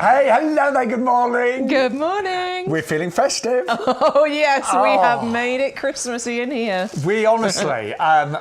Hey, hello there, good morning. Good morning. We're feeling festive. Oh, yes, we have made it Christmassy in here. We honestly,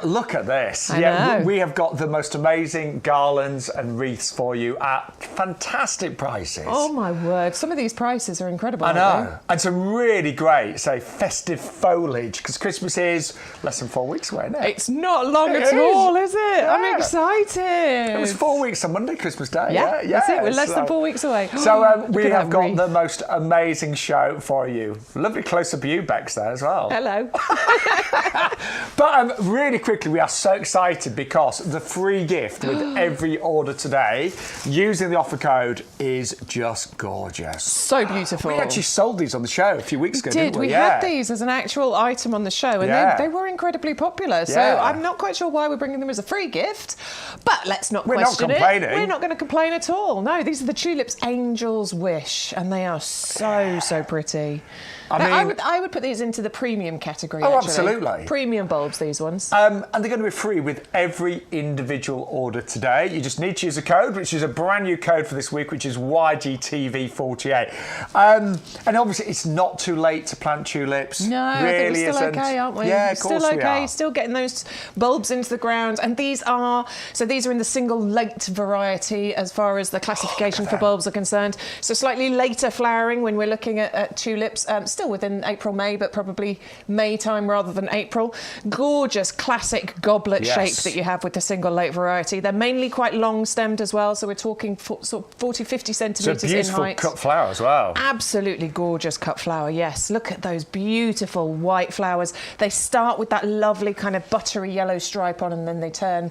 look at this. I know. We have got the most amazing garlands and wreaths for you at fantastic prices. Oh, my word. Some of these prices are incredible. I know. And some really great, say, festive foliage, because Christmas is less than 4 weeks away, isn't it? It's not long at all, is it? Yeah. I'm excited. It was 4 weeks on Monday, Christmas Day. Yeah, that's it. We're less than 4 weeks away. So we have got wreath. the most amazing show for you. Lovely close-up of you, Bex, there as well. Hello. But really quickly, we are so excited because the free gift with every order today using the offer code is just gorgeous. So beautiful. We actually sold these on the show a few weeks ago, didn't we? We had these as an actual item on the show, and they were incredibly popular. So I'm not quite sure why we're bringing them as a free gift, but let's not question it. We're not complaining. We're not going to complain at all. No, these are the Tulips Angel's Wish, and they are so pretty. I would put these into the premium category. Oh, actually. absolutely. Premium bulbs, these ones. And they're going to be free with every individual order today. You just need to use a code, which is a brand new code for this week, which is YGTV48. And obviously, it's not too late to plant tulips. No, really I think we're still okay, aren't we? Yeah, of course still we okay. are. Still getting those bulbs into the ground. And these are in the single late variety as far as the classification for bulbs are concerned. So slightly later flowering when we're looking at tulips. Still within April, May, but probably May time rather than April. Gorgeous classic goblet shape that you have with the single late variety. They're mainly quite long stemmed as well, so we're talking sort of 40, 50 centimetres in height. It's a beautiful cut flower as well. Absolutely gorgeous cut flower, yes. Look at those beautiful white flowers. They start with that lovely kind of buttery yellow stripe on, and then they turn,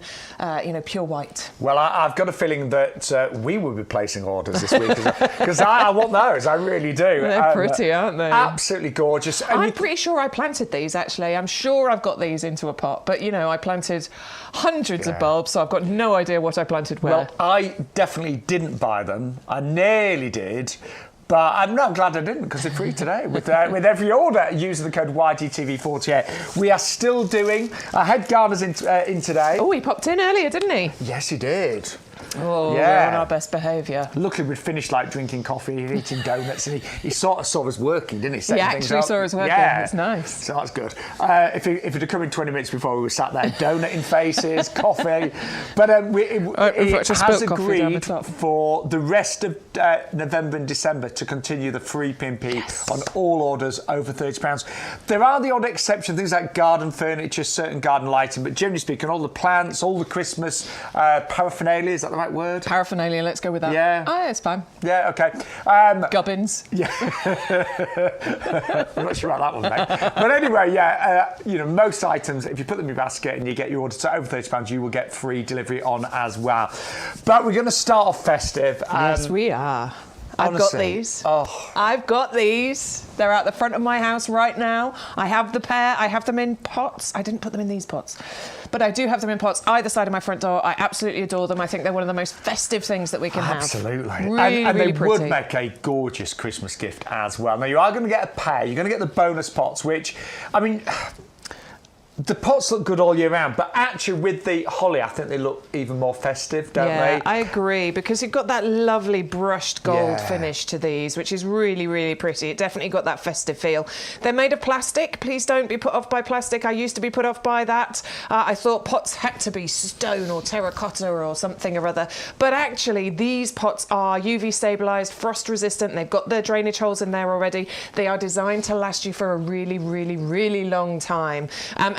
pure white. Well, I've got a feeling that we will be placing orders this week because I want those. I really do. They're pretty, aren't they? Absolutely gorgeous. And I'm pretty sure I planted these, actually. I'm sure I've got these into a pot. But, I planted hundreds of bulbs, so I've got no idea what I planted where. Well, I definitely didn't buy them. I nearly did. But I'm not glad I didn't because they're free today with every order using the code YGTV48. We are still doing our head gardeners in today. Oh, he popped in earlier, didn't he? Yes, he did. Oh, we're on our best behaviour. Luckily, we'd finished drinking coffee, eating donuts, and he sort of saw us working, didn't he? He actually saw us working. Yeah. It's nice. So that's good. If it had come in 20 minutes before, we were sat there, donut in faces, coffee. But it has agreed for the rest of November and December to continue the free PMP on all orders over £30. There are the odd exceptions, things like garden furniture, certain garden lighting, but generally speaking, all the plants, all the Christmas paraphernalia, is that the right word? Paraphernalia, let's go with that. Yeah. Oh, it's fine. Yeah, okay. Gubbins. Yeah. I'm not sure about that one, mate. But anyway, most items, if you put them in your basket and you get your order to over £30, you will get free delivery on as well. But we're going to start off festive. Yes, we are. I've got these. Oh. I've got these. They're out the front of my house right now. I have the pair. I have them in pots. I didn't put them in these pots, but I do have them in pots either side of my front door. I absolutely adore them. I think they're one of the most festive things that we can have. Absolutely. Really, and really they pretty. would make a gorgeous Christmas gift as well. Now, you are going to get a pair. You're going to get the bonus pots, which, the pots look good all year round, but actually with the holly, I think they look even more festive, don't they? Yeah, I agree, because you've got that lovely brushed gold finish to these, which is really, really pretty. It definitely got that festive feel. They're made of plastic. Please don't be put off by plastic. I used to be put off by that. I thought pots had to be stone or terracotta or something or other. But actually, these pots are UV stabilised, frost resistant. They've got their drainage holes in there already. They are designed to last you for a really, really, really long time.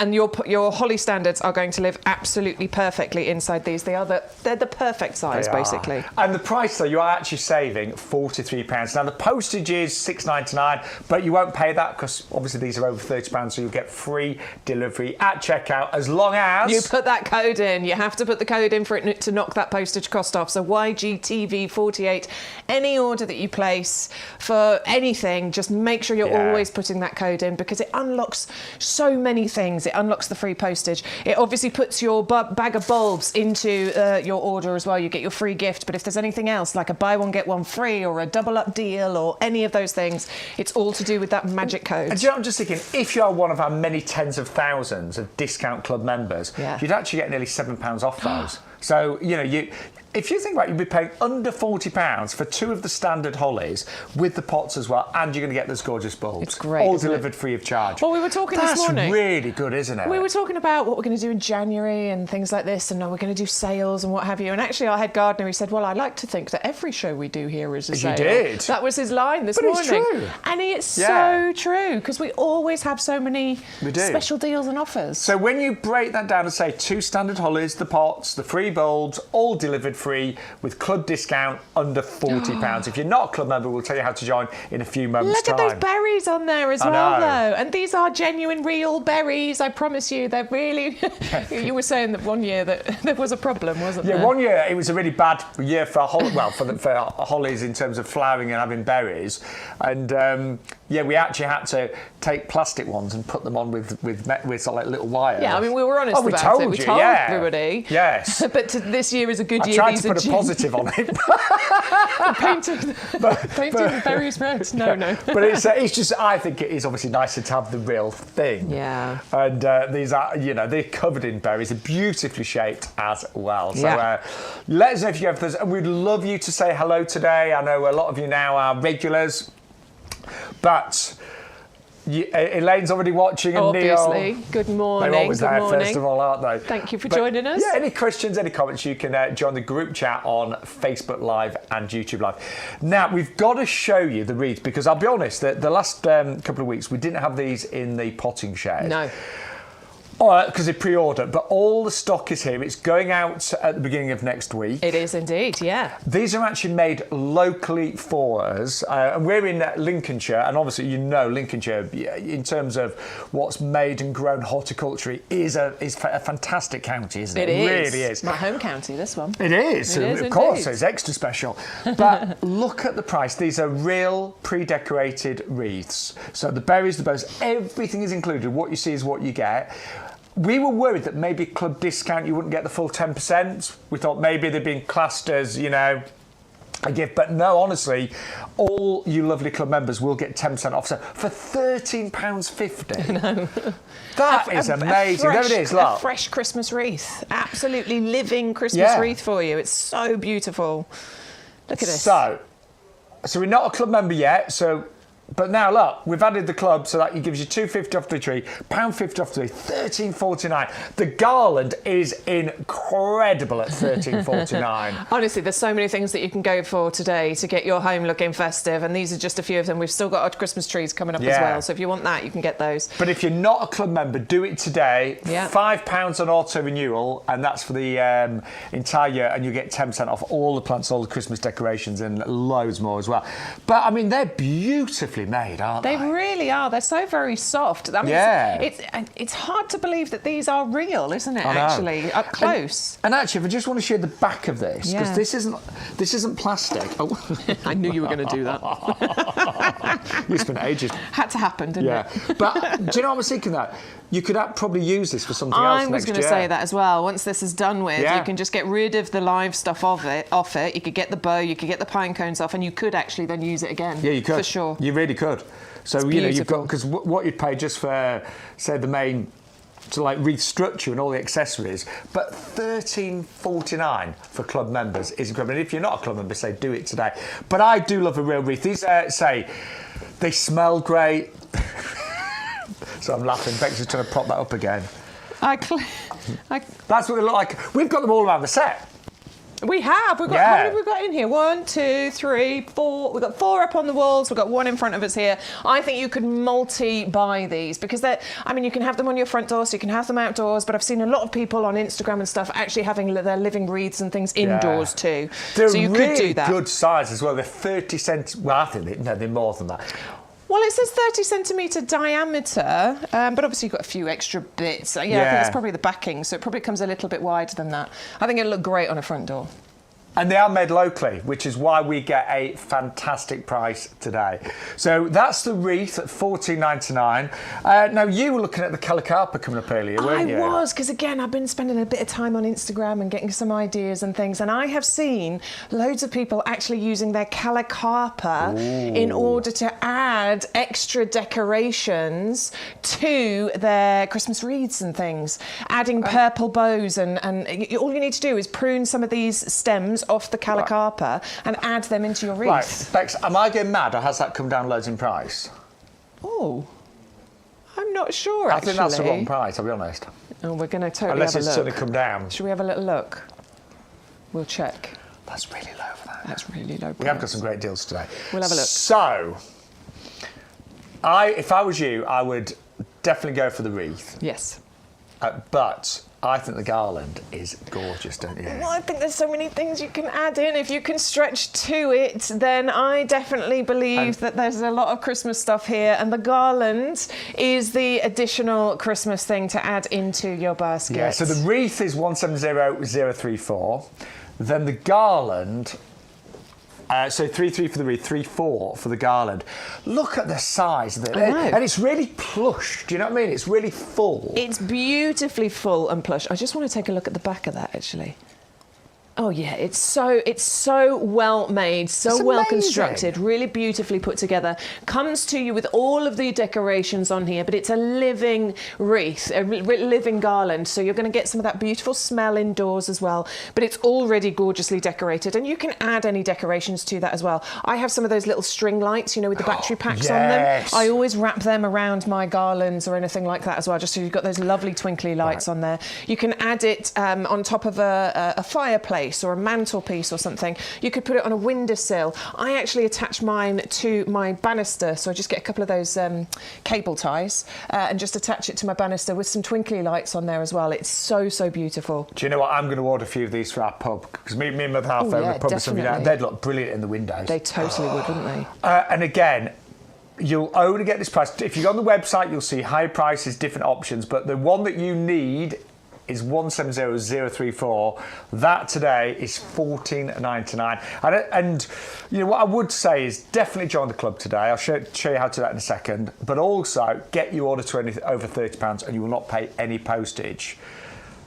And your holly standards are going to live absolutely perfectly inside these. They're the perfect size, basically. And the price, though, you are actually saving £43. Now, the postage is $6.99, but you won't pay that because obviously these are over £30, so you'll get free delivery at checkout as long as you put that code in. You have to put the code in for it to knock that postage cost off. So YGTV48, any order that you place for anything, just make sure you're always putting that code in because it unlocks so many things. It unlocks the free postage. It obviously puts your bag of bulbs into your order as well. You get your free gift, but if there's anything else like a buy one get one free or a double up deal or any of those things, it's all to do with that magic code. And do you know, I'm just thinking, if you're one of our many tens of thousands of discount club members, you'd actually get nearly £7 off those. So, if you think about it, you'd be paying under £40 for 2 of the standard hollies with the pots as well, and you're going to get those gorgeous bulbs. It's great. All delivered free of charge. Well, we were talking this morning. That's really good, isn't it? We were talking about what we're going to do in January and things like this, and we're going to do sales and what have you. And actually, our head gardener, he said, well, I like to think that every show we do here is a sale. You did. That was his line this morning. It's true. And it's so true, because we always have so many special deals and offers. So when you break that down and say 2 standard hollies, the pots, the free bulbs, all delivered free with club discount under £40. If you're not a club member, we'll tell you how to join in a few moments' time. Look at those berries on there as well, though. And these are genuine, real berries, I promise you. They're really... You were saying that one year that there was a problem, wasn't there? Yeah, one year it was a really bad year for hollies in terms of flowering and having berries. And we actually had to take plastic ones and put them on with sort of like little wire. Yeah, I mean, we were honest about it. We told everybody. Yes. But this year is a good year. I tried to put a positive on it. Painting the berries red. No. But it's just, I think it is obviously nicer to have the real thing. Yeah. And these are, they're covered in berries. They're beautifully shaped as well. So let us know if you have those. And we'd love you to say hello today. I know a lot of you now are regulars. But... Elaine's already watching, and obviously. Neil. Good morning. They're always there, first of all, aren't they? Thank you for joining us. Yeah, any questions, any comments, you can join the group chat on Facebook Live and YouTube Live. Now, we've got to show you the wreaths, because I'll be honest, the last couple of weeks, we didn't have these in the potting shed. No. Because they pre-ordered, but all the stock is here. It's going out at the beginning of next week. It is indeed, yeah. These are actually made locally for us, and we're in Lincolnshire, and obviously Lincolnshire, in terms of what's made and grown horticulture, is a fantastic county, isn't it? It really is. My home county, this one. It is, of course, it's extra special. But look at the price. These are real pre-decorated wreaths. So the berries, the bows, everything is included. What you see is what you get. We were worried that maybe club discount you wouldn't get the full 10%. We thought maybe they'd been classed as, a gift. But no, honestly, all you lovely club members will get 10% off. So for £13.50. No. That is amazing. There it is, look. A fresh Christmas wreath. Absolutely living Christmas wreath for you. It's so beautiful. Look at this. So we're not a club member yet, but now look, we've added the club, so that gives you £2.50 off the tree, £1.50 off the tree, £13.49. The Garland is incredible at £13.49. Honestly, there's so many things that you can go for today to get your home looking festive, and these are just a few of them. We've still got our Christmas trees coming up as well, so if you want that, you can get those. But if you're not a club member, do it today. £5 on auto renewal, and that's for the entire year, and you get 10% off all the plants, all the Christmas decorations, and loads more as well. But I mean, they're beautifully made, aren't they? They really are. They're so very soft. I mean, it's hard to believe that these are real, isn't it? Actually, up close. And actually, if I just want to show the back of this, because this isn't plastic. Oh. I knew you were going to do that. You spent ages. Had to happen, didn't it? But do you know what I was thinking? That you could probably use this for something else next year. I was going to say that as well. Once this is done with, you can just get rid of the live stuff off it. You could get the bow, you could get the pine cones off, and you could actually then use it again. Yeah, you could. For sure. You really could. So, you've got, because what you'd pay just for, say, the main, wreath structure and all the accessories, but £13.49 for club members is incredible. And if you're not a club member, say, do it today. But I do love a real wreath. These, they smell great. So I'm laughing. Bex is trying to prop that up again. That's what they look like. We've got them all around the set. We have. How many have we got in here? 1, 2, 3, 4. We've got 4 up on the walls. We've got 1 in front of us here. I think you could multi-buy these because you can have them on your front door, so you can have them outdoors, but I've seen a lot of people on Instagram and stuff actually having their living wreaths and things indoors too. They're so you really could do that. Good size as well. They're 30 cents. Well, I think they're more than that. Well, it says 30 centimetre diameter, but obviously you've got a few extra bits. I think it's probably the backing, so it probably comes a little bit wider than that. I think it'll look great on a front door. And they are made locally, which is why we get a fantastic price today. So that's the wreath at $14.99. Now, you were looking at the Calicarpa coming up earlier, weren't you? I was, because again, I've been spending a bit of time on Instagram and getting some ideas and things, and I have seen loads of people actually using their Calicarpa in order to add extra decorations to their Christmas wreaths and things, adding purple bows, and all you need to do is prune some of these stems off the calicarpa and add them into your wreath. Right, Bex, am I getting mad or has that come down loads in price? Oh, I'm not sure, actually. I think that's the wrong price, I'll be honest. Oh, we're going to totally Unless have a it's look. suddenly come down. Should we have a little look? We'll check. That's really low for that. That's really low price. We have got some great deals today. We'll have a look. So, if I was you, I would definitely go for the wreath. Yes. But I think the garland is gorgeous, don't you? Well, I think there's so many things you can add in. If you can stretch to it, then I definitely believe that there's a lot of Christmas stuff here. And the garland is the additional Christmas thing to add into your basket. Yeah, so the wreath is 170034. Then the garland... so 3-3 for the wreath, 3-4 for the garland. Look at the size of it. And it's really plush, do you know what I mean? It's really full. It's beautifully full and plush. I just want to take a look at the back of that, actually. Oh yeah, it's so well made, so well constructed, really beautifully put together. Comes to you with all of the decorations on here, but it's a living wreath, a living garland. So you're going to get some of that beautiful smell indoors as well. But it's already gorgeously decorated, and you can add any decorations to that as well. I have some of those little string lights, you know, with the battery packs on them. I always wrap them around my garlands or anything like that as well, just so you've got those lovely twinkly lights on there. You can add it on top of a fireplace or a mantelpiece or something. You could put it on a windowsill. I actually attach mine to my banister, so I just get a couple of those cable ties and just attach it to my banister with some twinkly lights on there as well. It's so beautiful. Do you know what? I'm going to order a few of these for our pub, because me and Mother Half over the pub, they'd look brilliant in the windows. They totally would, wouldn't they? And again, you'll only get this price. If you go on the website, you'll see high prices, different options, but the one that you need is 170034. That today is £14.99. And you know what I would say is definitely join the club today. I'll show you how to do that in a second. But also get your order to over £30 and you will not pay any postage.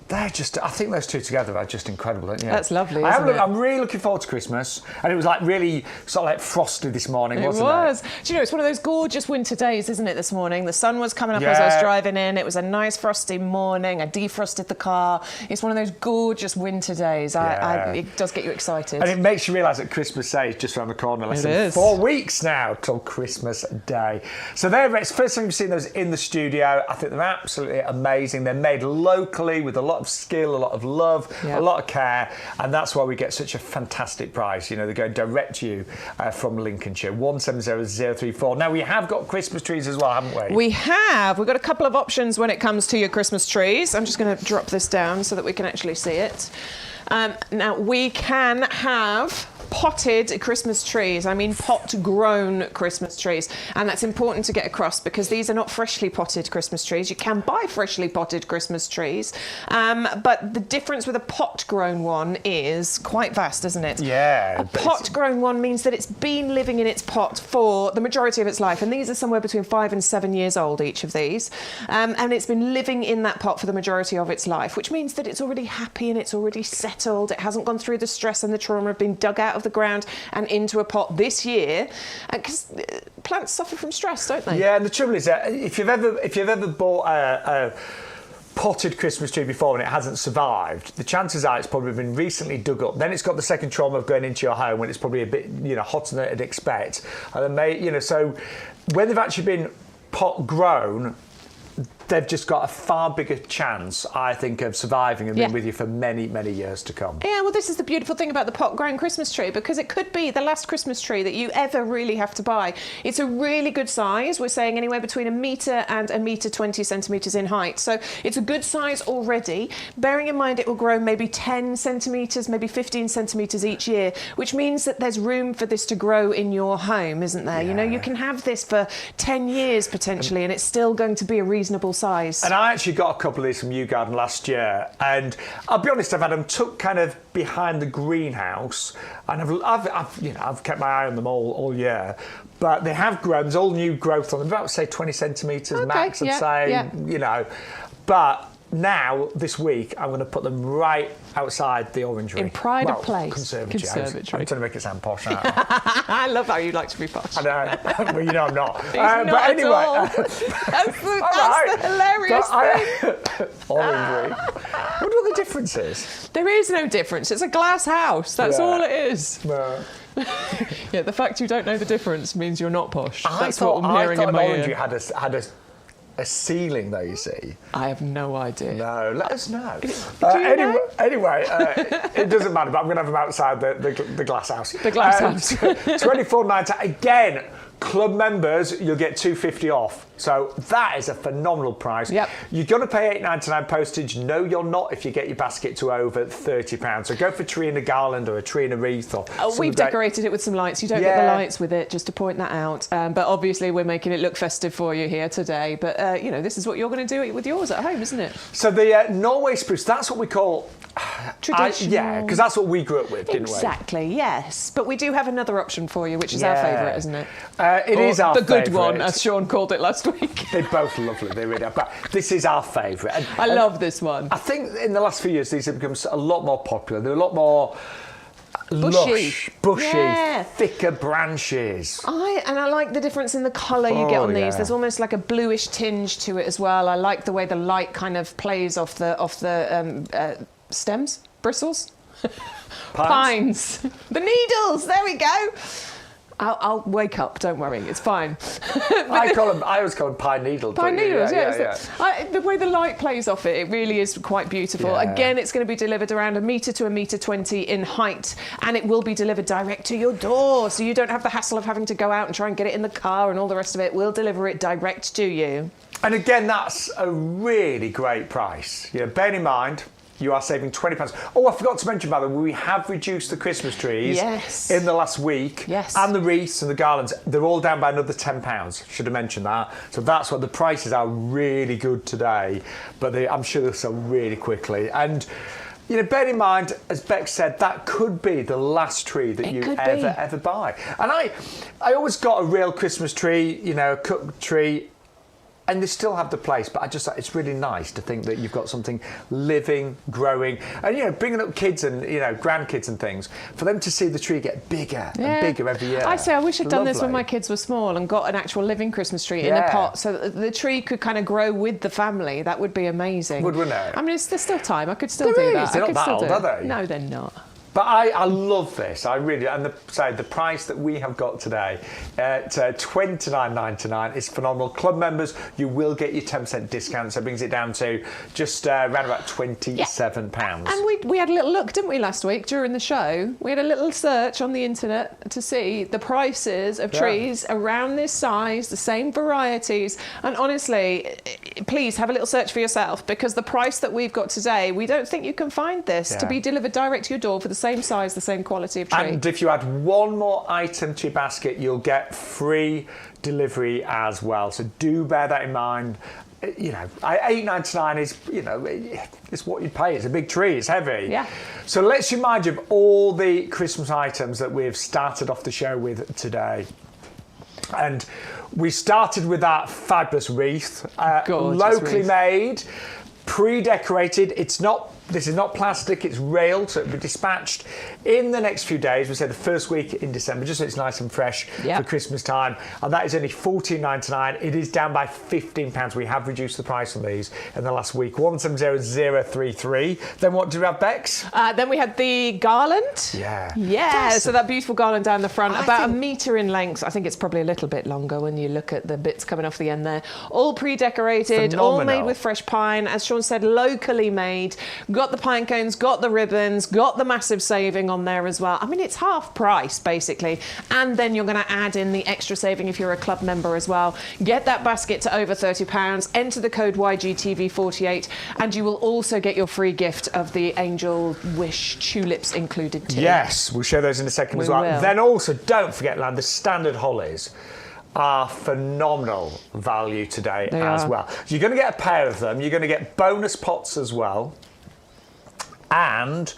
They're just, I think those two together are just incredible, aren't you? That's lovely, isn't it? I'm really looking forward to Christmas. And it was like really sort of like frosty this morning, wasn't it? It was. Do you know, it's one of those gorgeous winter days, isn't it, this morning? The sun was coming up as I was driving in. It was a nice frosty morning. I defrosted the car. It's one of those gorgeous winter days. It does get you excited. And it makes you realise that Christmas Day is just around the corner. Less than 4 weeks now till Christmas Day. So it's the first time you've seen those in the studio. I think they're absolutely amazing. They're made locally with a lot of skill, a lot of love, a lot of care, and that's why we get such a fantastic price. You know, they're going direct to you from Lincolnshire. 170034. Now, we have got Christmas trees as well, haven't we? We have. We've got a couple of options when it comes to your Christmas trees. I'm just going to drop this down so that we can actually see it. Now, we can have potted Christmas trees. I mean pot-grown Christmas trees. And that's important to get across because these are not freshly potted Christmas trees. You can buy freshly potted Christmas trees. But the difference with a pot-grown one is quite vast, isn't it? Yeah. A pot-grown one means that it's been living in its pot for the majority of its life. And these are somewhere between 5 and 7 years old, each of these. And it's been living in that pot for the majority of its life, which means that it's already happy and it's already settled. It hasn't gone through the stress and the trauma of being dug out of the ground and into a pot this year, because plants suffer from stress, don't they? Yeah, and the trouble is that if you've ever bought a potted Christmas tree before and it hasn't survived, the chances are it's probably been recently dug up. Then it's got the second trauma of going into your home when it's probably a bit hotter than it'd expect, and then so when they've actually been pot grown, they've just got a far bigger chance, I think, of surviving and being with you for many, many years to come. Yeah, well, this is the beautiful thing about the pot-grown Christmas tree, because it could be the last Christmas tree that you ever really have to buy. It's a really good size. We're saying anywhere between 1 metre and 1 metre 20 centimetres in height. So it's a good size already, bearing in mind it will grow maybe 10 centimetres, maybe 15 centimetres each year, which means that there's room for this to grow in your home, isn't there? Yeah. You can have this for 10 years potentially, and it's still going to be a reasonable size. And I actually got a couple of these from YouGarden last year, and I'll be honest, I've had them tucked kind of behind the greenhouse, and I've kept my eye on them all year. But they have grown. There's all new growth on them, about say 20 centimetres max, I'd say. But now, this week, I'm going to put them right outside the orangery. In pride of place. Conservatory. I'm trying to make it sound posh now. I love how you like to be posh. I know. Well, you know I'm not. But anyway. That's the hilarious thing. Orangery. I wonder what the difference is. There is no difference. It's a glass house. That's all it is. No. Yeah, the fact you don't know the difference means you're not posh. That's what I'm I hearing thought in my orangery ear. had a ceiling, though, you see. I have no idea. No, let us know. Anyway, it doesn't matter, but I'm going to have them outside the glass house. The glass house. $24.90. Again, club members, you'll get $2.50 off. So that is a phenomenal price. Yep. You're going to pay $8.99 postage. No, you're not if you get your basket to over £30. So go for a tree in a garland or a tree in a wreath. We've decorated it with some lights. You don't get the lights with it, just to point that out. But obviously we're making it look festive for you here today. But, this is what you're going to do with yours at home, isn't it? So the Norway spruce, that's what we call... traditional. because that's what we grew up with, didn't we? Exactly, yes. But we do have another option for you, which is our favourite, isn't it? It is our favourite. The good one, as Shaun called it last week. They're both lovely, they really are. But this is our favourite. I love this one. I think in the last few years, these have become a lot more popular. They're a lot more... bushy, thicker branches. I like the difference in the colour you get on these. There's almost like a bluish tinge to it as well. I like the way the light kind of plays off the stems, bristles, pines, the needles. There we go. I'll wake up. Don't worry, it's fine. I always call them pine needles. Pine needles, the way the light plays off it really is quite beautiful. Yeah. Again, it's going to be delivered around 1 metre to 1.20 metre in height, and it will be delivered direct to your door, so you don't have the hassle of having to go out and try and get it in the car and all the rest of it. We'll deliver it direct to you. And again, that's a really great price. Bear in mind, you are saving £20. Oh, I forgot to mention, by the way, we have reduced the Christmas trees in the last week. Yes. And the wreaths and the garlands. They're all down by another £10. Should have mentioned that. So that's what the prices are really good today. But I'm sure they'll sell really quickly. And, bear in mind, as Beck said, that could be the last tree that you ever buy. And I always got a real Christmas tree, a cut tree. And they still have the place, but it's really nice to think that you've got something living, growing, and bringing up kids and grandkids and things for them to see the tree get bigger and bigger every year. I wish I'd done this when my kids were small and got an actual living Christmas tree in a pot, so that the tree could kind of grow with the family. That would be amazing. Wouldn't it? I mean, there's still time. I could still do that. They're not that old, are they? No, they're not. But I love this. I really, and the price that we have got today at $29.99 is phenomenal. Club members, you will get your 10% discount, so it brings it down to just around about £27. And we had a little look, didn't we, last week during the show? We had a little search on the internet to see the prices of trees around this size, the same varieties. And honestly, please have a little search for yourself, because the price that we've got today, we don't think you can find this to be delivered direct to your door for the same size, the same quality of tree. And if you add one more item to your basket, you'll get free delivery as well. So do bear that in mind. $8.99 is, it's what you pay. It's a big tree. It's heavy. Yeah. So let's remind you of all the Christmas items that we've started off the show with today. And we started with that fabulous wreath, locally made, pre-decorated. This is not plastic, it's railed, so it'll be dispatched in the next few days. We say the first week in December, just so it's nice and fresh for Christmas time. And that is only $14.99. It is down by £15. We have reduced the price on these in the last week. 170033. Then what did we have, Bex? Then we had the garland. Yeah. So that beautiful garland down the front, about 1 metre in length. I think it's probably a little bit longer when you look at the bits coming off the end there. All pre-decorated, all made with fresh pine. As Shaun said, locally made. Got the pine cones, got the ribbons, got the massive saving on there as well. I mean, it's half price, basically. And then you're going to add in the extra saving if you're a club member as well. Get that basket to over £30, enter the code YGTV48, and you will also get your free gift of the Angel Wish tulips included too. Yes, we'll show those in a second as well. Will. Then also, don't forget, the standard hollies are phenomenal value today well. So you're going to get a pair of them. You're going to get bonus pots as well. And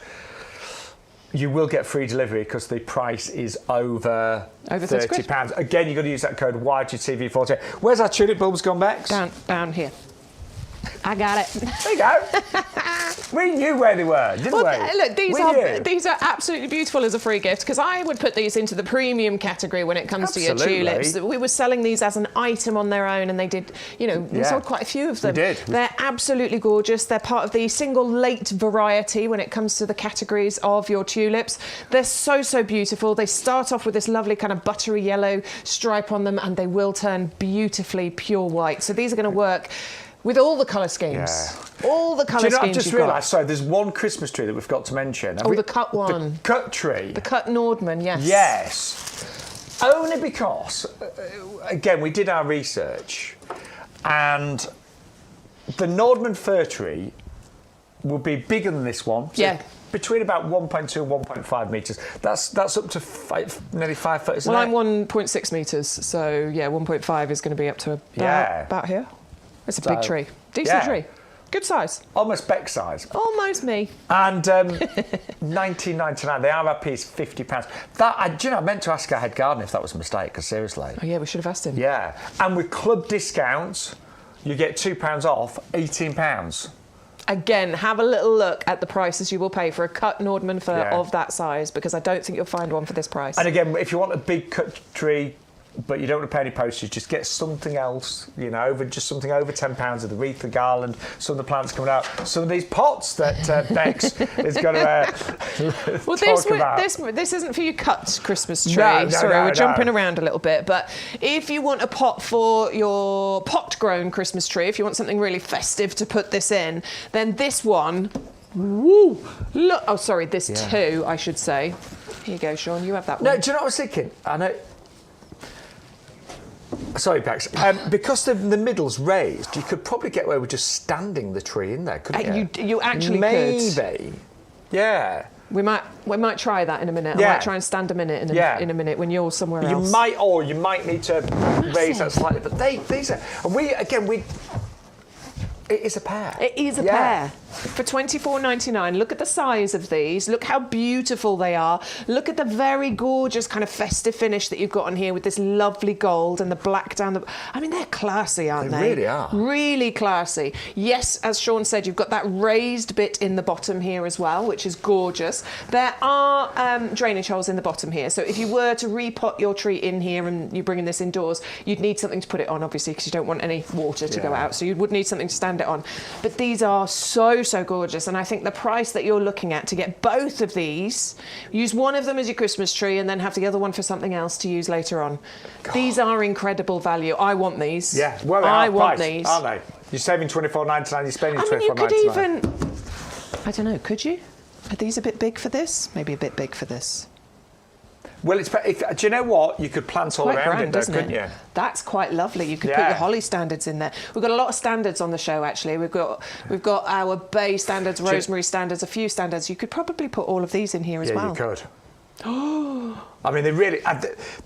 you will get free delivery because the price is over £30. Again, you've got to use that code YGTV48. Where's our tulip bulbs gone, Bex? Down here. I got it. There you go. We knew where they were, didn't we? Look, these are absolutely beautiful as a free gift, because I would put these into the premium category when it comes to your tulips. We were selling these as an item on their own, and they did, we sold quite a few of them. We did. They're absolutely gorgeous. They're part of the single late variety when it comes to the categories of your tulips. They're so, so beautiful. They start off with this lovely kind of buttery yellow stripe on them, and they will turn beautifully pure white. So these are going to work with all the colour schemes. Yeah. All the colour schemes. I've just realised, sorry, there's one Christmas tree that we've got to mention. The cut one. The cut tree. The cut Nordman, yes. Yes. Only because, again, we did our research, and the Nordman fir tree will be bigger than this one. So between about 1.2 and 1.5 metres. That's up to nearly 5 foot, isn't it? Well, I'm 1.6 metres, so 1.5 is going to be up to about here. It's a big tree. Decent tree. Good size. Almost Beck size. Almost me. And $19.99. The RRP is £50. I meant to ask our head gardener if that was a mistake, because seriously. Oh, yeah, we should have asked him. Yeah. And with club discounts, you get £2 off, £18. Again, have a little look at the prices you will pay for a cut Nordman fir of that size, because I don't think you'll find one for this price. And again, if you want a big cut tree, but you don't want to pay any postage, just get something else, just something over £10 of the Wreath, the Garland, some of the plants coming out, some of these pots that Bex is going to talk about. This isn't for your cut Christmas tree. No, we're jumping around a little bit. But if you want a pot for your pot-grown Christmas tree, if you want something really festive to put this in, then this one, look, this two, I should say. Here you go, Shaun, you have that one. No, do you know what I was thinking? I know. Sorry, Bex. Because the middle's raised, you could probably get away with just standing the tree in there, couldn't you? You actually could. Maybe. Yeah. We might try that in a minute. Yeah. I might try and stand a minute in a minute when you're somewhere else. You might need to raise that slightly. But these are, and it is a pair. It is a pair. For $24.99, look at the size of these. Look how beautiful they are. Look at the very gorgeous kind of festive finish that you've got on here with this lovely gold and the black down the... I mean, they're classy, aren't they? They really are. Really classy. Yes, as Shaun said, you've got that raised bit in the bottom here as well, which is gorgeous. There are drainage holes in the bottom here. So if you were to repot your tree in here and you're bringing this indoors, you'd need something to put it on, obviously, because you don't want any water to go out. So you would need something to stand it on. But these are so gorgeous, and I think the price that you're looking at to get both of these, use one of them as your Christmas tree and then have the other one for something else to use later on. God. These are incredible value. I want these. Yeah, well, I want these, aren't they? You're saving $24.99. You're spending $24.99. You could even, I don't know, could you? Are these a bit big for this? Maybe a bit big for this. Well, do you know what? You could plant all around it, though, couldn't you? That's quite lovely. You could put your holly standards in there. We've got a lot of standards on the show, actually. We've got our bay standards, rosemary standards, a few standards. You could probably put all of these in here as well. Yeah, you could. I mean,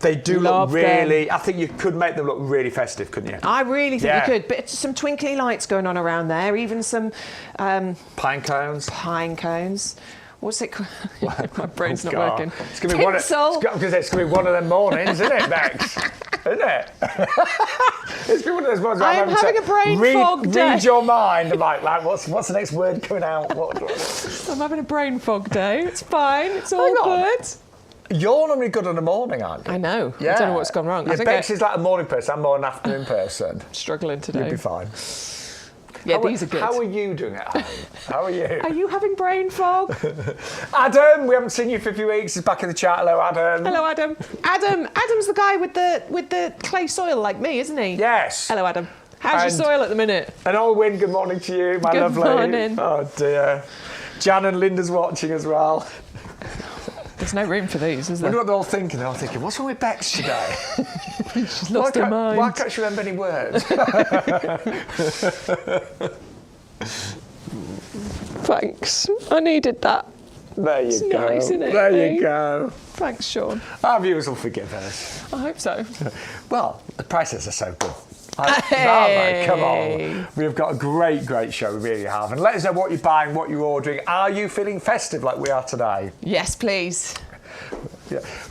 they do look really... I think you could make them look really festive, couldn't you? I really think you could. But some twinkly lights going on around there, even some... pine cones. Pine cones. What's it called? My brain's not working. It's going to be it's going to be one of them mornings, isn't it, Bex? Isn't it? It's going to be one of those mornings where I'm having a brain fog day. Read your mind. I'm like, what's the next word coming out? I'm having a brain fog day. It's fine. It's all good. You're normally good on a morning, aren't you? I know. Yeah. I don't know what's gone wrong. Yeah, Bex is like a morning person. I'm more an afternoon person. Struggling today. You'll be fine. Yeah, these are good. How are you doing at home? How are you? Are you having brain fog? Adam, we haven't seen you for a few weeks. He's back in the chat. Hello, Adam. Hello, Adam. Adam's the guy with the clay soil like me, isn't he? Yes. Hello, Adam. How's your soil at the minute? And Olwyn, good morning to you, my lovely. Good morning. Oh dear. Jan and Linda's watching as well. There's no room for these, is there? I wonder what they're all thinking. They're all thinking, what's wrong with Bex today? She's lost her mind. Why can't she remember any words? Thanks. I needed that. There you go. Nice, isn't it? There you go. Thanks, Shaun. Our viewers will forgive us. I hope so. Well, the prices are so good. Hey. Come on. We've got a great show, we really have. And let us know what you're buying, what you're ordering. Are you feeling festive like we are today? Yes, please.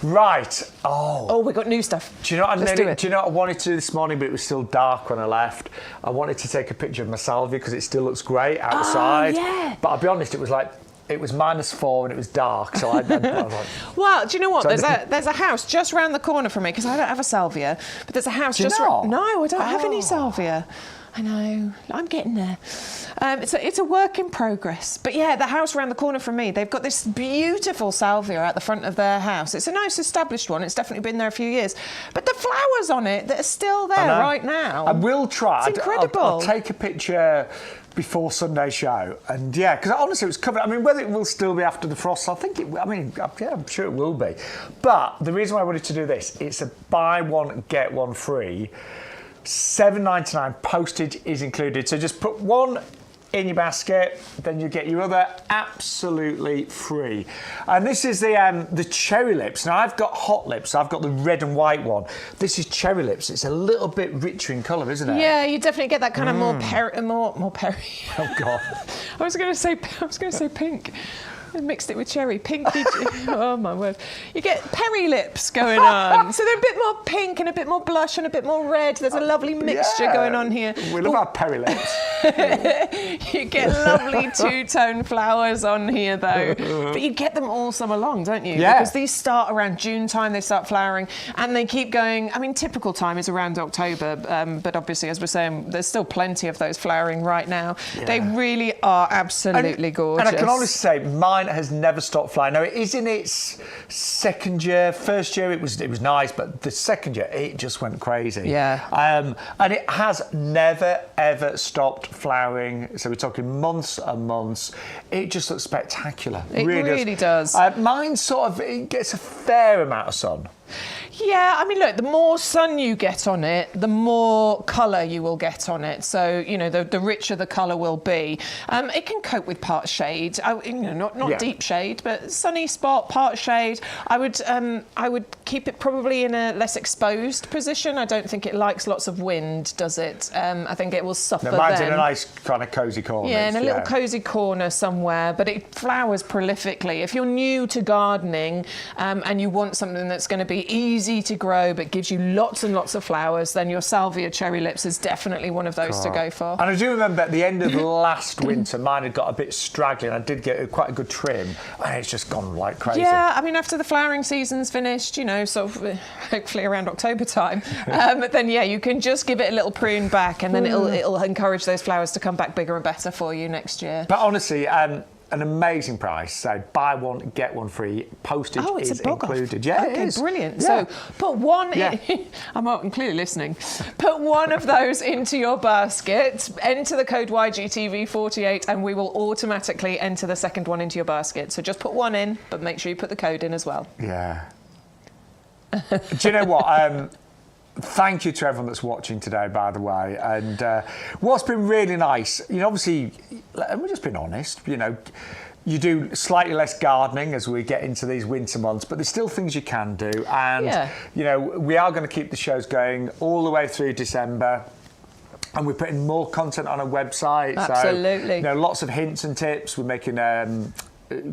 Right. Oh, we got new stuff. Do you know what Let's do it. Do you know what I wanted to do this morning, but it was still dark when I left? I wanted to take a picture of my salvia because it still looks great outside. Oh, yeah. But I'll be honest, it was -4 and it was dark, so I was like... Well, do you know what? There's a house just round the corner from me, because I don't have a salvia, but there's a house Do you just... not? No, I don't have any salvia. I know, I'm getting there. It's a work in progress. But yeah, the house around the corner from me, they've got this beautiful salvia at the front of their house. It's a nice established one. It's definitely been there a few years. But the flowers on it that are still there right now. I will try. It's incredible. I'll take a picture before Sunday's show, and yeah, because honestly it was covered. I mean, whether it will still be after the frost, I think I'm sure it will be. But the reason why I wanted to do this, it's a buy one get one free. $7.99, postage is included. So just put one in your basket, then you get your other absolutely free. And this is the cherry lips. Now I've got hot lips. I've got the red and white one. This is cherry lips. It's a little bit richer in colour, isn't it? Yeah, you definitely get that kind of more perry. Oh God. I was going to say pink. I mixed it with cherry. Pinky. Oh, my word. You get perry lips going on. So they're a bit more pink and a bit more blush and a bit more red. There's a lovely mixture going on here. We love our perry lips. You get lovely two-tone flowers on here, though. But you get them all summer long, don't you? Yeah. Because these start around June time. They start flowering. And they keep going. I mean, typical time is around October. But obviously, as we're saying, there's still plenty of those flowering right now. Yeah. They really are absolutely gorgeous. And I can honestly say, mine has never stopped flying. Now, it is in its second year. First year, it was nice, but the second year, it just went crazy. Yeah. And it has never, ever stopped flowering. So we're talking months and months. It just looks spectacular. It really does. Mine it gets a fair amount of sun. Yeah, I mean, look, the more sun you get on it, the more colour you will get on it. So, you know, the richer the colour will be. It can cope with part shade, not deep shade, but sunny spot, part shade. I would keep it probably in a less exposed position. I don't think it likes lots of wind, does it? I think it will suffer then. Mine's in a nice kind of cosy corner. Yeah, in a little cosy corner somewhere, but it flowers prolifically. If you're new to gardening and you want something that's going to be easy to grow but gives you lots and lots of flowers, then your Salvia cherry lips is definitely one of those to go for. And I do remember at the end of last winter, mine had got a bit straggly and I did get quite a good trim, and it's just gone like crazy. Yeah, I mean, after the flowering season's finished, you know, sort of hopefully around October time, then yeah, you can just give it a little prune back, and then it'll encourage those flowers to come back bigger and better for you next year. But honestly, an amazing price. So buy one, get one free. Postage is included. Yeah, okay, it is. Brilliant. Yeah. So put one in. I'm clearly listening. Put one of those into your basket. Enter the code YGTV48 and we will automatically enter the second one into your basket. So just put one in, but make sure you put the code in as well. Yeah. Do you know what? Thank you to everyone that's watching today, by the way. And what's been really nice, you know, obviously, and we're just being honest, you know, you do slightly less gardening as we get into these winter months, but there's still things you can do. And, you know, we are going to keep the shows going all the way through December. And we're putting more content on our website. Absolutely. So, you know, lots of hints and tips. We're making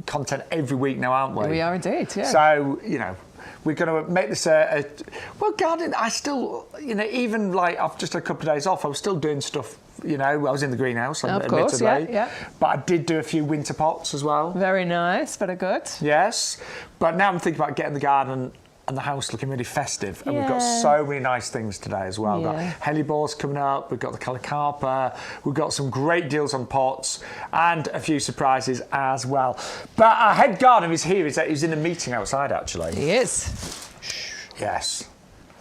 content every week now, aren't we? We are indeed, yeah. So, you know, we're going to make this well, gardening, I still, you know, even like I've just had a couple of days off, I was still doing stuff, you know, I was in the greenhouse, of course, yeah. But I did do a few winter pots as well. Very nice, very good. Yes, but now I'm thinking about getting the garden and the house looking really festive, and we've got so many nice things today as well. We've got hellebores coming up, we've got the calicarpa, we've got some great deals on pots, and a few surprises as well. But our head gardener is here. He's in a meeting outside, actually. He is. Yes.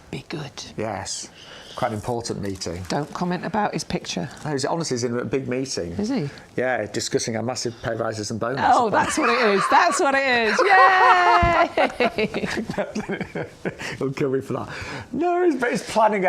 Be good. Yes. Quite an important meeting. Don't comment about his picture. No, honestly, he's in a big meeting. Is he? Yeah, discussing our massive pay rises and bonuses. Oh, that's what it is. That's what it is. Yay! He'll kill me for that. No, but he's planning.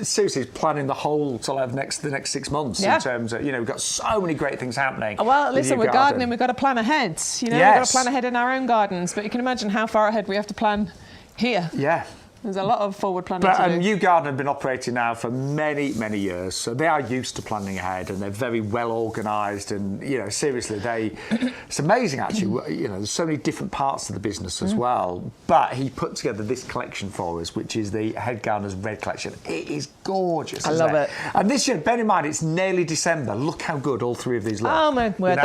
Seriously, he's planning the whole sort of the next 6 months in terms of, you know, we've got so many great things happening. Well, listen, we're gardening. We've got to plan ahead. You know, we've got to plan ahead in our own gardens. But you can imagine how far ahead we have to plan here. Yeah. There's a lot of forward planning but, to do. YouGarden have been operating now for many, many years, so they are used to planning ahead, and they're very well organised. And seriously, it's amazing actually. There's so many different parts of the business as well. But he put together this collection for us, which is the Head Gardener's Red Collection. It is gorgeous. I love it. And this year, bear in mind, it's nearly December. Look how good all three of these look. Oh my word,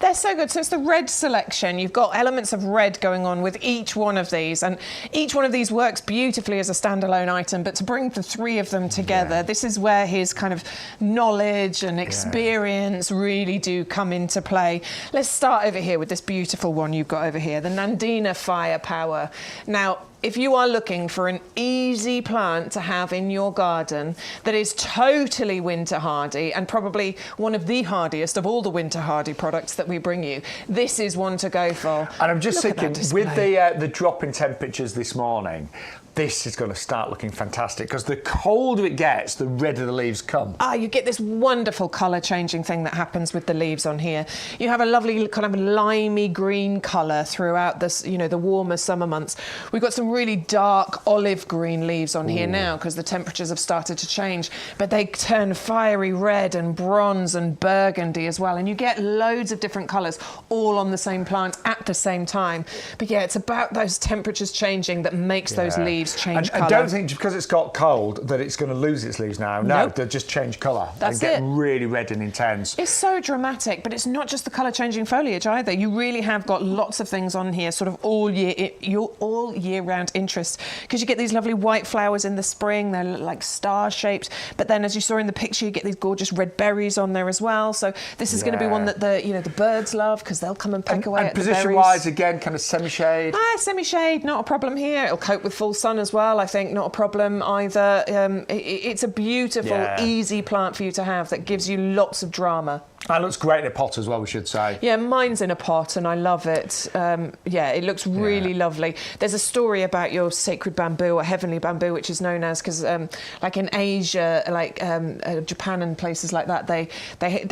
they're so good. So it's the red selection. You've got elements of red going on with each one of these, and each one of these works beautifully as a standalone item, but to bring the three of them together, this is where his kind of knowledge and experience really do come into play. Let's start over here with this beautiful one you've got over here, the Nandina Firepower. Now, if you are looking for an easy plant to have in your garden that is totally winter hardy, and probably one of the hardiest of all the winter hardy products that we bring you, this is one to go for. And I'm just thinking, with the drop in temperatures this morning, this is going to start looking fantastic, because the colder it gets, the redder the leaves come. You get this wonderful colour changing thing that happens with the leaves on here. You have a lovely kind of limey green colour throughout this, the warmer summer months. We've got some really dark olive green leaves on here now, because the temperatures have started to change, but they turn fiery red and bronze and burgundy as well, and you get loads of different colours all on the same plant at the same time. But it's about those temperatures changing that makes those leaves change colour. I don't think just because it's got cold that it's going to lose its leaves now. No, they'll just change colour. That's and get really red and intense. It's so dramatic, but it's not just the colour changing foliage either. You really have got lots of things on here, sort of all year round interest, because you get these lovely white flowers in the spring. They're like star shaped, but then as you saw in the picture, you get these gorgeous red berries on there as well. So this is going to be one that the birds love, because they'll come and peck away at the berries. And position-wise, again, kind of semi-shade. Semi-shade, not a problem here. It'll cope with full sun as well, I think, not a problem either. It's a beautiful, easy plant for you to have that gives you lots of drama. And it looks great in a pot as well, we should say. Yeah, mine's in a pot and I love it. It looks really lovely. There's a story about your sacred bamboo or heavenly bamboo, which is known as, because like in Asia, like Japan and places like that, they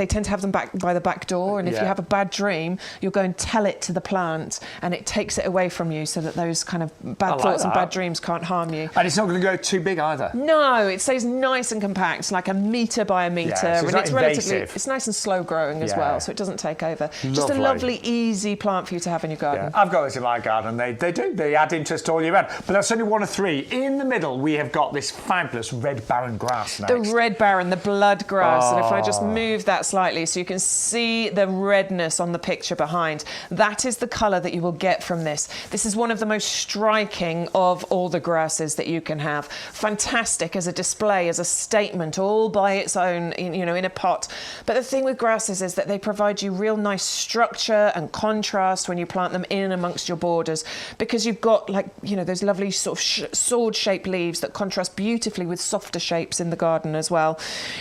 tend to have them back by the back door, and if you have a bad dream, you'll go and tell it to the plant and it takes it away from you, so that those kind of bad thoughts and bad dreams can't harm you. And it's not going to go too big either. No, it stays nice and compact, like a metre by a metre. So and it's relatively, it's nice and slow growing as well, so it doesn't take over. Just a lovely, easy plant for you to have in your garden. I've got this in my garden. They add interest all year round. But that's only one of three. In the middle, we have got this fabulous red barren grass next. The red barren, the blood grass. And if I just move that slightly so you can see the redness on the picture behind, that is the colour that you will get from this. This is one of the most striking of all the grasses that you can have. Fantastic as a display, as a statement, all by its own, in a pot. But the thing with grasses is that they provide you real nice structure and contrast when you plant them in amongst your borders, because you've got those lovely sort of sword-shaped leaves that contrast beautifully with softer shapes in the garden as well.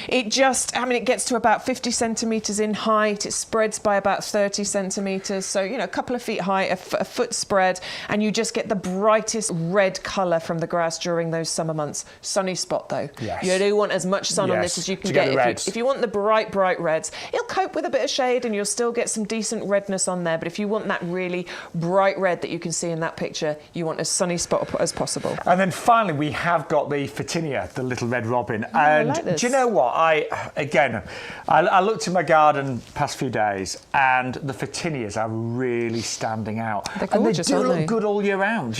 It gets to about 50 centimetres in height. It spreads by about 30 centimetres, so a couple of feet high, a foot spread, and you just get the brightest red colour from the grass during those summer months. Sunny spot though. Yes. You do want as much sun on this as you can get. If you want the bright reds, it'll cope with a bit of shade and you'll still get some decent redness on there. But if you want that really bright red that you can see in that picture, you want as sunny spot as possible. And then finally, we have got the Photinia, the little red robin. And I like this. Do you know what? I looked in my garden past few days, and the Photinias are really standing out. They're gorgeous, and they do aren't look good all year round.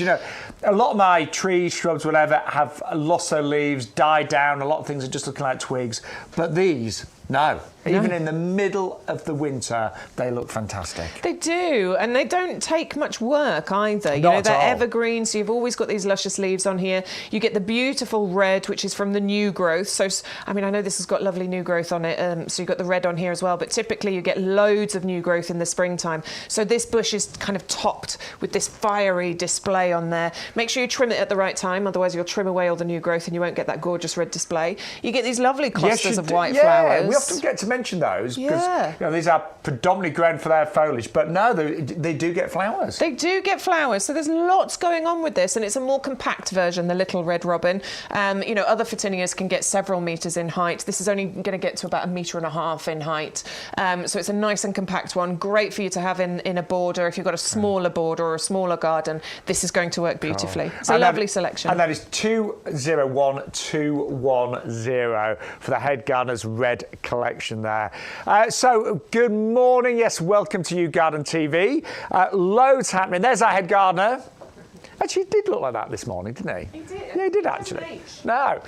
A lot of my trees, shrubs, whatever, have lost their leaves, died down. A lot of things are just looking like twigs. But these, no. Even in the middle of the winter, they look fantastic. They do, and they don't take much work either. Not at they're all. evergreen, so you've always got these luscious leaves on here. You get the beautiful red, which is from the new growth. So, I know this has got lovely new growth on it, so you've got the red on here as well, but typically you get loads of new growth in the springtime. So this bush is kind of topped with this fiery display on there. Make sure you trim it at the right time, otherwise you'll trim away all the new growth and you won't get that gorgeous red display. You get these lovely clusters of white flowers. We often forget to mention those because these are predominantly grown for their foliage, but no, they do get flowers. They do get flowers, so there's lots going on with this, and it's a more compact version, the Little Red Robin. Other Photinias can get several metres in height. This is only going to get to about 1.5 metres in height, so it's a nice and compact one. Great for you to have in a border. If you've got a smaller border or a smaller garden, this is going to work beautifully. It's a lovely selection. And that is 201210 for the Head Gardener's Red collection there. So, good morning. Yes, welcome to YouGarden TV. Loads happening. There's our Head Gardener. Actually, he did look like that this morning, didn't he? He did. Yeah, he did actually. No.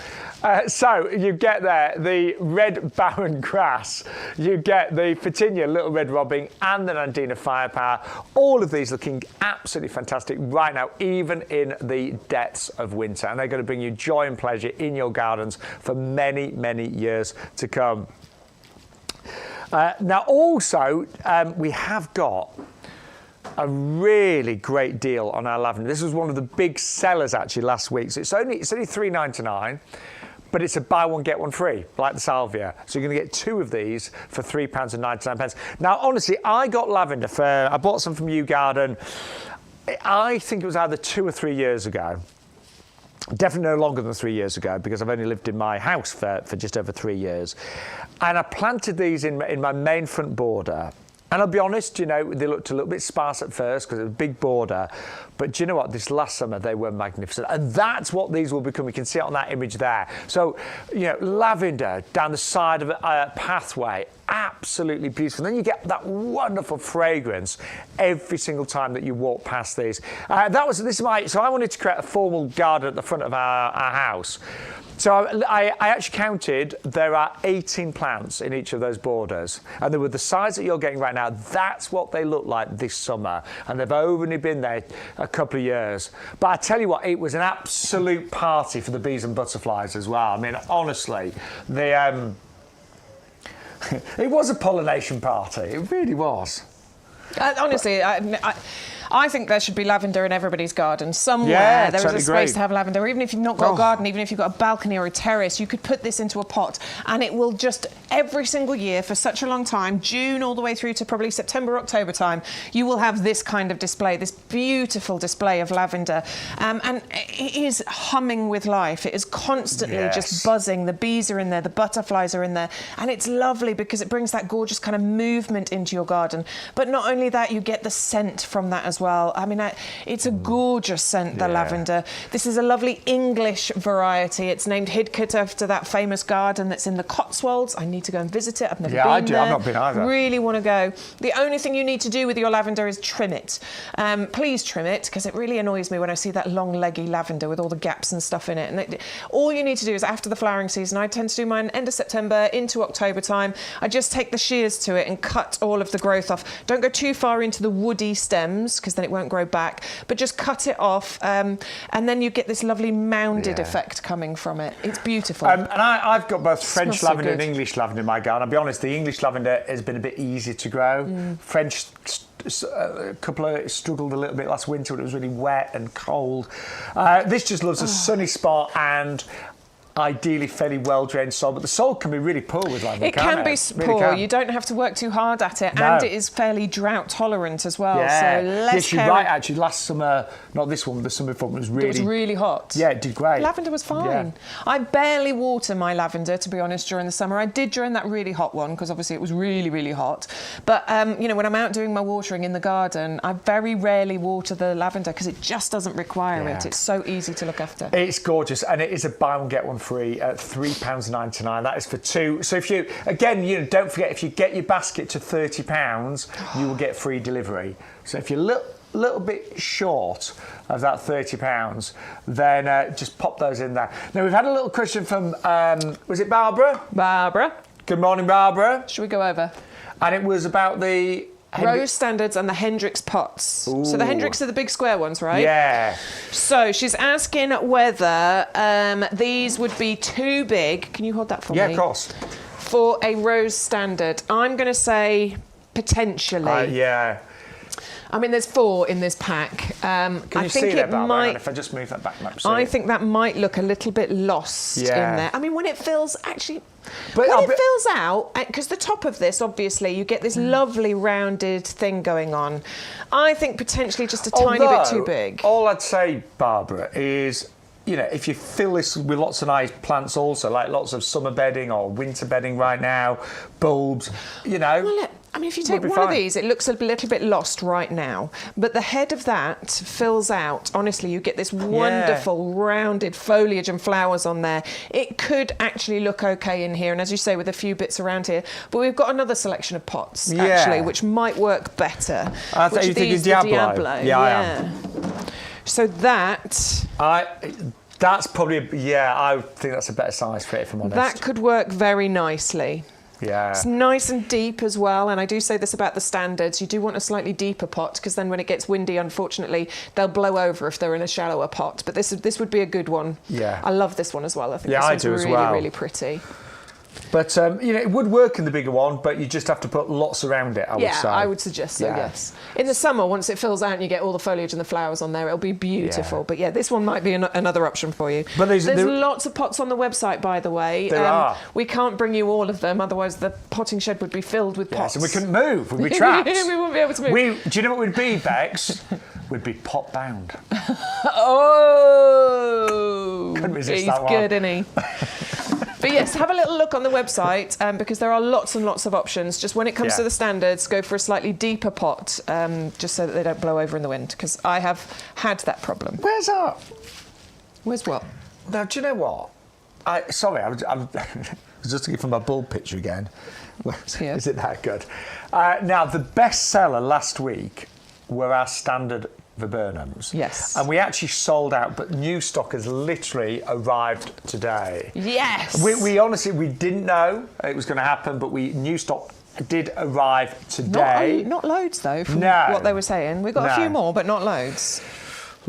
So you get there the red barren grass, you get the Photinia Little Red Robin and the Nandina Firepower. All of these looking absolutely fantastic right now, even in the depths of winter. And they're going to bring you joy and pleasure in your gardens for many, many years to come. Now, also, we have got a really great deal on our lavender. This was one of the big sellers actually last week. So it's only $3.99, but it's a buy one get one free, like the Salvia. So you're going to get 2 of these for £3.99. Now, honestly, I got lavender I bought some from YouGarden. I think it was either 2 or 3 years ago. Definitely no longer than 3 years ago, because I've only lived in my house for just over 3 years. And I planted these in my main front border. And I'll be honest, they looked a little bit sparse at first because it was a big border. But do you know what? This last summer, they were magnificent. And that's what these will become. You can see it on that image there. So, lavender down the side of a pathway, absolutely beautiful. And then you get that wonderful fragrance every single time that you walk past these. So I wanted to create a formal garden at the front of our house. So I actually counted, there are 18 plants in each of those borders. And they were the size that you're getting right now. That's what they look like this summer. And they've only been there a couple of years. But I tell you what, it was an absolute party for the bees and butterflies as well. I mean, honestly, it was a pollination party. It really was. Honestly, I think there should be lavender in everybody's garden somewhere. Yeah, there totally is a space to have lavender. Even if you've not got a garden, even if you've got a balcony or a terrace, you could put this into a pot and it will just, every single year for such a long time, June all the way through to probably September, October time, you will have this kind of display, this beautiful display of lavender. And it is humming with life. It is constantly just buzzing. The bees are in there, the butterflies are in there. And it's lovely because it brings that gorgeous kind of movement into your garden. But not only that, you get the scent from that as well. I mean, it's a gorgeous scent, the lavender. This is a lovely English variety. It's named Hidcote after that famous garden that's in the Cotswolds. I need to go and visit it. I've never been there. Yeah, I do. I've not been either. Really want to go. The only thing you need to do with your lavender is trim it. Please trim it, because it really annoys me when I see that long, leggy lavender with all the gaps and stuff in it. And all you need to do is after the flowering season, I tend to do mine end of September into October time. I just take the shears to it and cut all of the growth off. Don't go too far into the woody stems, because then it won't grow back, but just cut it off, and then you get this lovely mounded effect coming from it. It's beautiful. And I've got both French lavender and English lavender in my garden. I'll be honest, the English lavender has been a bit easier to grow. French, a couple of struggled a little bit last winter when it was really wet and cold. This just loves a sunny spot and ideally fairly well-drained soil, but the soil can be really poor with lavender. It can be poor. You don't have to work too hard at it, and it is fairly drought tolerant as well. Yeah. So less you're right. Actually, last summer, not this one, but the summer before, it was really hot. Yeah, it did great. Lavender was fine. Yeah. I barely water my lavender, to be honest, during the summer. I did during that really hot one, because obviously it was really, really hot. But when I'm out doing my watering in the garden, I very rarely water the lavender because it just doesn't require it. It's so easy to look after. It's gorgeous, and it is a buy one get one free at £3.99. That is for 2. So if you, again, don't forget, if you get your basket to £30, you will get free delivery. So if you're a little bit short of that £30, then just pop those in there. Now, we've had a little question from, was it Barbara? Barbara. Good morning, Barbara. Should we go over? And it was about the Rose Standards and the Hendrix pots. Ooh. So the Hendrix are the big square ones, right? Yeah. So she's asking whether these would be too big. Can you hold that for me? Yeah, of course. For a Rose Standard. I'm going to say potentially. Yeah. I mean, there's 4 in this pack. Can you see that, Barbara? If I just move that back, I think that might look a little bit lost in there. I mean, when it fills, actually, But when it fills out, because the top of this, obviously, you get this lovely rounded thing going on. I think potentially just a tiny bit too big. All I'd say, Barbara, is, you know, if you fill this with lots of nice plants also, like lots of summer bedding or winter bedding right now, bulbs, you know. Well, I mean, if you take one of these, it looks a little bit lost right now, but the head of that fills out. Honestly, you get this wonderful rounded foliage and flowers on there. It could actually look okay in here, and as you say, with a few bits around here. But we've got another selection of pots, actually, which might work better. I think you think Diablo. Yeah, I am. So that's probably, I think that's a better size for it, if I'm honest. That could work very nicely. Yeah. It's nice and deep as well, and I do say this about the standards. You do want a slightly deeper pot, because then when it gets windy, unfortunately, they'll blow over if they're in a shallower pot. But this would be a good one. Yeah. I love this one as well. I think this one's really, really pretty. But, you know, it would work in the bigger one, but you just have to put lots around it, I would say. Yeah, I would suggest so, yes. In the summer, once it fills out and you get all the foliage and the flowers on there, it'll be beautiful. But, this one might be another option for you. But there's lots of pots on the website, by the way. There are. We can't bring you all of them, otherwise the potting shed would be filled with pots. So we couldn't move. We'd be trapped. We wouldn't be able to move. Do you know what we'd be, Bex? We'd be pot bound. Oh! Couldn't resist that one. He's good, isn't he? But yes, have a little look on the website because there are lots and lots of options. Just when it comes to the standards, go for a slightly deeper pot just so that they don't blow over in the wind, because I have had that problem. Where's that? Where's what? Now, do you know what? I was just looking for my bulb picture again. Is it that good? Now, the best seller last week were our standard viburnums. Yes. And we actually sold out, but new stock has literally arrived today. Yes. We honestly, we didn't know it was going to happen, but new stock did arrive today. Not loads, though, from what they were saying. We've got a few more, but not loads.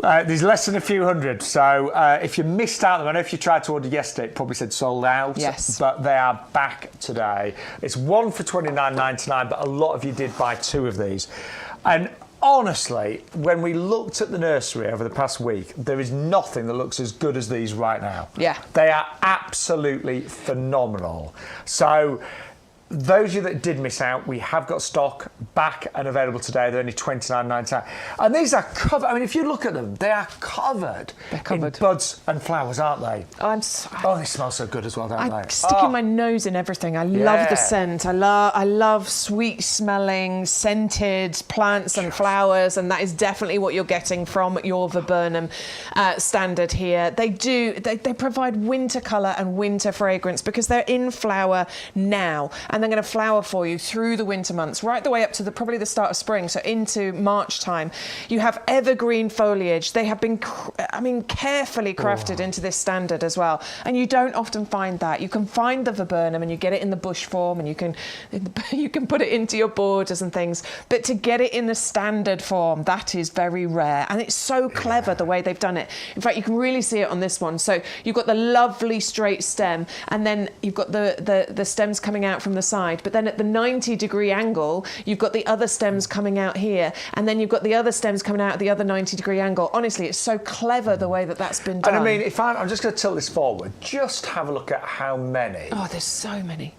There's less than a few hundred, so if you missed out, I know if you tried to order yesterday, it probably said sold out. Yes. But they are back today. It's one for $29.99, but a lot of you did buy two of these. And honestly, when we looked at the nursery over the past week, there is nothing that looks as good as these right now. Yeah. They are absolutely phenomenal. So those of you that did miss out, we have got stock back and available today. They're only $29.99. And these are covered. I mean, if you look at them, they are covered. They're covered in buds and flowers, aren't they? Oh, they smell so good as well, don't they? I'm sticking my nose in everything. I love the scent. I love sweet smelling, scented plants and flowers, and that is definitely what you're getting from your viburnum standard here. They provide winter colour and winter fragrance because they're in flower now. And they're going to flower for you through the winter months, right the way up to probably the start of spring, so into March time. You have evergreen foliage. They have been, carefully crafted into this standard as well. And you don't often find that. You can find the viburnum and you get it in the bush form, and you can put it into your borders and things. But to get it in the standard form, that is very rare. And it's so clever the way they've done it. In fact, you can really see it on this one. So you've got the lovely straight stem, and then you've got the stems coming out from the side, but then at the 90-degree angle you've got the other stems coming out here, and then you've got the other stems coming out at the other 90-degree angle. Honestly, it's so clever the way that's been done. And I mean, if I'm just going to tilt this forward, just have a look at how many. Oh, there's so many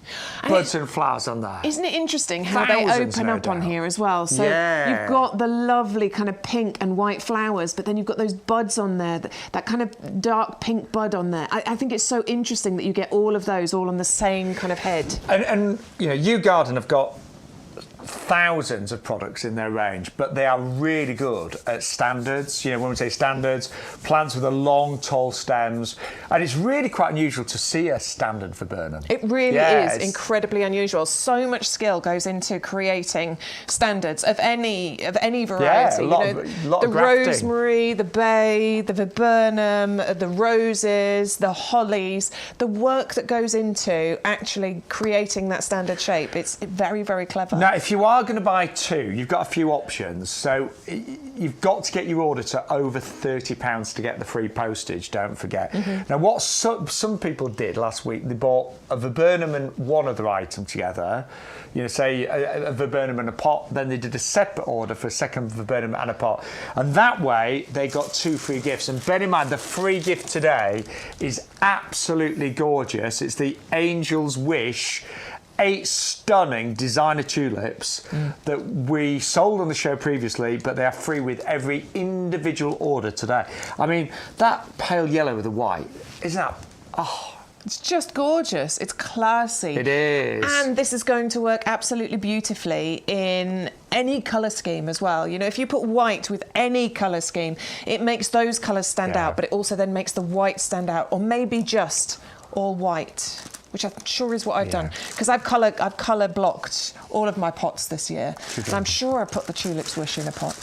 buds and flowers on there. Isn't it interesting how they open up on here as well? So you've got the lovely kind of pink and white flowers, but then you've got those buds on there, that kind of dark pink bud on there. I think it's so interesting that you get all of those all on the same kind of head. And you know, YouGarden have got thousands of products in their range, but they are really good at standards. You know, when we say standards, plants with the long, tall stems, and it's really quite unusual to see a standard viburnum. It really is incredibly unusual. So much skill goes into creating standards of any variety. Yeah, lot the of grafting. Rosemary, the bay, the viburnum, the roses, the hollies. The work that goes into actually creating that standard shape. It's very, very clever. Now, if you are are going to buy 2, you've got a few options. So you've got to get your order to over £30 to get the free postage, don't forget. Now, what some people did last week, they bought a viburnum and one other item together. You know, say a viburnum and a pot, then they did a separate order for a second viburnum and a pot. And that way, they got 2 free gifts. And bear in mind, the free gift today is absolutely gorgeous. It's the Angel's Wish 8 stunning designer tulips that we sold on the show previously, but they are free with every individual order today. I mean, that pale yellow with the white, isn't that... Oh, it's just gorgeous. It's classy. it is. And this is going to work absolutely beautifully in any colour scheme as well. You know, if you put white with any colour scheme, it makes those colours stand out, but it also then makes the white stand out, or maybe just all white, which I'm sure is what I've done. Because I've colour blocked all of my pots this year. And I'm sure I put the Tulip's Wish in a pot.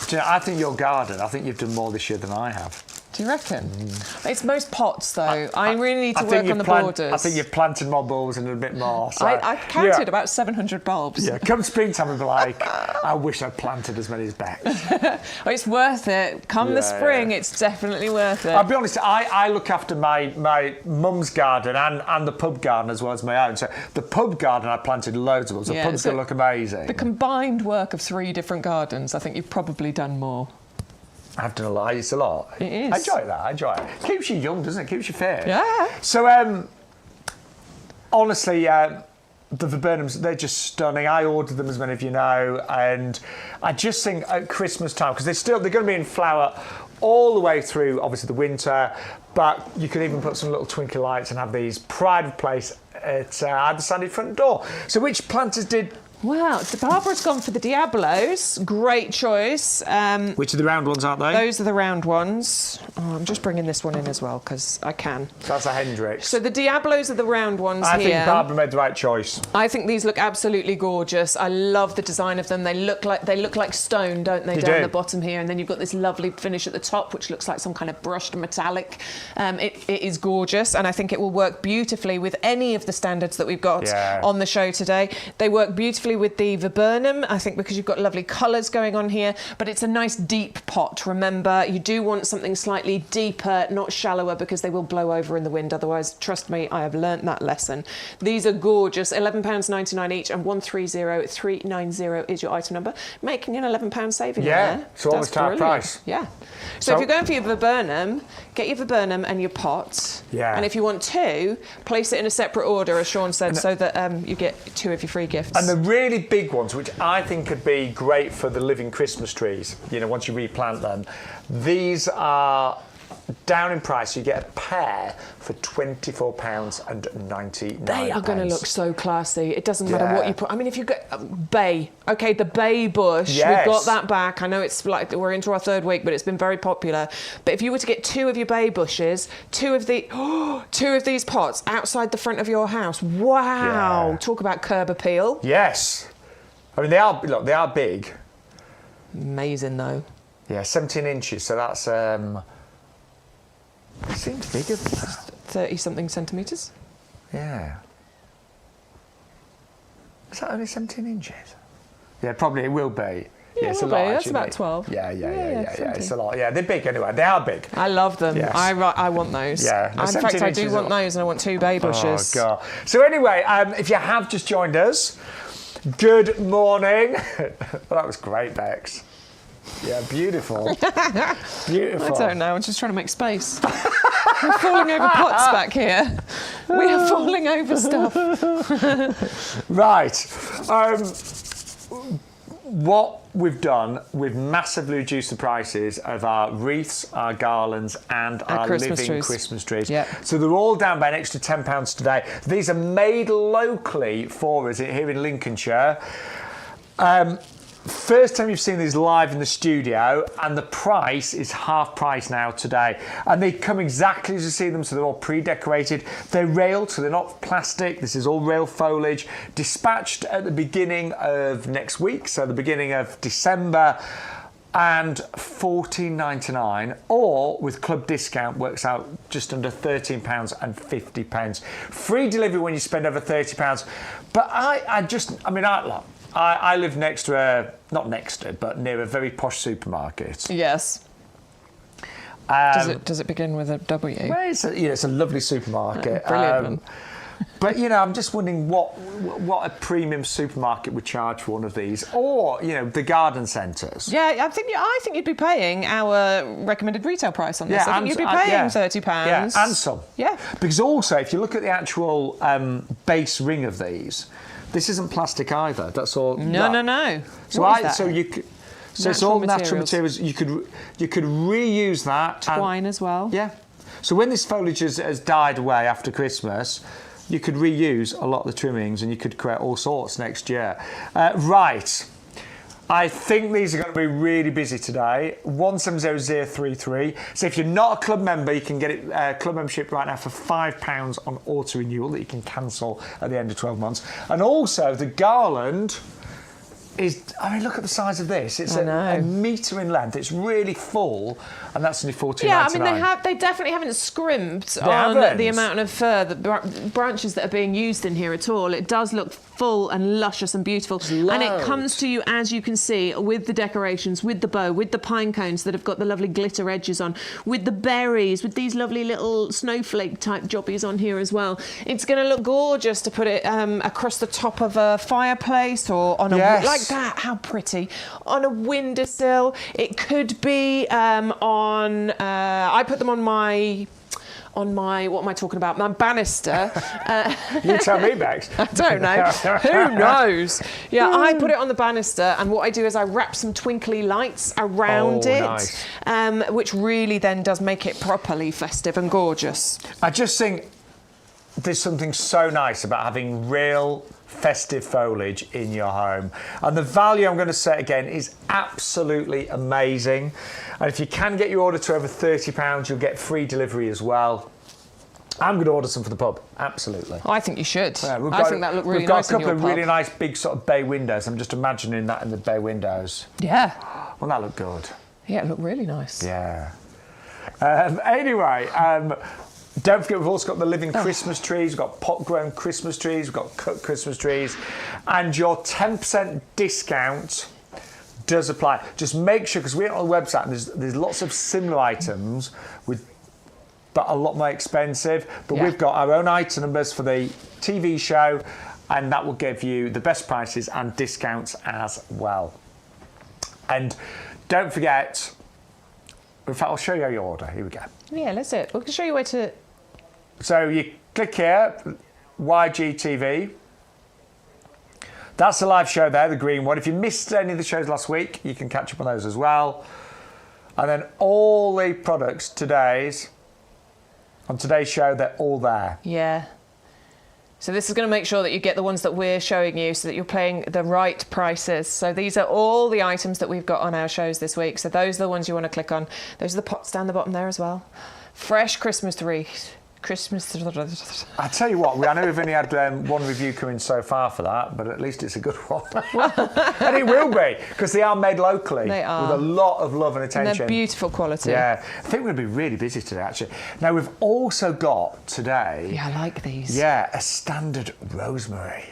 Do you know, I think your garden, I think you've done more this year than I have. Do you reckon? It's most pots, though. I really need to work on the borders. I think you've planted more bulbs and a bit more. So, I counted about 700 bulbs. Yeah, come springtime and be like, I wish I'd planted as many as Bex. Well, it's worth it. Come the spring, it's definitely worth it. I'll be honest, I look after my mum's garden and the pub garden as well as my own. So the pub garden, I planted loads of bulbs. The pub's going to look amazing. The combined work of 3 different gardens, I think you've probably done more. I've done a lot. It's a lot. It is. I enjoy that. I enjoy it. Keeps you young, doesn't it? Keeps you fit. Yeah. So, honestly, the viburnums, they're just stunning. I ordered them, as many of you know, and I just think at Christmas time, because they're going to be in flower all the way through, obviously, the winter, but you can even put some little twinkly lights and have these pride of place at either side of your front door. So which planters did... Well, Barbara's gone for the Diablos. Great choice. Which are the round ones, aren't they? Those are the round ones. Oh, I'm just bringing this one in as well because I can. That's a Hendrix. So the Diablos are the round ones I here. think Barbara made the right choice. I think these look absolutely gorgeous. I love the design of them. They look like stone, don't they, down the bottom here? And then you've got this lovely finish at the top, which looks like some kind of brushed metallic. It is gorgeous, and I think it will work beautifully with any of the standards that we've got on the show today. They work beautifully with the viburnum, I think, because you've got lovely colours going on here, but it's a nice deep pot. Remember, you do want something slightly deeper, not shallower, because they will blow over in the wind. Otherwise, trust me, I have learnt that lesson. These are gorgeous. £11.99 each, and 130390 is your item number, making an £11 saving on there. So almost half price. Yeah. So if you're going for your viburnum, get your viburnum and your pot. Yeah. And if you want 2, place it in a separate order, as Shaun said, so that you get 2 of your free gifts. And the really big ones, which I think could be great for the living Christmas trees, you know, once you replant them, these are down in price. You get a pair for £24.99. They are going to look so classy. It doesn't matter what you put. I mean, if you get bay, okay, the bay bush, we've got that back. I know it's like we're into our 3rd week, but it's been very popular. But if you were to get 2 of your bay bushes, 2 of these pots outside the front of your house, wow! Talk about curb appeal. Yes, I mean they are big. Amazing though. Yeah, 17 inches. So that's it seems bigger than that. 30-something centimetres. Yeah. Is that only 17 inches? Yeah, probably it will be. Yeah, it's a lot. That's about 12. Yeah. It's a lot. Yeah, they're big anyway. They are big. I love them. Yes. I want those. Yeah. In fact, I do want those, and I want 2 bay bushes. Oh, God. So anyway, if you have just joined us, good morning. Well, that was great, Bex. Yeah, beautiful. Beautiful. I don't know, I'm just trying to make space. We're falling over pots back here. We are falling over stuff. Right. What we've done, we've massively reduced the prices of our wreaths, our garlands, and our living Christmas trees. Yep. So they're all down by an extra £10 today. These are made locally for us here in Lincolnshire. First time you've seen these live in the studio, and the price is half price now today. And they come exactly as you see them, so they're all pre-decorated. They're railed, so they're not plastic. This is all rail foliage, dispatched at the beginning of next week, so the beginning of December, and £14.99, or with club discount works out just under £13.50. Free delivery when you spend over £30. But I I live next to not next to, but near a very posh supermarket. Yes. Does it begin with a W? Well, it's a lovely supermarket. Brilliant. But I'm just wondering what a premium supermarket would charge for one of these, or the garden centres. Yeah, I think you'd be paying our recommended retail price on this. I think you'd be paying £30. Yeah, and some. Yeah. Because also, if you look at the actual base ring of these, this isn't plastic either. That's all. No. So it's all natural materials. You could reuse that. Twine as well. Yeah. So when this foliage has died away after Christmas, you could reuse a lot of the trimmings and you could create all sorts next year. Right. I think these are going to be really busy today. 170033. So if you're not a club member, you can get it club membership right now for £5 on auto renewal that you can cancel at the end of 12 months. And also the Garland look at the size of this. It's a metre in length. It's really full, and that's only $14.99. Yeah, they definitely haven't scrimped on the amount of fir, the branches that are being used in here at all. It does look full and luscious and beautiful. And it comes to you, as you can see, with the decorations, with the bow, with the pine cones that have got the lovely glitter edges on, with the berries, with these lovely little snowflake type jobbies on here as well. It's going to look gorgeous to put it across the top of a fireplace or on like that. How pretty. On a windowsill. It could be on... I put them on my... what am I talking about? My banister. You tell me, Bex. I don't know. Who knows? Yeah, I put it on the banister, and what I do is I wrap some twinkly lights around it, nice. Which really then does make it properly festive and gorgeous. I just think there's something so nice about having real festive foliage in your home, and the value, I'm going to say again, is absolutely amazing. And if you can get your order to over £30, you'll get free delivery as well. I'm going to order some for the pub, absolutely. I think you should. I think that looked really nice. We've got a couple of really nice big sort of bay windows. I'm just imagining that in the bay windows. Yeah. Well, that looked good. Yeah, it looked really nice. Yeah. Anyway, don't forget, we've also got the living Christmas trees, we've got pot-grown Christmas trees, we've got cut Christmas trees, and your 10% discount does apply. Just make sure, because we're on the website, and there's lots of similar items, but a lot more expensive. But we've got our own item numbers for the TV show, and that will give you the best prices and discounts as well. And don't forget, in fact, I'll show you how you order. Here we go. Yeah, let's do it. We can show you where to... So you click here, YGTV. That's the live show there, the green one. If you missed any of the shows last week, you can catch up on those as well. And then all the products on today's show, they're all there. Yeah. So this is going to make sure that you get the ones that we're showing you so that you're paying the right prices. So these are all the items that we've got on our shows this week. So those are the ones you want to click on. Those are the pots down the bottom there as well. Fresh Christmas wreath. I tell you what, I know we've only had one review coming so far for that, but at least it's a good one. And it will be, because they are made locally. They are. With a lot of love and attention. And they're beautiful quality. Yeah. I think we're going to be really busy today, actually. Now, we've also got today... Yeah, I like these. Yeah, a standard rosemary.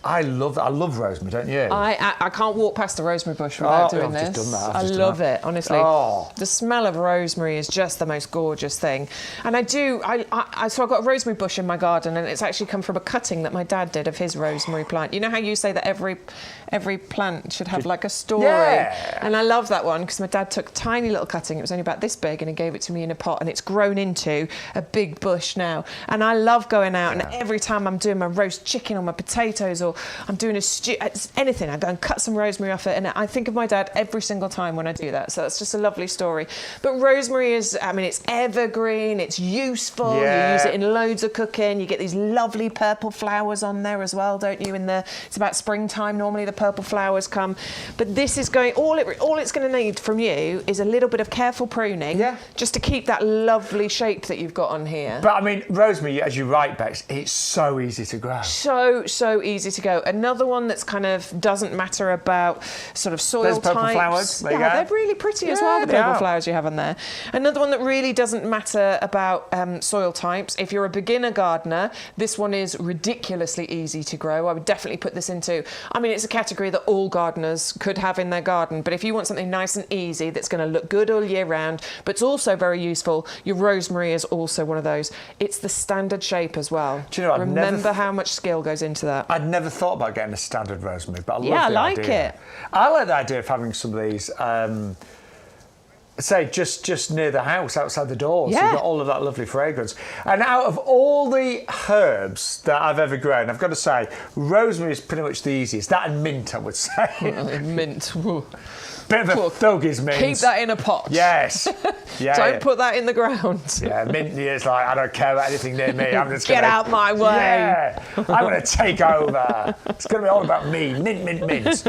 I love rosemary, don't you? I can't walk past a rosemary bush without doing this. I've just done that. I love it, honestly. Oh. The smell of rosemary is just the most gorgeous thing. And so I've got a rosemary bush in my garden, and it's actually come from a cutting that my dad did of his rosemary plant. You know how you say that every plant should have like a story? Yeah. And I love that one because my dad took a tiny little cutting. It was only about this big, and he gave it to me in a pot, and it's grown into a big bush now. And I love going out, and every time I'm doing my roast chicken or my potatoes, or I'm doing a stew, anything, I go and cut some rosemary off it, and I think of my dad every single time when I do that. So that's just a lovely story. But rosemary is, it's evergreen, it's useful. You use it in loads of cooking. You get these lovely purple flowers on there as well, don't you? It's about springtime normally the purple flowers come. But this is going, all it's going to need from you is a little bit of careful pruning, just to keep that lovely shape that you've got on here. But rosemary, as you're right, Bex, it's so easy to grow. So easy to grow. go. Another one that's kind of doesn't matter about sort of soil purple types. flowers. There you yeah, go. they're really pretty as well, the purple flowers you have on there. Another one that really doesn't matter about soil types. If you're a beginner gardener, this one is ridiculously easy to grow. I would definitely put this into, I mean, it's a category that all gardeners could have in their garden, but if you want something nice and easy that's going to look good all year round, but it's also very useful, your rosemary is also one of those. It's the standard shape as well. Do you know, remember how much skill goes into that. I'd never thought about getting a standard rosemary, but I love the I like idea. it. I like the idea of having some of these, say, just near the house, outside the door. So you've got all of that lovely fragrance. And out of all the herbs that I've ever grown, I've got to say, rosemary is pretty much the easiest. That and mint, I would say. Mint. Bit of a thuggies mint. Keep that in a pot. Yes. Yeah. Don't put that in the ground. Yeah, mint is like, I don't care about anything near me. I'm just Get out my way. Yeah, I'm going to take over. It's going to be all about me. Mint, mint, mint.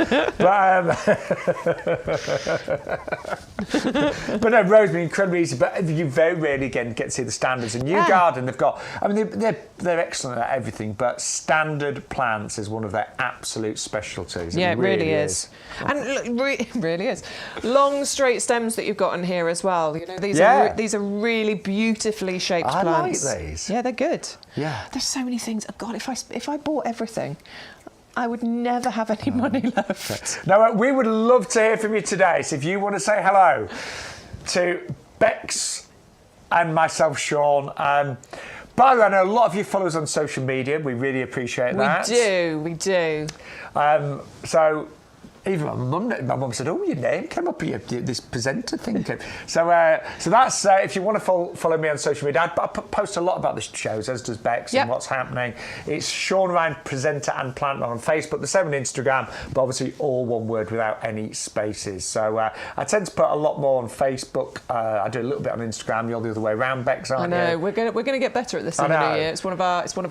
But no, rosemary, incredibly easy. But you very rarely get to see the standards. In YouGarden, they've got, I mean, they're excellent at everything, but standard plants is one of their absolute specialties. Yeah, it really is. And look, really is. Long straight stems that you've got in here as well. You know, these are really beautifully shaped plants. I like these. Yeah, they're good. Yeah. There's so many things. Oh God, if I bought everything, I would never have any money left. Now, we would love to hear from you today. So if you want to say hello to Bex and myself, Shaun. By the way, I know a lot of you follow us on social media. We really appreciate that. We do. So even my mum said, "Oh, your name came up here. This presenter thing came." So that's if you want to follow me on social media. I post a lot about the shows, as does Bex, and what's happening. It's Shaun Ryan, presenter and plant on Facebook. The same on Instagram, but obviously all one word without any spaces. So I tend to put a lot more on Facebook. I do a little bit on Instagram. You're the other way around, Bex, aren't you? I know. We're gonna get better at this in the new year. It's one of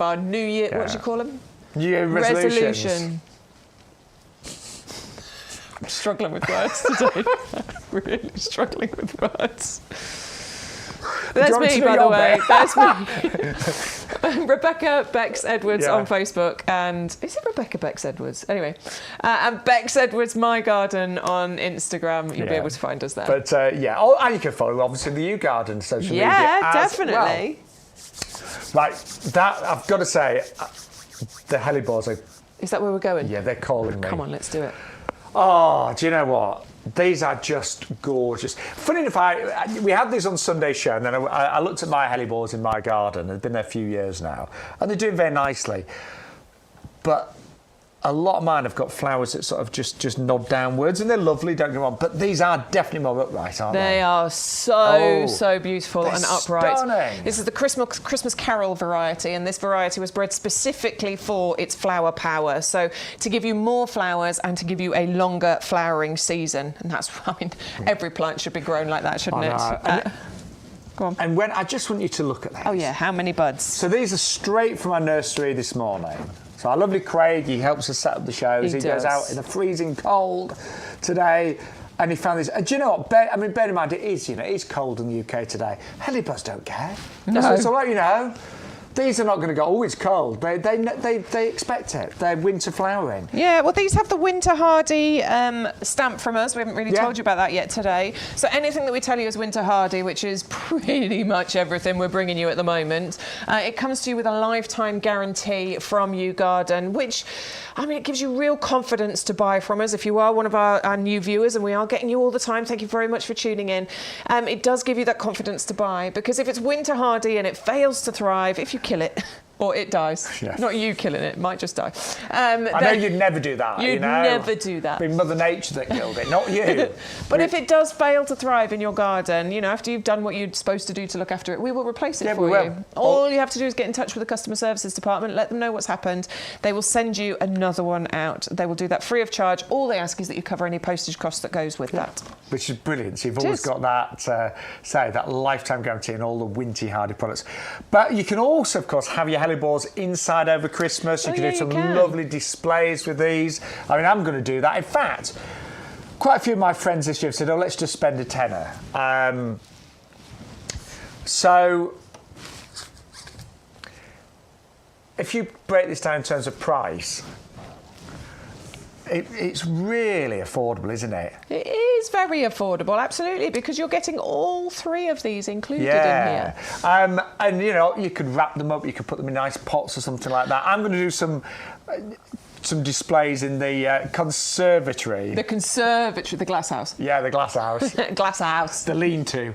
our New Year. What do you call them? New Year resolutions. Resolution. I'm struggling with words today. Really struggling with words. That's me, by the way. That's me. Rebecca Bex Edwards on Facebook. And is it Rebecca Bex Edwards? Anyway. And Bex Edwards My Garden on Instagram. You'll be able to find us there. But and you can follow obviously the YouGarden social media. Yeah, definitely. Well. Like that, I've got to say, the hellebores are. Is that where we're going? Yeah, they're calling me. Come on, let's do it. Oh, do you know what? These are just gorgeous. Funny enough, we had these on Sunday's show, and then I looked at my hellebores in my garden. They've been there a few years now, and they're doing very nicely. But a lot of mine have got flowers that sort of just nod downwards, and they're lovely, don't get me wrong, but these are definitely more upright, aren't they? They are so beautiful and upright. Stunning. This is the Christmas Carol variety, and this variety was bred specifically for its flower power, so to give you more flowers and to give you a longer flowering season. And that's, I mean, every plant should be grown like that, shouldn't it? Go on. And I just want you to look at these. Oh yeah, how many buds? So these are straight from our nursery this morning. So our lovely Craig, he helps us set up the shows. He goes out in the freezing cold today, and he found this. Do you know what? Bear in mind, it is cold in the UK today. Hellebores don't care. No. So it's all right, you know. These are not going to go, oh, it's cold. They expect it. They're winter flowering. Yeah, well, these have the winter hardy stamp from us. We haven't really told you about that yet today. So anything that we tell you is winter hardy, which is pretty much everything we're bringing you at the moment. It comes to you with a lifetime guarantee from YouGarden, which, I mean, it gives you real confidence to buy from us. If you are one of our new viewers, and we are getting you all the time, thank you very much for tuning in. It does give you that confidence to buy, because if it's winter hardy and it fails to thrive, if you kill it, or it dies. Yeah. Not you killing it, might just die. I know you'd never do that. You'd never do that. It'd be Mother Nature that killed it, not you. But if it does fail to thrive in your garden, you know, after you've done what you're supposed to do to look after it, we will replace it for you. All you have to do is get in touch with the customer services department, let them know what's happened. They will send you another one out. They will do that free of charge. All they ask is that you cover any postage cost that goes with that. Which is brilliant. So you've always got that, that lifetime guarantee on all the winter hardy products. But you can also, of course, have your hellebores inside over Christmas. You can do some lovely displays with these. I mean, I'm going to do that. In fact, quite a few of my friends this year have said, oh, let's just spend a tenner. So if you break this down in terms of price, it's really affordable, isn't it? It is very affordable, absolutely, because you're getting all 3 of these included in here. And you know, you could wrap them up, you could put them in nice pots or something like that. I'm going to do some displays in the conservatory. The conservatory, the glass house. Yeah, the glass house. Glass house. The lean-to.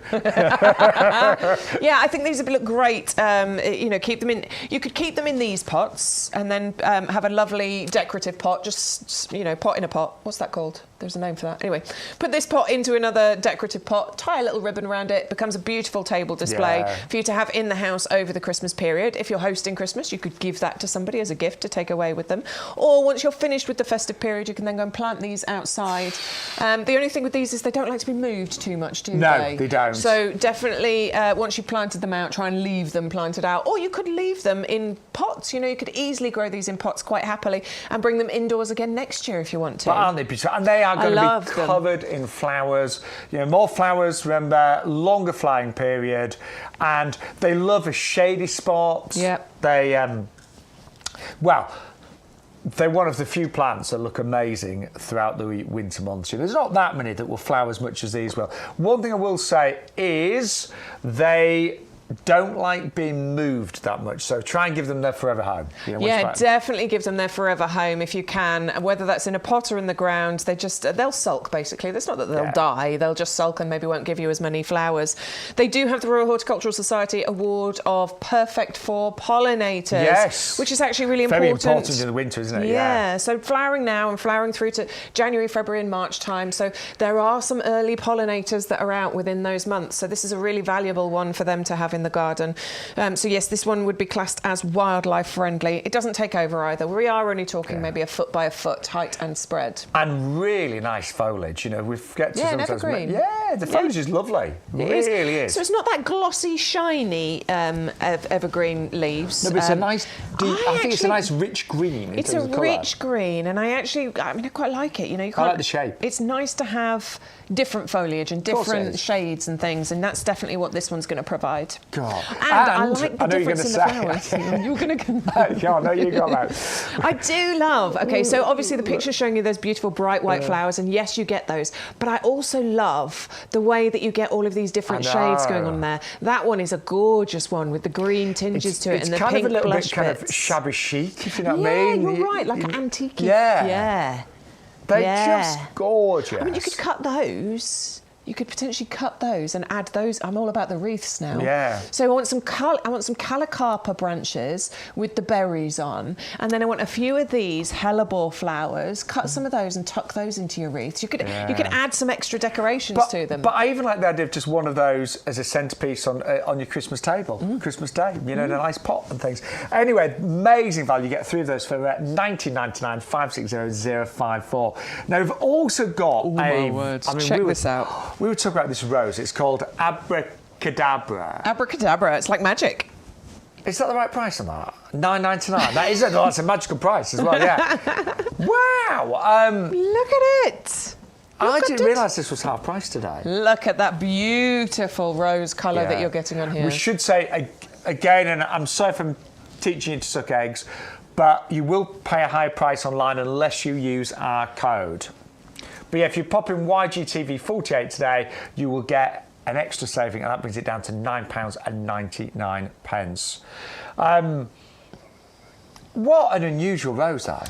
Yeah, I think these would look great. You know, keep them in. You could keep them in these pots, and then have a lovely decorative pot. Just, you know, pot in a pot. What's that called? There's a name for that. Anyway, put this pot into another decorative pot. Tie a little ribbon around it. Becomes a beautiful table display for you to have in the house over the Christmas period. If you're hosting Christmas, you could give that to somebody as a gift to take away with them. Or once you're finished with the festive period, you can then go and plant these outside. The only thing with these is they don't like to be moved too much, do they? No, they don't. So definitely, once you've planted them out, try and leave them planted out. Or you could leave them in pots. You know, you could easily grow these in pots quite happily and bring them indoors again next year if you want to. But aren't they beautiful? And they are going to be covered in flowers. You know, more flowers, remember, longer flying period. And they love a shady spot. Yep. They, well, they're one of the few plants that look amazing throughout the winter months. You know, there's not that many that will flower as much as these will. One thing I will say is they don't like being moved that much, so try and give them their forever home. You know, yeah, definitely give them their forever home if you can, whether that's in a pot or in the ground. They'll sulk, basically. It's not that they'll die, they'll just sulk and maybe won't give you as many flowers. They do have the Royal Horticultural Society Award of Perfect for Pollinators, yes, which is actually really very important in the winter, isn't it? Yeah, so flowering now and flowering through to January, February and March time, so there are some early pollinators that are out within those months, so this is a really valuable one for them to have in the garden. So yes, this one would be classed as wildlife friendly. It doesn't take over either. We are only talking maybe a foot by a foot height and spread. And really nice foliage. You know, we forget to sometimes. Evergreen. Yeah, the foliage is lovely. It really is. So it's not that glossy, shiny evergreen leaves. No, but it's a nice deep. I think it's a nice rich green. It's a rich green, and I quite like it. You know, I like the shape. It's nice to have different foliage and different shades and things, and that's definitely what this one's going to provide. God. And I like the difference in the flowers. You were going to yeah, no, you go out. I do love. Okay, so obviously the picture's showing you those beautiful bright white flowers, and yes, you get those. But I also love the way that you get all of these different shades going on there. That one is a gorgeous one with the green tinges to it and the pink blush bits. It's kind of a little bit kind of shabby chic, if you know what I mean. Yeah, you're right, like antique. Yeah. They're just gorgeous. I mean, you could cut those. You could potentially cut those and add those. I'm all about the wreaths now. Yeah. So I want some Calicarpa branches with the berries on, and then I want a few of these hellebore flowers. Cut some of those and tuck those into your wreaths. You could add some extra decorations to them. But I even like the idea of just one of those as a centrepiece on your Christmas table, Christmas Day. You know, in a nice pot and things. Anyway, amazing value. You get 3 of those for $19.99. 560054. Now we've also got Check this out. We were talking about this rose. It's called Abracadabra. Abracadabra. It's like magic. Is that the right price on that? $9.99. That's a magical price as well. Yeah. Wow. Look at it. I didn't realise this was half price today. Look at that beautiful rose colour that you're getting on here. We should say again, and I'm sorry if I'm teaching you to suck eggs, but you will pay a higher price online unless you use our code. But yeah, if you pop in YGTV48 today, you will get an extra saving, and that brings it down to £9.99. What an unusual rose, though.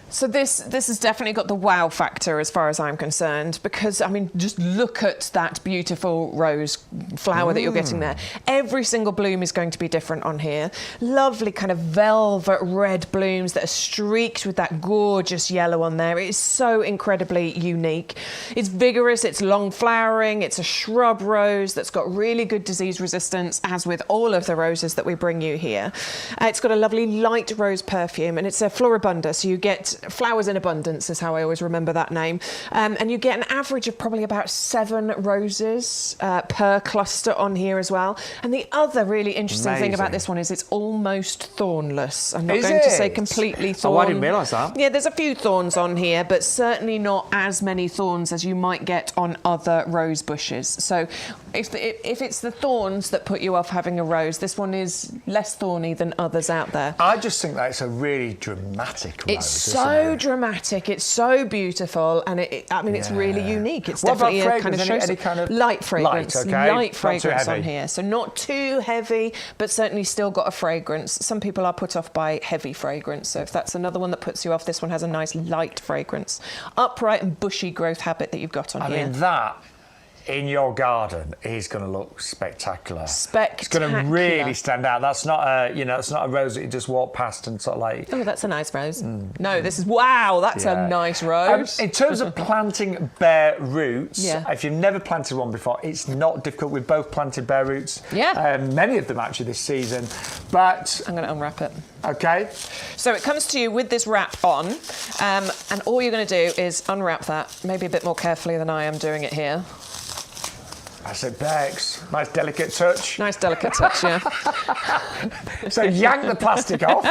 So this has definitely got the wow factor as far as I'm concerned, because, I mean, just look at that beautiful rose flower that you're getting there. Every single bloom is going to be different on here. Lovely kind of velvet red blooms that are streaked with that gorgeous yellow on there. It is so incredibly unique. It's vigorous, it's long flowering, it's a shrub rose that's got really good disease resistance, as with all of the roses that we bring you here. It's got a lovely light rose perfume, and it's a floribunda, so you get flowers in abundance is how I always remember that name. And you get an average of probably about 7 roses per cluster on here as well. And the other really interesting thing about this one is it's almost thornless. I'm not going to say completely thorn. Oh, I didn't realise that. Yeah, there's a few thorns on here, but certainly not as many thorns as you might get on other rose bushes. So if it's the thorns that put you off having a rose, this one is less thorny than others out there. I just think that it's a really dramatic rose. It's so so dramatic. It's so beautiful, and it's really unique. It's definitely a kind of any kind of light fragrance. Light fragrance on here, so not too heavy, but certainly still got a fragrance. Some people are put off by heavy fragrance, so if that's another one that puts you off, this one has a nice light fragrance. Upright and bushy growth habit that you've got on here. I mean, that in your garden is going to look spectacular. Spectacular. It's going to really stand out. That's not it's not a rose that you just walk past and sort of like... Oh, that's a nice rose. No, this is... Wow, that's a nice rose. In terms of planting bare roots, if you've never planted one before, it's not difficult. We've both planted bare roots. Yeah. Many of them actually this season. But... I'm going to unwrap it. Okay. So it comes to you with this wrap on, and all you're going to do is unwrap that, maybe a bit more carefully than I am doing it here. That's it, Bex. Nice delicate touch. Nice delicate touch, yeah. So yank the plastic off.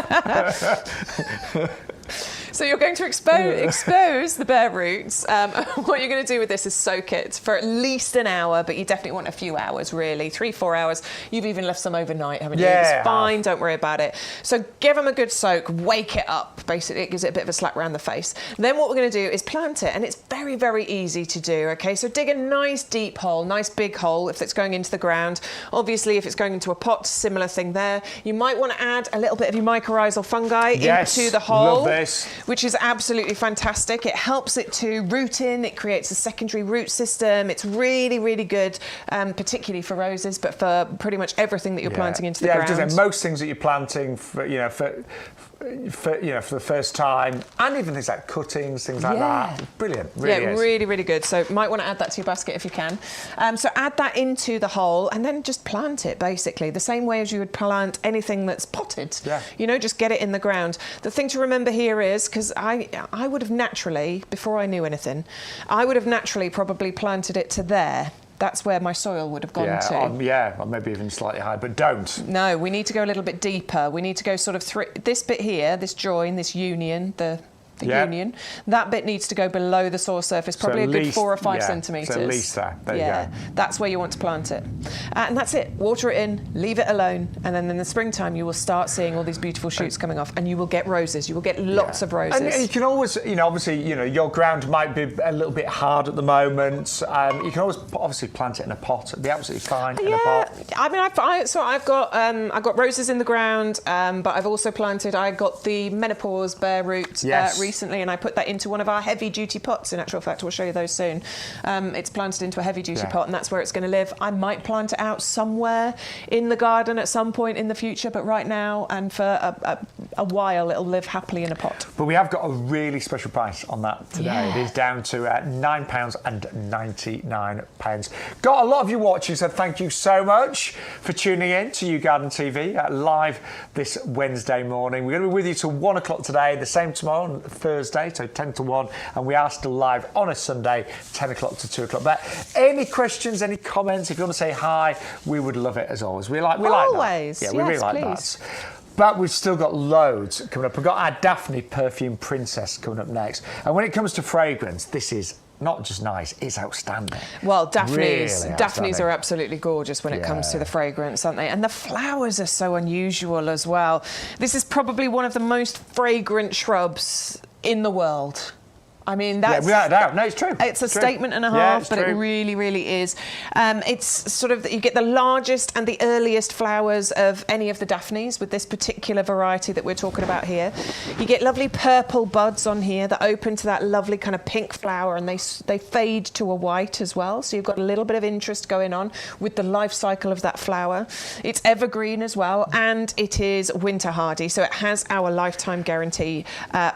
So you're going to expose the bare roots. What you're going to do with this is soak it for at least an hour, but you definitely want a few hours, really. 3-4 hours. You've even left some overnight, haven't you? It's fine, don't worry about it. So give them a good soak, wake it up. Basically, it gives it a bit of a slap around the face. Then what we're going to do is plant it, and it's very, very easy to do, okay? So dig a nice deep hole, nice big hole if it's going into the ground. Obviously, if it's going into a pot, similar thing there. You might want to add a little bit of your mycorrhizal fungi into the hole. Love this. Which is absolutely fantastic. It helps it to root in. It creates a secondary root system. It's really, really good, particularly for roses, but for pretty much everything that you're planting into the ground. Yeah, most things that you're planting for the first time, and even things like cuttings, things like that. Brilliant. Really, really good. So might want to add that to your basket if you can. So add that into the hole and then just plant it, basically, the same way as you would plant anything that's potted. Yeah. You know, just get it in the ground. The thing to remember here is, because I would have naturally, before I knew anything, I would have naturally probably planted it to there. That's where my soil would have gone to. Or maybe even slightly higher, but don't. No, we need to go a little bit deeper. We need to go sort of this bit here, this join, this union, the union. That bit needs to go below the soil surface, probably a good 4 or 5 centimetres. So at least there you go. That's where you want to plant it. And that's it. Water it in, leave it alone, and then in the springtime you will start seeing all these beautiful shoots coming off, and you will get roses. You will get lots of roses. And you can always, obviously, your ground might be a little bit hard at the moment. You can always obviously plant it in a pot. It'd be absolutely fine in a pot. I mean, I've got roses in the ground, but I've also planted. I got the menopause bare root recently, and I put that into one of our heavy duty pots. In actual fact, we'll show you those soon. It's planted into a heavy duty pot, and that's where it's going to live. I might plant it out somewhere in the garden at some point in the future, but right now and for a while it'll live happily in a pot. But we have got a really special price on that today. It is down to £9.99. Got a lot of you watching, so thank you so much for tuning in to YouGarden TV live this Wednesday morning. We're going to be with you till 1 o'clock today, the same tomorrow on Thursday, so 10 to 1, and we are still live on a Sunday, 10 o'clock to 2 o'clock. But any questions, any comments, if you want to say hi, we would love it as always. We like always. That. Yeah, we really like that. But we've still got loads coming up. We've got our Daphne Perfume Princess coming up next. And when it comes to fragrance, this is not just nice, it's outstanding. Well, Daphnes are absolutely gorgeous when it comes to the fragrance, aren't they? And the flowers are so unusual as well. This is probably one of the most fragrant shrubs in the world. I mean, that's... without a doubt. No, it's true. It's a statement and a half, but it really, really is. It's sort of... You get the largest and the earliest flowers of any of the Daphnes with this particular variety that we're talking about here. You get lovely purple buds on here that open to that lovely kind of pink flower, and they fade to a white as well. So you've got a little bit of interest going on with the life cycle of that flower. It's evergreen as well, and it is winter hardy. So it has our lifetime guarantee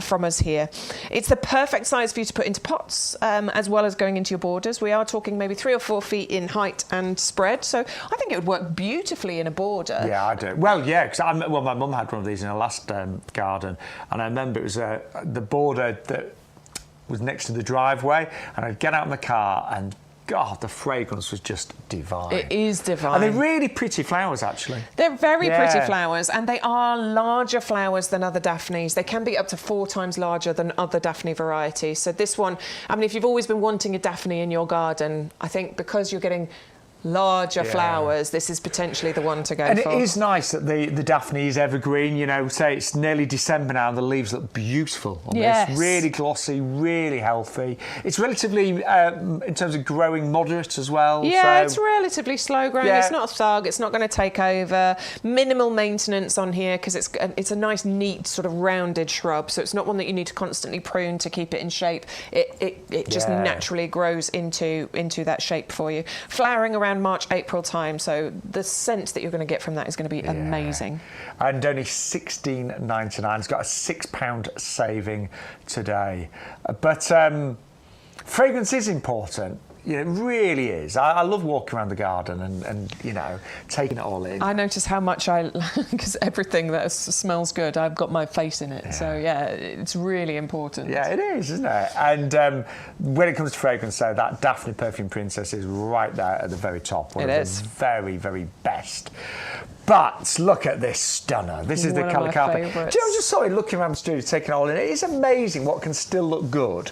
from us here. It's the perfect size for you to put into pots, as well as going into your borders. We are talking maybe 3 or 4 feet in height and spread, so I think it would work beautifully in a border. Yeah, I do. Well, yeah, because my mum had one of these in her last garden, and I remember it was the border that was next to the driveway, and I'd get out in the car and God, the fragrance was just divine. It is divine. And they're really pretty flowers, actually. They're very pretty flowers, and they are larger flowers than other Daphnes. They can be up to 4 times larger than other Daphne varieties. So this one, I mean, if you've always been wanting a Daphne in your garden, I think because you're getting larger flowers, this is potentially the one to go and for. And it is nice that the Daphne is evergreen. You know, say it's nearly December now, and the leaves look beautiful on this. Really glossy, really healthy. It's relatively, in terms of growing, moderate as well. Yeah, so. it's relatively slow growing. It's not a thug. It's not going to take over. Minimal maintenance on here because it's a nice, neat, sort of rounded shrub. So it's not one that you need to constantly prune to keep it in shape. It just naturally grows into that shape for you. Flowering around March, April time, so the scent that you're going to get from that is going to be amazing. And only $16.99. It's got a £6 saving today. But fragrance is important. You know, it really is. I love walking around the garden and you know, taking it all in. I notice how much because everything that smells good, I've got my face in it. Yeah. So, it's really important. Yeah, it is, isn't it? And when it comes to fragrance, so that Daphne Perfume Princess is right there at the very top. One of the very, very best. But look at this stunner. This is the colour carpet. Favourites. Do you know, I just saw it looking around the studio, taking it all in. It is amazing what can still look good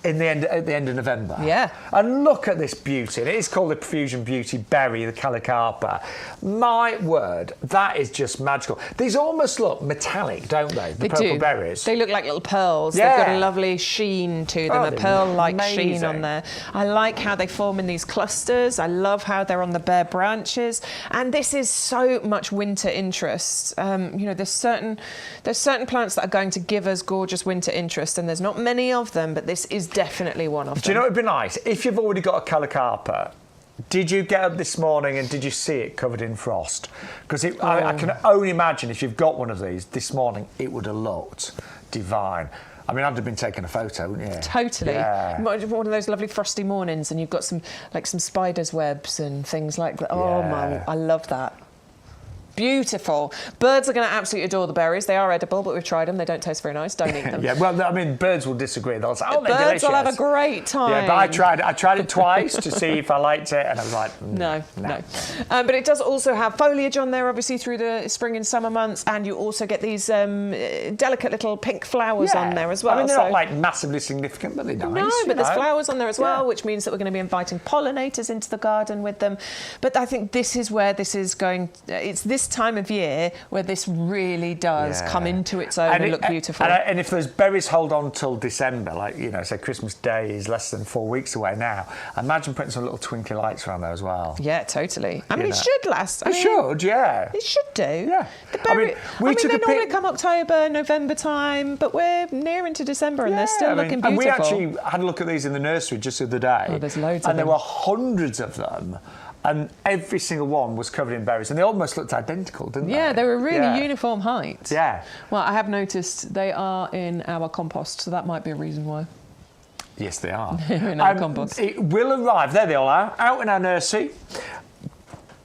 at the end of November. Yeah. And look at this beauty. And it is called the Profusion Beauty Berry, the Calicarpa. My word, that is just magical. These almost look metallic, don't they? The purple berries. They look like little pearls. Yeah. They've got a lovely sheen to them, a pearl-like sheen on there. I like how they form in these clusters. I love how they're on the bare branches. And this is so much winter interest. You know, there's certain plants that are going to give us gorgeous winter interest, and there's not many of them, but this is definitely one of them. Do you know what would be nice? If you've already got a Calicarpa, did you get up this morning and did you see it covered in frost? Because I can only imagine if you've got one of these this morning, it would have looked divine. I mean, I'd have been taking a photo, wouldn't you? Totally. Yeah. One of those lovely frosty mornings, and you've got some spiders' webs and things like that. Oh my, I love that. Beautiful. Birds are going to absolutely adore the berries. They are edible, but we've tried them. They don't taste very nice. Don't eat them. Yeah, well, I mean, birds will disagree. They'll say, oh, they're delicious. Birds will have a great time. Yeah, but I tried it twice to see if I liked it, and I was like, no. But it does also have foliage on there, obviously, through the spring and summer months, and you also get these delicate little pink flowers on there as well. I mean, they're not like massively significant, but they're nice. No, but there's flowers on there as well, which means that we're going to be inviting pollinators into the garden with them. But I think this is where this is going. It's this time of year where this really does come into its own and look beautiful. And if those berries hold on till December, like, you know, say Christmas Day is less than 4 weeks away now, imagine putting some little twinkly lights around there as well. Yeah, totally. I mean, it should last. It should, yeah. It should do. Yeah. They normally come October, November time, but we're near into December and they're still looking beautiful. And we actually had a look at these in the nursery just the other day. Oh, there's loads of them. And there were hundreds of them. And every single one was covered in berries. And they almost looked identical, didn't they? Yeah, they were really uniform height. Yeah. Well, I have noticed they are in our compost, so that might be a reason why. Yes, they are. In our compost. It will arrive. There they all are, out in our nursery.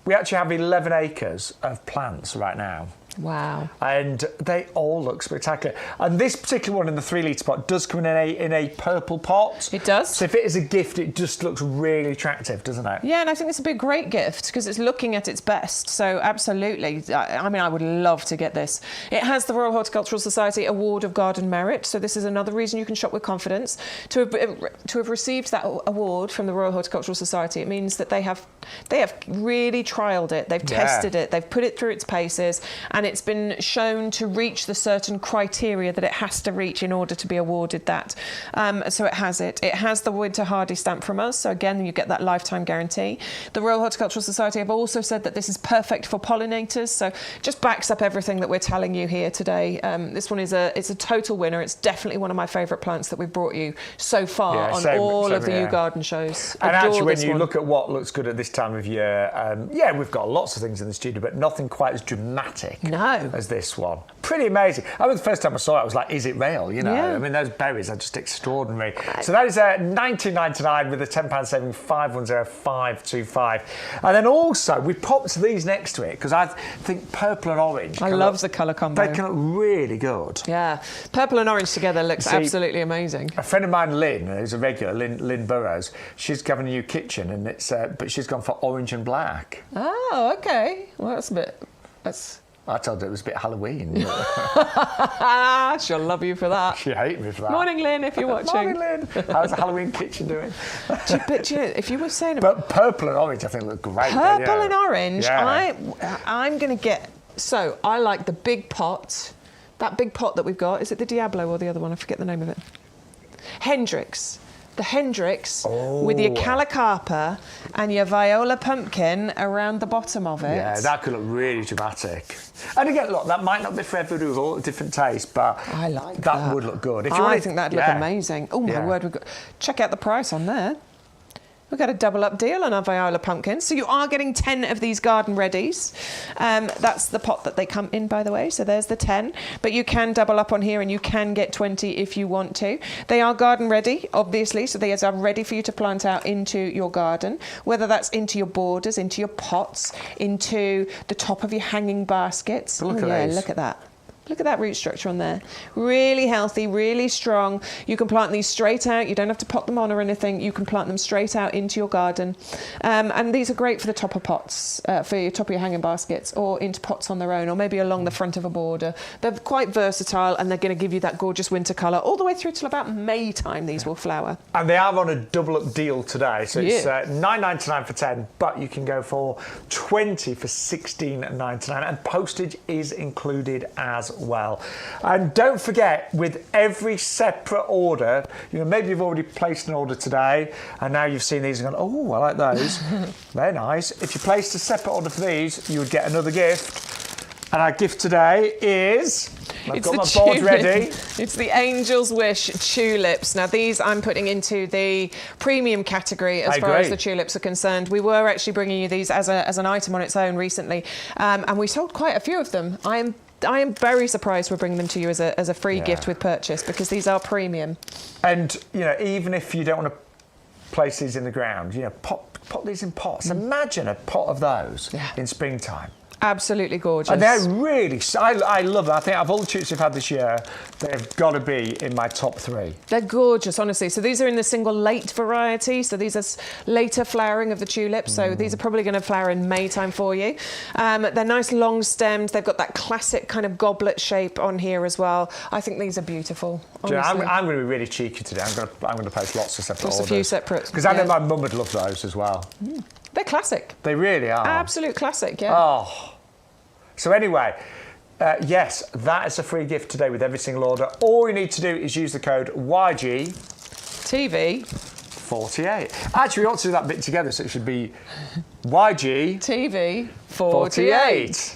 We actually have 11 acres of plants right now. Wow. And they all look spectacular. And this particular one in the 3 litre pot does come in a purple pot. It does. So if it is a gift, it just looks really attractive, doesn't it? Yeah, and I think this would be a great gift because it's looking at its best. So absolutely. I mean, I would love to get this. It has the Royal Horticultural Society Award of Garden Merit. So this is another reason you can shop with confidence. To have received that award from the Royal Horticultural Society, it means that they have really trialled it. They've tested it. They've put it through its paces, and it's been shown to reach the certain criteria that it has to reach in order to be awarded that. So it has it. It has the Winter Hardy stamp from us. So again, you get that lifetime guarantee. The Royal Horticultural Society have also said that this is perfect for pollinators. So just backs up everything that we're telling you here today. This one it's a total winner. It's definitely one of my favourite plants that we've brought you so far on all of the YouGarden shows. And actually, when you look at what looks good at this time of year, we've got lots of things in the studio, but nothing quite as dramatic as this one. Pretty amazing. I mean, the first time I saw it, I was like, is it real? You know, I mean, those berries are just extraordinary. So that is $19.99 with a £10 saving, 510525. And then also, we popped these next to it because I think purple and orange. I love the colour combo. They can look really good. Yeah. Purple and orange together looks absolutely amazing. A friend of mine, Lynn, who's a regular, Lynn Burrows, she's having a new kitchen, and but she's gone for orange and black. Oh, okay. Well, that's I told her it was a bit Halloween. She'll love you for that. She hated me for that. Morning, Lynn, if you're watching. Morning, Lynn. How's the Halloween kitchen doing? But you know, if you were saying But purple and orange, I think, look great. Purple and orange, Yeah. I'm going to get... So, I like the big pot. That big pot that we've got. Is it the Diablo or the other one? I forget the name of it. Hendrix. The Hendrix with your Calicarpa and your Viola pumpkin around the bottom of it. Yeah, that could look really dramatic. And again, look, that might not be for everybody with all different tastes, but I like that. would look good. I think that'd look amazing. Oh my word, check out the price on there. We've got a double up deal on our Viola pumpkins. So you are getting 10 of these garden readies. That's the pot that they come in, by the way. So there's the 10. But you can double up on here and you can get 20 if you want to. They are garden ready, obviously. So they are ready for you to plant out into your garden, whether that's into your borders, into your pots, into the top of your hanging baskets. Look at that. Look at that root structure on there. Really healthy, really strong. You can plant these straight out. You don't have to pot them on or anything. You can plant them straight out into your garden. And these are great for the top of pots, for your top of your hanging baskets, or into pots on their own, or maybe along the front of a border. They're quite versatile, and they're going to give you that gorgeous winter colour all the way through till about May time. These will flower. And they are on a double up deal today. So it's $9.99 for 10, but you can go for 20 for $16.99, and postage is included as well. And don't forget, with every separate order, maybe you've already placed an order today and now you've seen these and gone, oh, I like those. They're nice. If you placed a separate order for these, you would get another gift. And our gift today is... I've got my board ready. It's the Angel's Wish tulips. Now, these I'm putting into the premium category as far as the tulips are concerned. We were actually bringing you these as an item on its own recently, and we sold quite a few of them. I am very surprised we're bringing them to you as a free gift with purchase, because these are premium. And, even if you don't want to place these in the ground, pot these in pots. Imagine a pot of those in springtime. Absolutely gorgeous. And they're really... I love them. I think of all the tulips we've had this year, they've got to be in my top 3. They're gorgeous, honestly. So these are in the single late variety. So these are later flowering of the tulips. So these are probably going to flower in May time for you. They're nice long stemmed. They've got that classic kind of goblet shape on here as well. I think these are beautiful. I'm going to be really cheeky today. I'm going to post lots of separate orders. Just a few separate. Because I know my mum would love those as well. They're classic. They really are. Absolute classic, yeah. Oh. So anyway, yes, that is a free gift today with every single order. All you need to do is use the code YGTV48. Actually, we ought to do that bit together, so it should be YGTV48.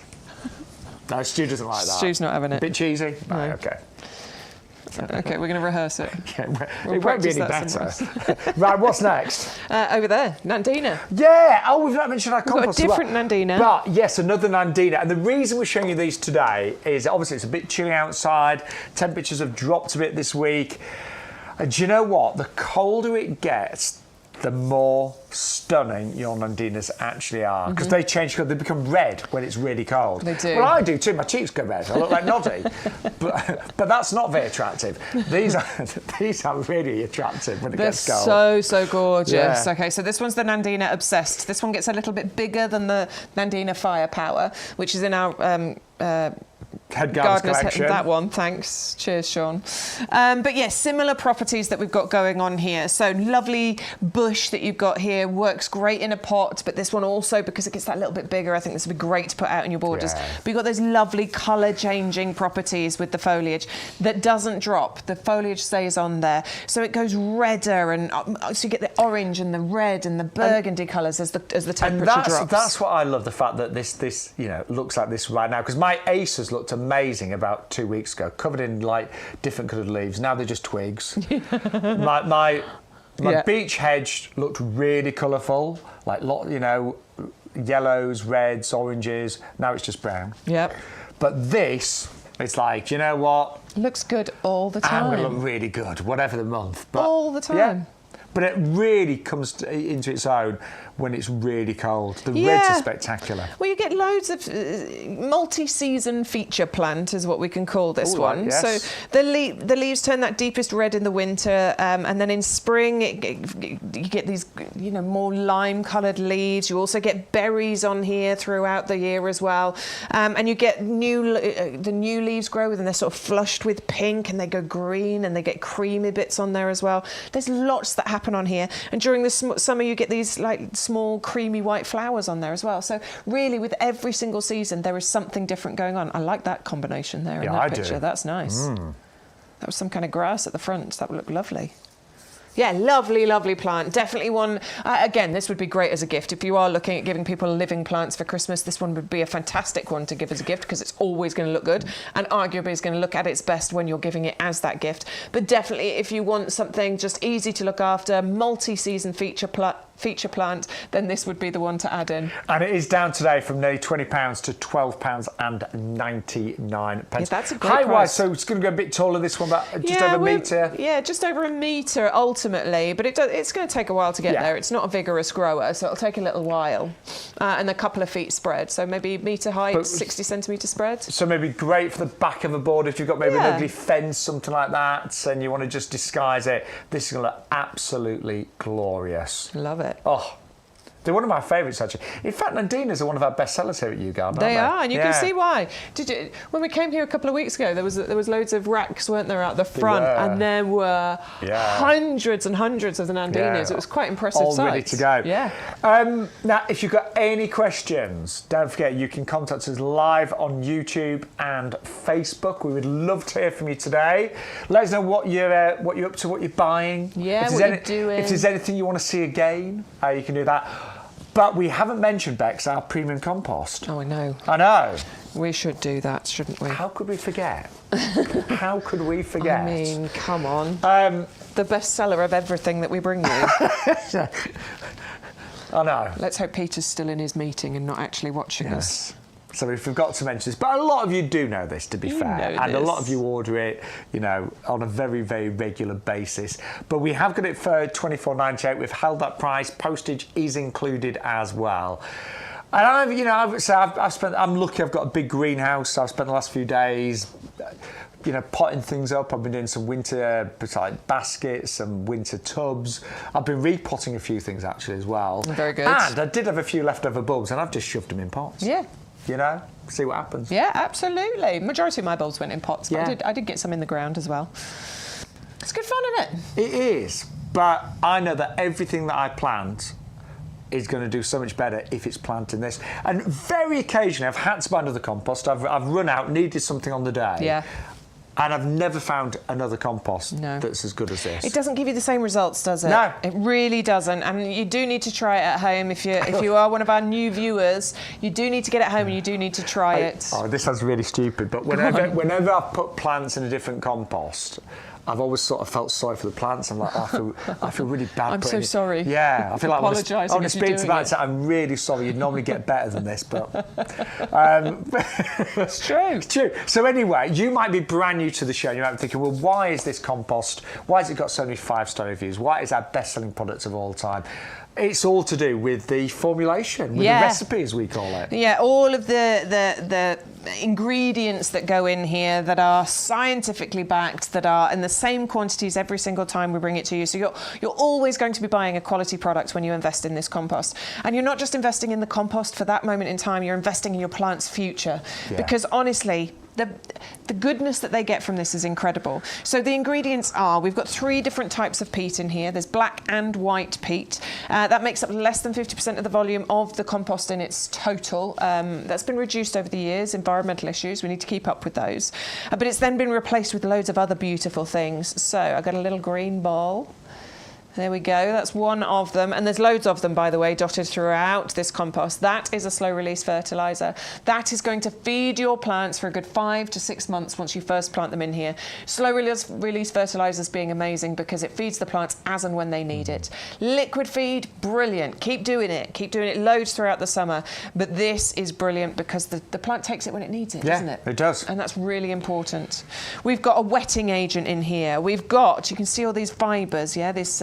No, Stu doesn't like that. Stu's not having it. Bit cheesy? No. Right, OK. OK, we're going to rehearse it. It won't be any better. Right, what's next? Over there, Nandina. Yeah, we've not mentioned our compost. We've got a different Nandina. But yes, another Nandina. And the reason we're showing you these today is obviously it's a bit chilly outside. Temperatures have dropped a bit this week. And do you know what? The colder it gets, the more stunning your Nandinas actually are. Because they change colour. They become red when it's really cold. They do. Well, I do too. My cheeks go red. I look like Noddy. but that's not very attractive. These are really attractive when it gets cold. They're so gorgeous. Yeah. OK, so this one's the Nandina Obsessed. This one gets a little bit bigger than the Nandina Firepower, which is in our... Head Gardeners collection. That one, thanks. Cheers, Shaun. But yes, similar properties that we've got going on here. So lovely bush that you've got here, works great in a pot, but this one also, because it gets that little bit bigger, I think this would be great to put out in your borders. Yeah. But you've got those lovely colour-changing properties with the foliage that doesn't drop. The foliage stays on there. So it goes redder, and so you get the orange and the red and the burgundy colours as the temperature drops. That's what I love, the fact that this looks like this right now, because my acers looked amazing about 2 weeks ago, covered in like different coloured leaves. Now they're just twigs. my beech hedge looked really colourful, like yellows, reds, oranges. Now it's just brown. Yep. But this, it's like, you know what? Looks good all the time. I'm going to look really good, whatever the month. But all the time. Yeah. But it really comes into its own when it's really cold. The reds are spectacular. Well, you get loads of multi-season feature plant is what we can call this one. Yes. So the leaves turn that deepest red in the winter, and then in spring you get these more lime-coloured leaves. You also get berries on here throughout the year as well, and you get the new leaves grow and they're sort of flushed with pink, and they go green, and they get creamy bits on there as well. There's lots that happen on here, and during the summer you get these small creamy white flowers on there as well. So really, with every single season there is something different going on. I like that combination there in that picture. That's nice. That was some kind of grass at the front. That would look lovely. Yeah, lovely, lovely plant. Definitely one. Again, this would be great as a gift. If you are looking at giving people living plants for Christmas, this one would be a fantastic one to give as a gift, because it's always going to look good, and arguably is going to look at its best when you're giving it as that gift. But definitely, if you want something just easy to look after, multi-season feature plant, then this would be the one to add in. And it is down today from nearly £20 to £12.99. Yeah, that's a great price. So it's going to go a bit taller, this one, but just over a metre. Yeah, just over a metre ultimately, but it's going to take a while to get there. It's not a vigorous grower, so it'll take a little while, and a couple of feet spread. So maybe metre height, 60 centimetre spread. So maybe great for the back of a board if you've got maybe an ugly fence, something like that, and you want to just disguise it. This is going to look absolutely glorious. Love it. Oh, they're one of my favourites, actually. In fact, Nandina's are one of our best sellers here at YouGarden. They are, and you can see why. When we came here a couple of weeks ago, there was loads of racks, weren't there, out the front, and there were hundreds and hundreds of the Nandinas. It was quite impressive. All ready to go. Yeah. Now, if you've got any questions, don't forget you can contact us live on YouTube and Facebook. We would love to hear from you today. Let us know what you're up to, what you're buying. Yeah, what you're doing. If there's anything you want to see again, you can do that. But we haven't mentioned, Bex, our premium compost. Oh, I know. I know. We should do that, shouldn't we? How could we forget? How could we forget? I mean, come on. The best seller of everything that we bring you. I know. Let's hope Peter's still in his meeting and not actually watching us. So we forgot to mention this, but a lot of you do know this, to be fair, and a lot of you order it, on a very, very regular basis. But we have got it for £24.98. We've held that price. Postage is included as well. And I'm lucky. I've got a big greenhouse. I've spent the last few days, potting things up. I've been doing some winter baskets, some winter tubs. I've been repotting a few things actually as well. Very good. And I did have a few leftover bulbs, and I've just shoved them in pots. Yeah. See what happens. Yeah, absolutely. Majority of my bulbs went in pots, but I did get some in the ground as well. It's good fun, isn't it? It is, but I know that everything that I plant is going to do so much better if it's planted in this. And very occasionally, I've had to buy another compost. I've run out, needed something on the day. Yeah. And I've never found another compost that's as good as this. It doesn't give you the same results, does it? No. It really doesn't. And you do need to try it at home. If you are one of our new viewers, you do need to get it home and you do need to try it. Oh, this sounds really stupid, but whenever I've put plants in a different compost, I've always sort of felt sorry for the plants. I'm like, I feel really bad. I'm so sorry. Yeah, I feel like apologising. I speak to that. I'm really sorry. You'd normally get better than this, but it's true. It's true. So anyway, you might be brand new to the show. And you might be thinking, well, why is this compost? Why has it got so many 5-star reviews? Why is our best-selling product of all time? It's all to do with the formulation, with the recipe, as we call it. Yeah, all of the ingredients that go in here that are scientifically backed, that are in the same quantities every single time we bring it to you. So you're always going to be buying a quality product when you invest in this compost. And you're not just investing in the compost for that moment in time, you're investing in your plant's future. Yeah. Because honestly, the goodness that they get from this is incredible. So the ingredients are, we've got 3 different types of peat in here. There's black and white peat. That makes up less than 50% of the volume of the compost in its total. That's been reduced over the years, environmental issues. We need to keep up with those. But it's then been replaced with loads of other beautiful things. So I've got a little green ball. There we go, that's one of them. And there's loads of them, by the way, dotted throughout this compost. That is a slow-release fertiliser. That is going to feed your plants for a good 5 to 6 months once you first plant them in here. Slow-release fertilisers being amazing because it feeds the plants as and when they need it. Liquid feed, brilliant. Keep doing it. Keep doing it loads throughout the summer. But this is brilliant because the plant takes it when it needs it, doesn't it? Yeah, it does. And that's really important. We've got a wetting agent in here. We've got, you can see all these fibres, this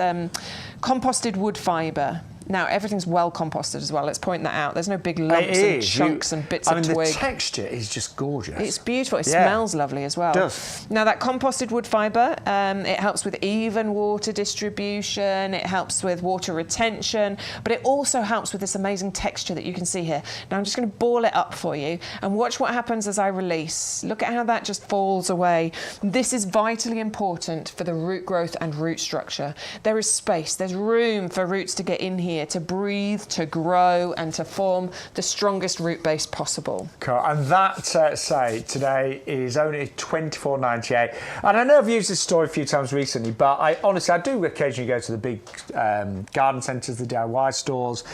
composted wood fibre. Now, everything's well composted as well. Let's point that out. There's no big lumps and chunks and bits of twig. The texture is just gorgeous. It's beautiful. It smells lovely as well. It does. Now, that composted wood fibre, it helps with even water distribution. It helps with water retention. But it also helps with this amazing texture that you can see here. Now, I'm just going to ball it up for you and watch what happens as I release. Look at how that just falls away. This is vitally important for the root growth and root structure. There is space. There's room for roots to get in here, to breathe, to grow, and to form the strongest root base possible. Cool. And that, say, today is only $24.98. And I know I've used this story a few times recently, but I do occasionally go to the big garden centres, the DIY stores,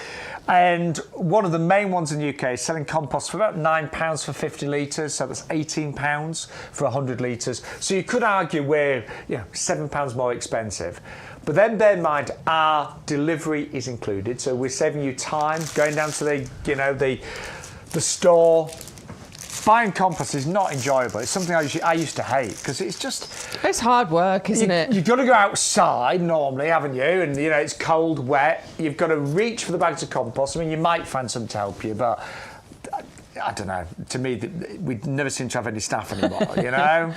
and one of the main ones in the UK is selling compost for about £9 for 50 litres, so that's £18 for 100 litres. So you could argue we're £7 more expensive. But then bear in mind, our delivery is included, so we're saving you time going down to the store. Buying compost is not enjoyable. It's something I used to hate because it's hard work, isn't it? You've got to go outside normally, haven't you? And it's cold, wet. You've got to reach for the bags of compost. I mean, you might find some to help you, but I don't know. To me, we never seem to have any staff anymore.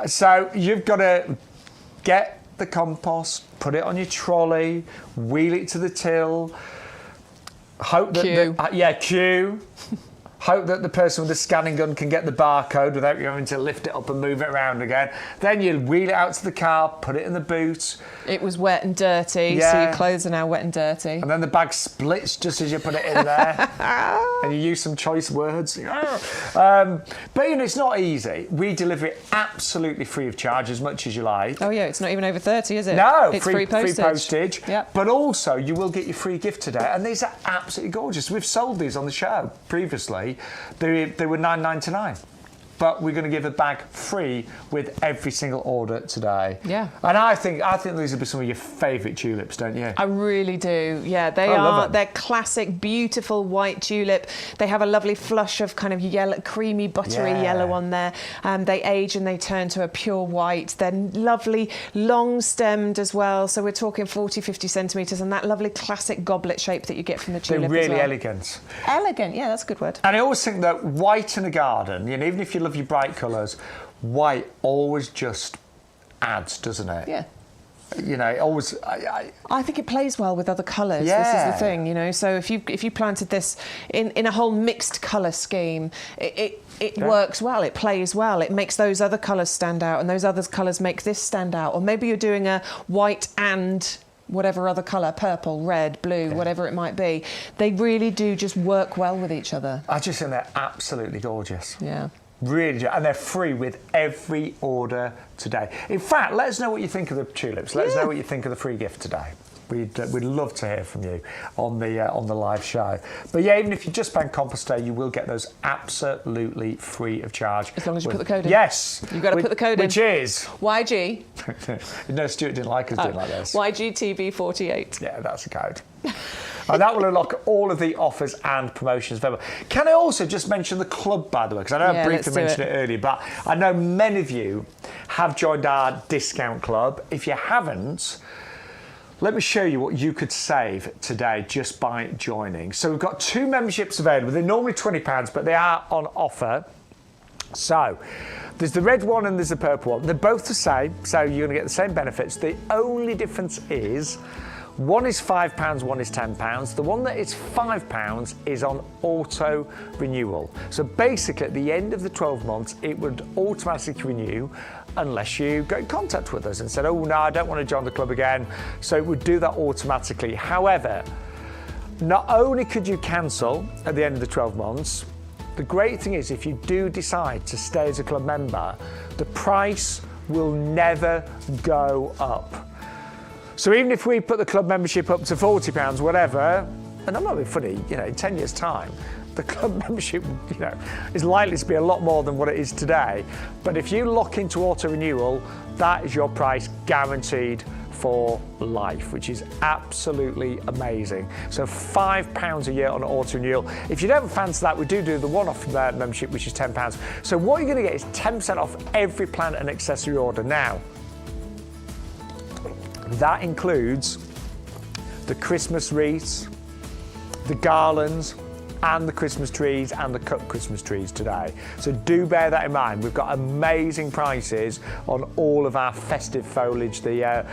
So you've got to get the compost, put it on your trolley, wheel it to the till, hope that queue. Hope that the person with the scanning gun can get the barcode without you having to lift it up and move it around again. Then you wheel it out to the car, put it in the boot. It was wet and dirty, so your clothes are now wet and dirty. And then the bag splits just as you put it in there. And you use some choice words. But it's not easy. We deliver it absolutely free of charge, as much as you like. Oh yeah, it's not even over 30, is it? No, it's free postage. Yep. But also, you will get your free gift today. And these are absolutely gorgeous. We've sold these on the show previously. They were $9.99, but we're going to give a bag free with every single order today. Yeah. And I think these will be some of your favourite tulips, don't you? I really do. Yeah, they are. They're classic, beautiful white tulip. They have a lovely flush of kind of yellow, creamy, buttery yellow on there. They age and they turn to a pure white. They're lovely, long-stemmed as well. So we're talking 40, 50 centimetres, and that lovely classic goblet shape that you get from the tulip. They're really as well. elegant. Elegant, yeah, that's a good word. And I always think that white in a garden, even if you love your bright colours, white always just adds, doesn't it? Yeah. It always. I think it plays well with other colours. Yeah. This is the thing, So if you planted this in a whole mixed colour scheme, it works well. It plays well. It makes those other colours stand out, and those other colours make this stand out. Or maybe you're doing a white and whatever other colour, purple, red, blue, whatever it might be. They really do just work well with each other. I just think they're absolutely gorgeous. Yeah. Really, and they're free with every order today. In fact, let us know what you think of the tulips. Let us know what you think of the free gift today. We'd love to hear from you on the live show. But even if you just spend compost day, you will get those absolutely free of charge. As long as you put the code in. Yes. You've got to put the code in. Which is? YG. No, Stuart didn't like us doing like this. YGTV48. Yeah, that's a code. And that will unlock all of the offers and promotions available. Can I also just mention the club, by the way? Because I know I briefly mentioned it earlier, but I know many of you have joined our discount club. If you haven't, let me show you what you could save today just by joining. So we've got 2 memberships available. They're normally £20, but they are on offer. So there's the red one and there's the purple one. They're both the same, so you're going to get the same benefits. The only difference is one is £5, one is £10. The one that is £5 is on auto renewal. So basically at the end of the 12 months, it would automatically renew unless you got in contact with us and said, oh no, I don't want to join the club again. So it would do that automatically. However, not only could you cancel at the end of the 12 months, the great thing is if you do decide to stay as a club member, the price will never go up. So even if we put the club membership up to £40, whatever, and I'm not being funny, in 10 years' time, the club membership, is likely to be a lot more than what it is today. But if you lock into auto renewal, that is your price guaranteed for life, which is absolutely amazing. So £5 a year on auto renewal. If you don't fancy that, we do the one-off membership, which is £10. So what you're going to get is 10% off every plant and accessory order. Now, That includes the Christmas wreaths, the garlands, and the Christmas trees and the cut Christmas trees today. So do bear that in mind. We've got amazing prices on all of our festive foliage, the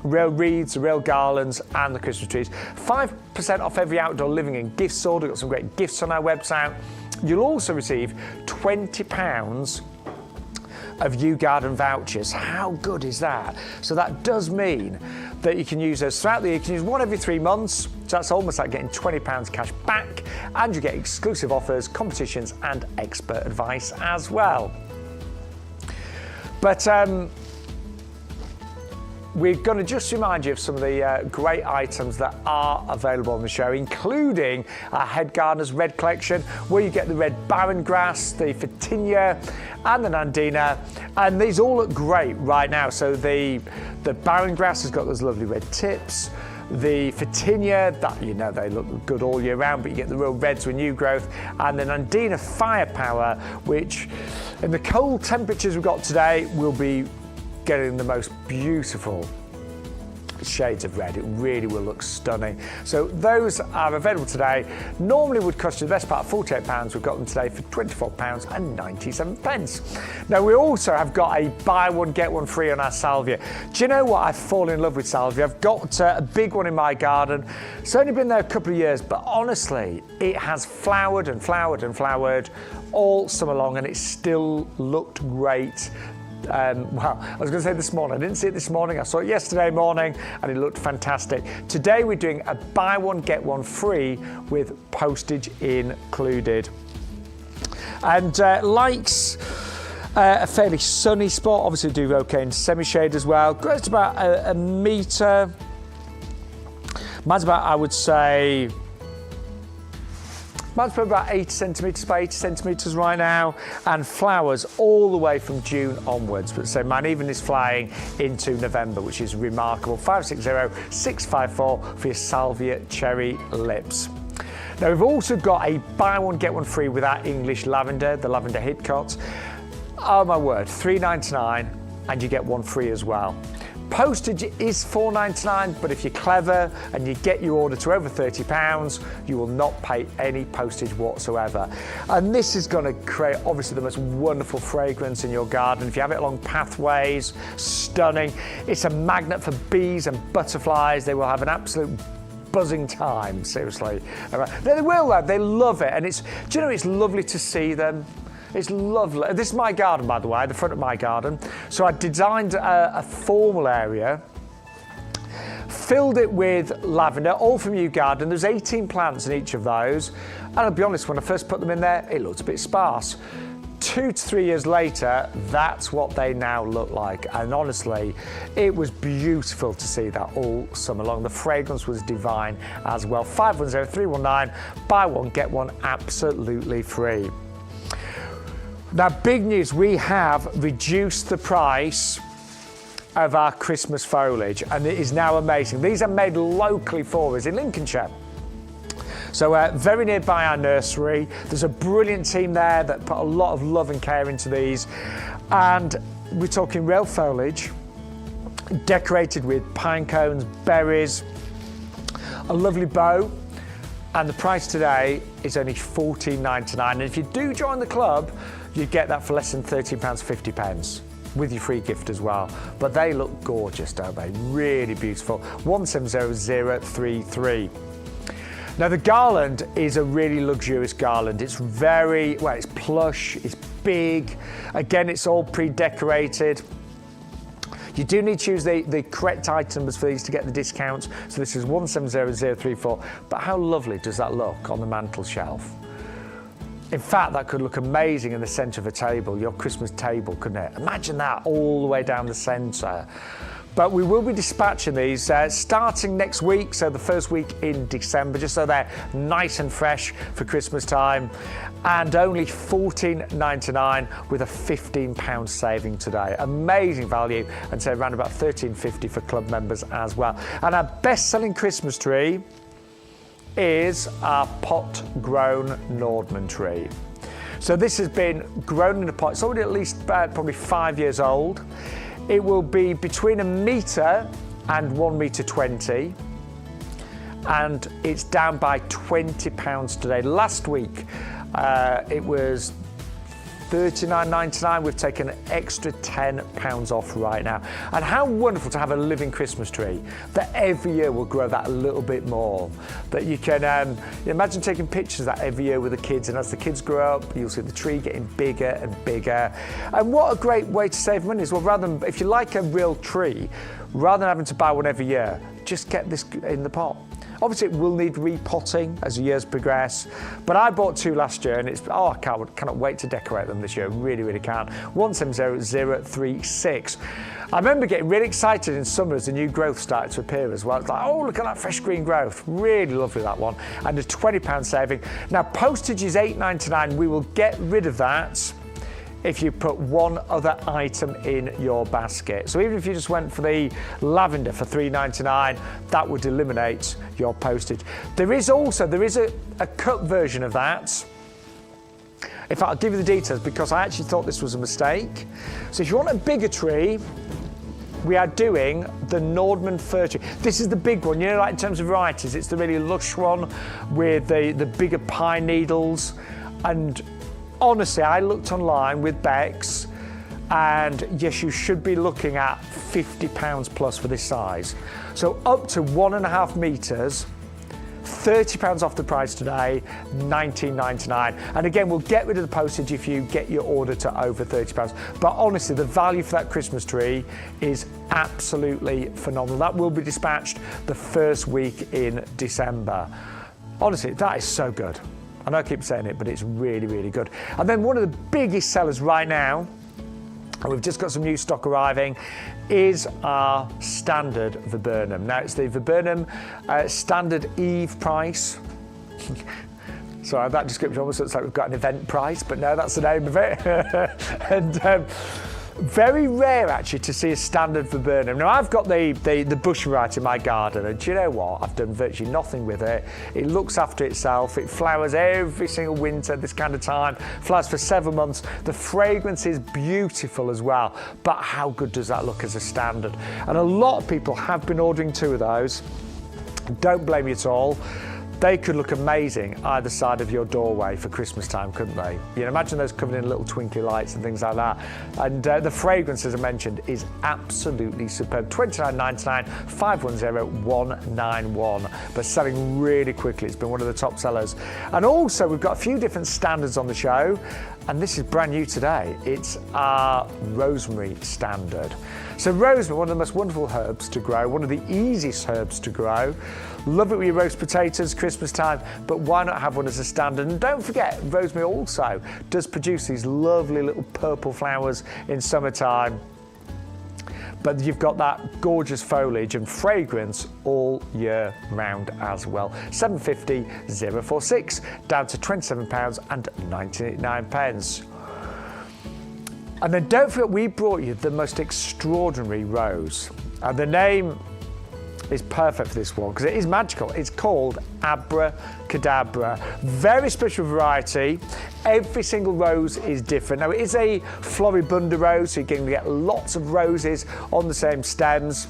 real wreaths, the real garlands, and the Christmas trees. 5% off every outdoor living and gift sword. We've got some great gifts on our website. You'll also receive £20 of YouGarden vouchers. How good is that? So that does mean that you can use those throughout the year. You can use one every 3 months. So that's almost like getting £20 cash back, and you get exclusive offers, competitions, and expert advice as well. But we're going to just remind you of some of the great items that are available on the show, including our Head Gardener's Red Collection, where you get the red barren grass, the Photinia, and the Nandina. And these all look great right now. So the barren grass has got those lovely red tips. The Photinia, that you know they look good all year round, but you get the real reds with new growth. And the Nandina Firepower, which in the cold temperatures we've got today, will be getting the most beautiful shades of red. It really will look stunning. So those are available today. Normally would cost you the best part of £48. We've got them today for £24.97. Now we also have got a buy one get one free on our Salvia. Do you know what? I've fallen in love with Salvia. I've got a big one in my garden. It's only been there a couple of years, but honestly it has flowered and flowered and flowered all summer long, and it still looked great. Well, I was going to say this morning. I didn't see it this morning. I saw it yesterday morning and it looked fantastic. Today we're doing a buy one, get one free with postage included. And likes a fairly sunny spot. Obviously do okay in semi-shade as well. Grows to about a metre. Mine's about, I would say, mine's probably about 80 centimetres by 80 centimetres right now, and flowers all the way from June onwards. But so mine even is flying into November, which is remarkable. 560-654 for your Salvia cherry lips. Now we've also got a buy one get one free with our English lavender, the lavender hidcots. Oh my word, $3.99, and you get one free as well. Postage is $4.99, but if you're clever and you get your order to over £30, you will not pay any postage whatsoever. And this is going to create obviously the most wonderful fragrance in your garden. If you have it along pathways, stunning. It's a magnet for bees and butterflies. They will have an absolute buzzing time, seriously. They will, they love it. And it's, do you know, it's lovely to see them. It's lovely. This is my garden, by the way, the front of my garden. So I designed a formal area, filled it with lavender, all from YouGarden. There's 18 plants in each of those. And I'll be honest, when I first put them in there, it looked a bit sparse. 2 to 3 years later, that's what they now look like. And honestly, it was beautiful to see that all summer long. The fragrance was divine as well. 510-319, buy one, get one absolutely free. Now, big news, we have reduced the price of our Christmas foliage, and it is now amazing. These are made locally for us in Lincolnshire. So very nearby our nursery. There's a brilliant team there that put a lot of love and care into these. And we're talking real foliage, decorated with pine cones, berries, a lovely bow. And the price today is only $14.99. And if you do join the club, you get that for less than £13.50 with your free gift as well. But they look gorgeous, don't they? Really beautiful. 170033. Now the garland is a really luxurious garland. It's very, well, it's plush, it's big. Again, it's all pre-decorated. You do need to use the correct items for these to get the discounts. So this is 170034. But how lovely does that look on the mantel shelf? In fact, that could look amazing in the centre of a table, your Christmas table, couldn't it? Imagine that all the way down the centre. But we will be dispatching these starting next week, so the first week in December, just so they're nice and fresh for Christmas time. And only $14.99 with a £15 saving today. Amazing value, and so around about $13.50 for club members as well. And our best-selling Christmas tree is our pot-grown Nordman tree. So this has been grown in a pot. It's already at least probably 5 years old. It will be between 1 metre and 1 metre 20. And it's down by £20 today. Last week, it was $39.99. We've taken an extra £10 off right now. And how wonderful to have a living Christmas tree that every year will grow that a little bit more. That you can imagine taking pictures of that every year with the kids, and as the kids grow up, you'll see the tree getting bigger and bigger. And what a great way to save money as well. Rather than, if you like a real tree, rather than having to buy one every year, just get this in the pot. Obviously, it will need repotting as the years progress, but I bought 2 last year, and I cannot wait to decorate them this year. Really, really can. 170036. I remember getting really excited in summer as the new growth started to appear as well. It's like, oh, look at that fresh green growth. Really lovely, that one. And a £20 saving. Now, postage is £8.99. We will get rid of that if you put one other item in your basket. So even if you just went for the lavender for £3.99, that would eliminate your postage. There is a cut version of that. In fact, I'll give you the details because I actually thought this was a mistake. So if you want a bigger tree, we are doing the Nordman fir tree. This is the big one, you know, like in terms of varieties, it's the really lush one with the bigger pine needles. And honestly, I looked online with Bex, and yes, you should be looking at £50 plus for this size. So up to 1.5 metres, £30 off the price today, $19.99. And again, we'll get rid of the postage if you get your order to over £30. But honestly, the value for that Christmas tree is absolutely phenomenal. That will be dispatched the first week in December. Honestly, that is so good. I know I keep saying it, but it's really, really good. And then one of the biggest sellers right now, and we've just got some new stock arriving, is our standard viburnum. Now, it's the viburnum standard Eve price. Sorry, that description almost looks like we've got an event price, but no, that's the name of it. And very rare, actually, to see a standard viburnum. Now, I've got the bush variety in my garden, and do you know what? I've done virtually nothing with it. It looks after itself. It flowers every single winter this kind of time, flowers for 7 months. The fragrance is beautiful as well, but how good does that look as a standard? And a lot of people have been ordering 2 of those. Don't blame you at all. They could look amazing either side of your doorway for Christmas time, couldn't they? You know, imagine those covered in little twinkly lights and things like that. And the fragrance, as I mentioned, is absolutely superb. $29.99, 510191, but selling really quickly. It's been one of the top sellers. And also, we've got a few different standards on the show, and this is brand new today. It's our Rosemary standard. So rosemary, one of the most wonderful herbs to grow, one of the easiest herbs to grow. Love it with your roast potatoes, Christmas time, but why not have one as a standard? And don't forget, rosemary also does produce these lovely little purple flowers in summertime. But you've got that gorgeous foliage and fragrance all year round as well. $750,046, down to £27.99. And then don't forget, we brought you the most extraordinary rose. And the name is perfect for this one because it is magical. It's called Abracadabra. Very special variety. Every single rose is different. Now, it is a floribunda rose, so you're going to get lots of roses on the same stems.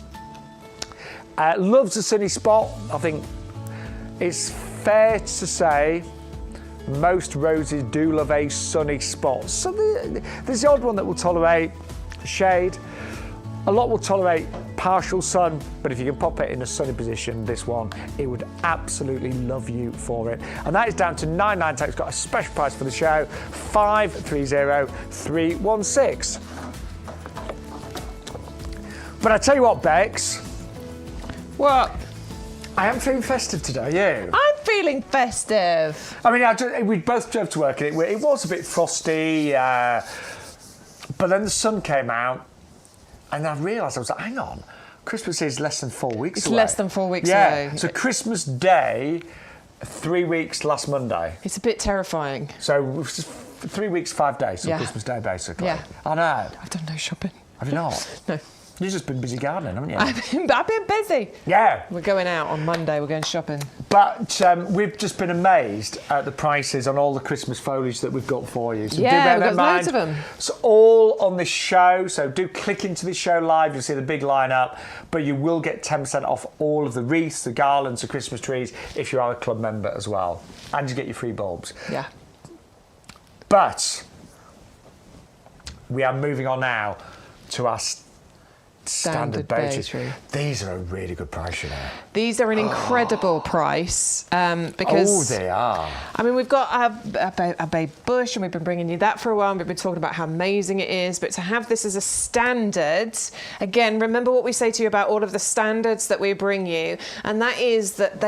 Loves a sunny spot. I think it's fair to say most roses do love a sunny spot. So there's the odd one that will tolerate shade. A lot will tolerate partial sun, but if you can pop it in a sunny position, this one, it would absolutely love you for it. And that is down to $9.99. It's got a special price for the show, $530,316. But I tell you what, Bex. What? I am feeling festive today, you? I'm feeling festive. I mean, we both drove to work and it was a bit frosty, but then the sun came out. And I realised, I was like, hang on, Christmas is less than 4 weeks away. It's less than 4 weeks away. So Christmas Day, 3 weeks last Monday. It's a bit terrifying. So it was just 3 weeks, 5 days, so Christmas Day, basically. Yeah. I know. I've done no shopping. Have you not? No. You've just been busy gardening, haven't you? I've been busy. Yeah. We're going out on Monday. We're going shopping. But we've just been amazed at the prices on all the Christmas foliage that we've got for you. So yeah, do bear we've that in got mind. loads of them. It's all on this show, so do click into this show live. You'll see the big lineup, but you will get 10% off all of the wreaths, the garlands, the Christmas trees if you are a club member as well. And you get your free bulbs. Yeah. But we are moving on now to our standard bay tree. These are a really good price, you know. These are an incredible price because... Oh, they are. I mean, we've got a bay bush and we've been bringing you that for a while and we've been talking about how amazing it is, but to have this as a standard, again, remember what we say to you about all of the standards that we bring you, and that is that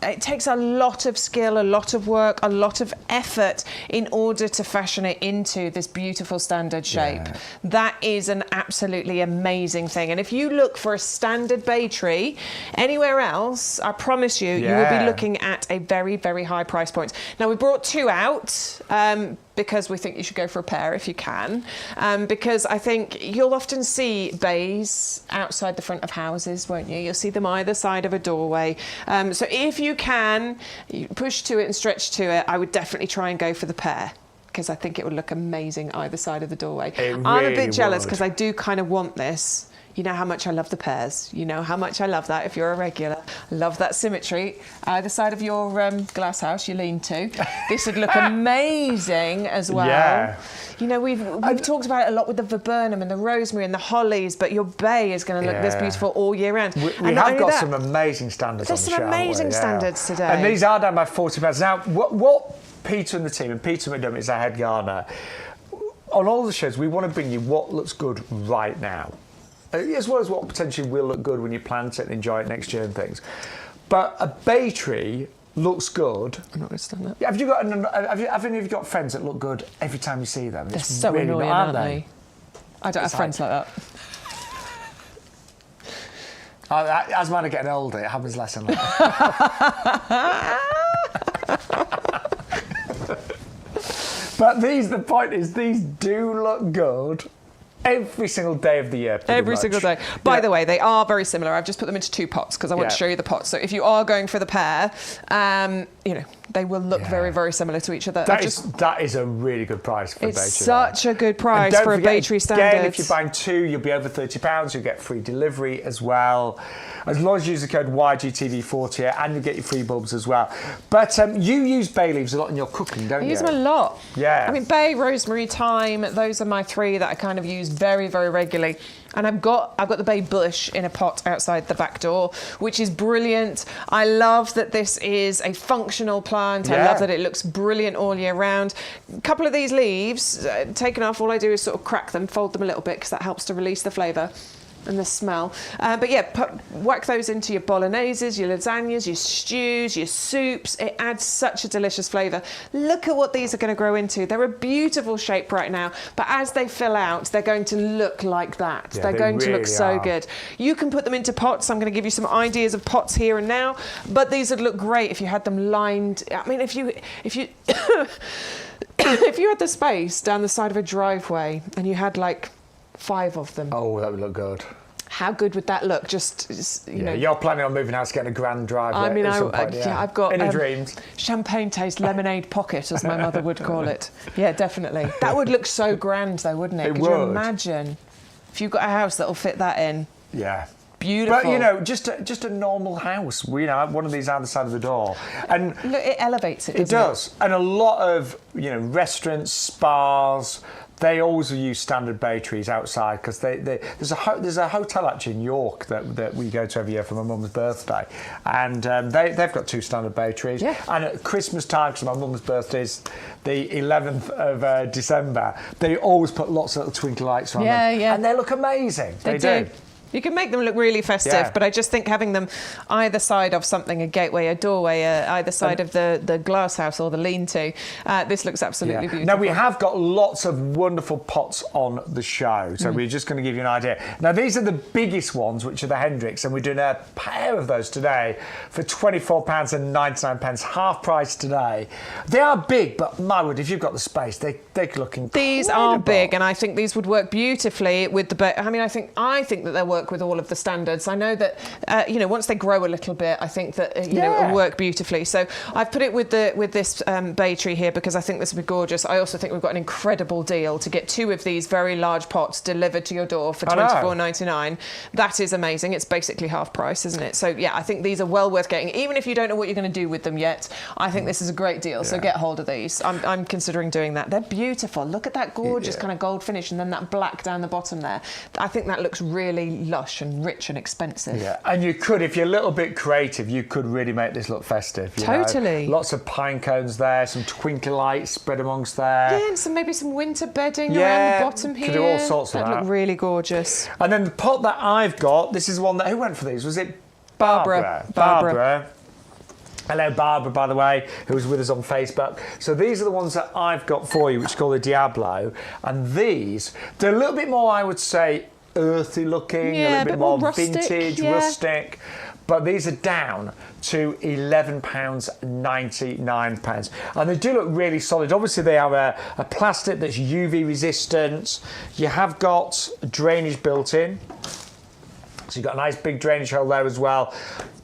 it takes a lot of skill, a lot of work, a lot of effort in order to fashion it into this beautiful standard shape. Yeah. That is an absolutely amazing thing. And if you look for a standard bay tree anywhere else, I promise you, you will be looking at a very, very high price point. Now, we brought two out because we think you should go for a pair if you can, because I think you'll often see bays outside the front of houses, won't you? You'll see them either side of a doorway. So if you can, you push to it and stretch to it, I would definitely try and go for the pair, because I think it would look amazing either side of the doorway. I'm a bit jealous because I do kind of want this. You know how much I love the pairs. You know how much I love that if you're a regular. I love that symmetry. Either side of your glass house you lean to. This would look amazing as well. Yeah. You know, we've talked about it a lot with the viburnum and the rosemary and the hollies, but your bay is going to look this beautiful all year round. We have got some amazing standards on the show. There's some amazing standards today. And these are down by £40. Now, what Peter and the team, and Peter McDermott is our head gardener, on all the shows, we want to bring you what looks good right now, as well as what potentially will look good when you plant it and enjoy it next year and things. But a bay tree looks good. I'm not going to stand up. Have any of you got friends that look good every time you see them? They're so really annoying, aren't they? I don't have friends like that. As mine are getting older, it happens less and less. But the point is, these do look good every single day of the year. Every single day. By the way, they are very similar. I've just put them into two pots because I want to show you the pots. So if you are going for the pair, you know, they will look very, very similar to each other. That is a really good price for a bay tree. It's such a good price for a bay tree standard. Again, if you're buying two, you'll be over £30. You'll get free delivery as well, as long as you use the code YGTV40, and you'll get your free bulbs as well. But you use bay leaves a lot in your cooking, don't you? I use them a lot. Yeah. I mean, bay, rosemary, thyme, those are my three that I kind of use very, very regularly. And I've got the bay bush in a pot outside the back door, which is brilliant. I love that this is a functional plant. I love that it looks brilliant all year round. A couple of these leaves taken off, all I do is sort of crack them, fold them a little bit, because that helps to release the flavour and the smell. But yeah, whack those into your bologneses, your lasagnas, your stews, your soups. It adds such a delicious flavour. Look at what these are going to grow into. They're a beautiful shape right now, but as they fill out, they're going to look like that. Yeah, they're going to look so are. good. You can put them into pots. I'm going to give you some ideas of pots here and now, but these would look great if you had them lined. I mean, if you if you had the space down the side of a driveway and you had like 5 of them. Oh, that would look good. How good would that look? Just you know. You're planning on moving house, getting a grand driveway. I mean, at some point, I've got in dreams. Champagne taste lemonade pocket, as my mother would call it. Yeah, definitely. That would look so grand, though, wouldn't it? Could you imagine if you've got a house that'll fit that in? Yeah. Beautiful. But, you know, just a normal house. You know, one of these either side of the door. And look, it elevates it, doesn't it? It does. And a lot of, you know, restaurants, spas, they always use standard bay trees outside, because there's a hotel actually in York that we go to every year for my mum's birthday, and they've got 2 standard bay trees. Yeah. And at Christmas time, because my mum's birthday is the 11th of December, they always put lots of little twinkly lights on them. Yeah. And they look amazing. They do. You can make them look really festive, but I just think having them either side of something, a gateway, a doorway, either side of the glass house or the lean-to, this looks absolutely beautiful. Now, we have got lots of wonderful pots on the show, so we're just going to give you an idea. Now, these are the biggest ones, which are the Hendricks, and we're doing a pair of those today for £24.99, half price today. They are big, but my word, if you've got the space, they look incredible. These are big, and I think these would work beautifully with the... I mean, I think that they'll work with all of the standards. I know that, once they grow a little bit, I think that, it'll work beautifully. So I've put it with this bay tree here because I think this would be gorgeous. I also think we've got an incredible deal to get 2 of these very large pots delivered to your door for £24.99. That is amazing. It's basically half price, isn't it? So, yeah, I think these are well worth getting. Even if you don't know what you're going to do with them yet, I think this is a great deal. So get hold of these. I'm considering doing that. They're beautiful. Look at that gorgeous kind of gold finish and then that black down the bottom there. I think that looks really lush and rich and expensive. Yeah, and you could, if you're a little bit creative, you could really make this look festive. Totally. Lots of pine cones there, some twinkly lights spread amongst there. Yeah, and maybe some winter bedding around the bottom here. Could do all sorts of that. That'd look really gorgeous. And then the pot that I've got, this is one that, who went for these? Was it Barbara? Hello, Barbara, by the way, who was with us on Facebook. So these are the ones that I've got for you, which is called the Diablo. And these, they're a little bit more, I would say, earthy looking, a little bit more rustic, vintage, rustic. But these are down to £11.99. And they do look really solid. Obviously, they have a plastic that's UV resistant. You have got drainage built in. So you've got a nice big drainage hole there as well.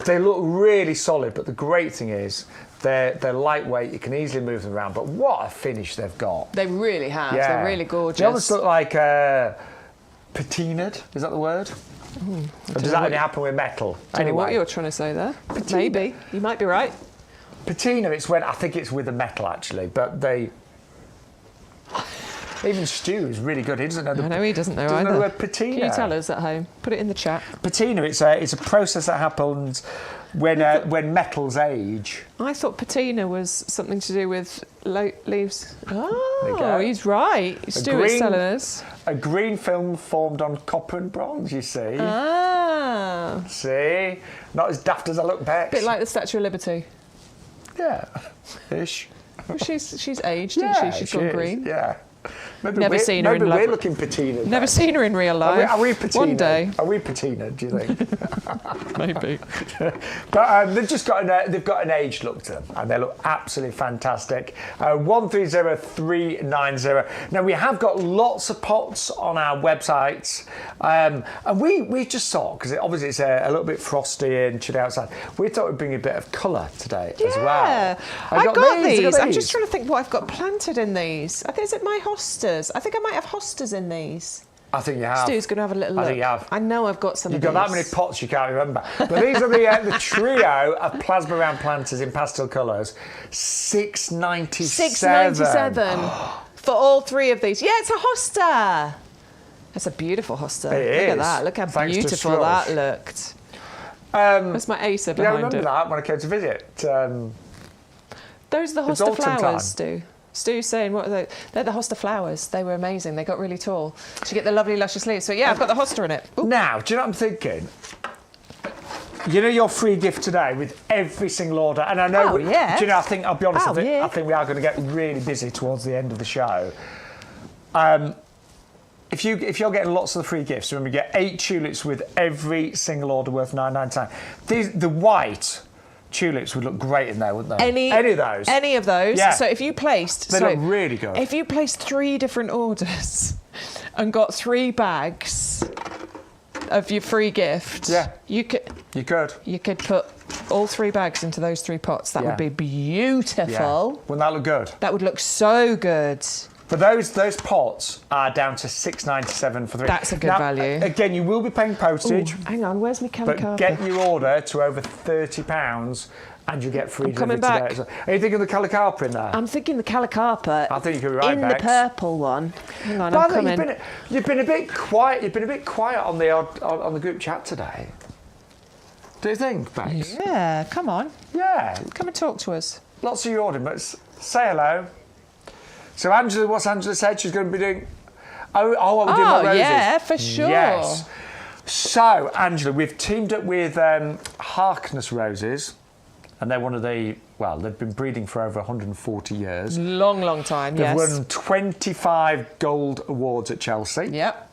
They look really solid, but the great thing is they're lightweight. You can easily move them around. But what a finish they've got. They really have. Yeah. They're really gorgeous. They almost look like patinaed. Is that the word? Or does that only happen with metal? I don't know what you're trying to say there. Patina. Maybe. You might be right. Patina, I think it's with the metal, actually. But they... Even Stu is really good. He doesn't know I know he doesn't know either. Doesn't know the word patina. Can you tell us at home? Put it in the chat. Patina, it's a process that happens when metals age. I thought patina was something to do with leaves. Oh, he's right. Stu is telling us. A green film formed on copper and bronze, you see. Ah. See? Not as daft as I look, Bex. Bit like the Statue of Liberty. Yeah. Ish. Well, she's aged, isn't she? She's gone green. Yeah. Never seen her in real life. Maybe we're looking patina. Never seen her in real life. Are we patina? One day. Are we patina, do you think? Maybe. But they've got an aged look to them, and they look absolutely fantastic. 130390. Now, we have got lots of pots on our websites, and we just saw, because obviously it's a little bit frosty and chilly outside, we thought we'd bring a bit of colour today as well. Yeah, I got these. I'm just trying to think what I've got planted in these. Is it my hostas? I think I might have hostas in these. I think you have. Stu's going to have a little look. I think you have. I know I've got some of these. You've got that many pots you can't remember. But these are the trio of plasma round planters in pastel colours. £6.97. For all 3 of these. Yeah, it's a hosta. That's a beautiful hosta. It is. Look at that. Look how beautiful that looked. There's my Acer behind it. Yeah, I remember that when I came to visit. Those are the hosta flowers, Stu. Stu's saying, what are they? They're the hosta flowers. They were amazing. They got really tall. So you get the lovely, luscious leaves. So, yeah, I've got the hosta in it. Ooh. Now, do you know what I'm thinking? You know your free gift today with every single order, and I know. Oh, yeah. Do you know? I'll be honest. I think we are going to get really busy towards the end of the show. If you're getting lots of the free gifts, remember, you get 8 tulips with every single order worth £9.99. The white tulips would look great in there, wouldn't they? Any of those. Any of those. Yeah. So if you placed... They look really good. If you placed 3 different orders and got 3 bags of your free gift... Yeah. You could put all 3 bags into those 3 pots. That would be beautiful. Yeah. Wouldn't that look good? That would look so good. But those pots are down to £6.97 for 3. That's a good value. Again, you will be paying postage. Ooh, hang on, where's my calicarpa? But get your order to over £30 and you get free delivery back. today. Are you thinking of the calicarpa in there? I'm thinking the calicarpa. I think you could be right, in Bex. the purple one. Hang on, I'm coming. You've been a bit quiet. You've been a bit quiet on the group chat today. Do you think, Bex? Yeah, come on. Yeah. Come and talk to us. Lots of your order, but say hello. So what's Angela said? She's going to be doing... Oh, we're doing more roses. Yeah, for sure. Yes. So, Angela, we've teamed up with Harkness Roses, and they're one of the, well, they've been breeding for over 140 years. Long time, They've won 25 gold awards at Chelsea. Yep.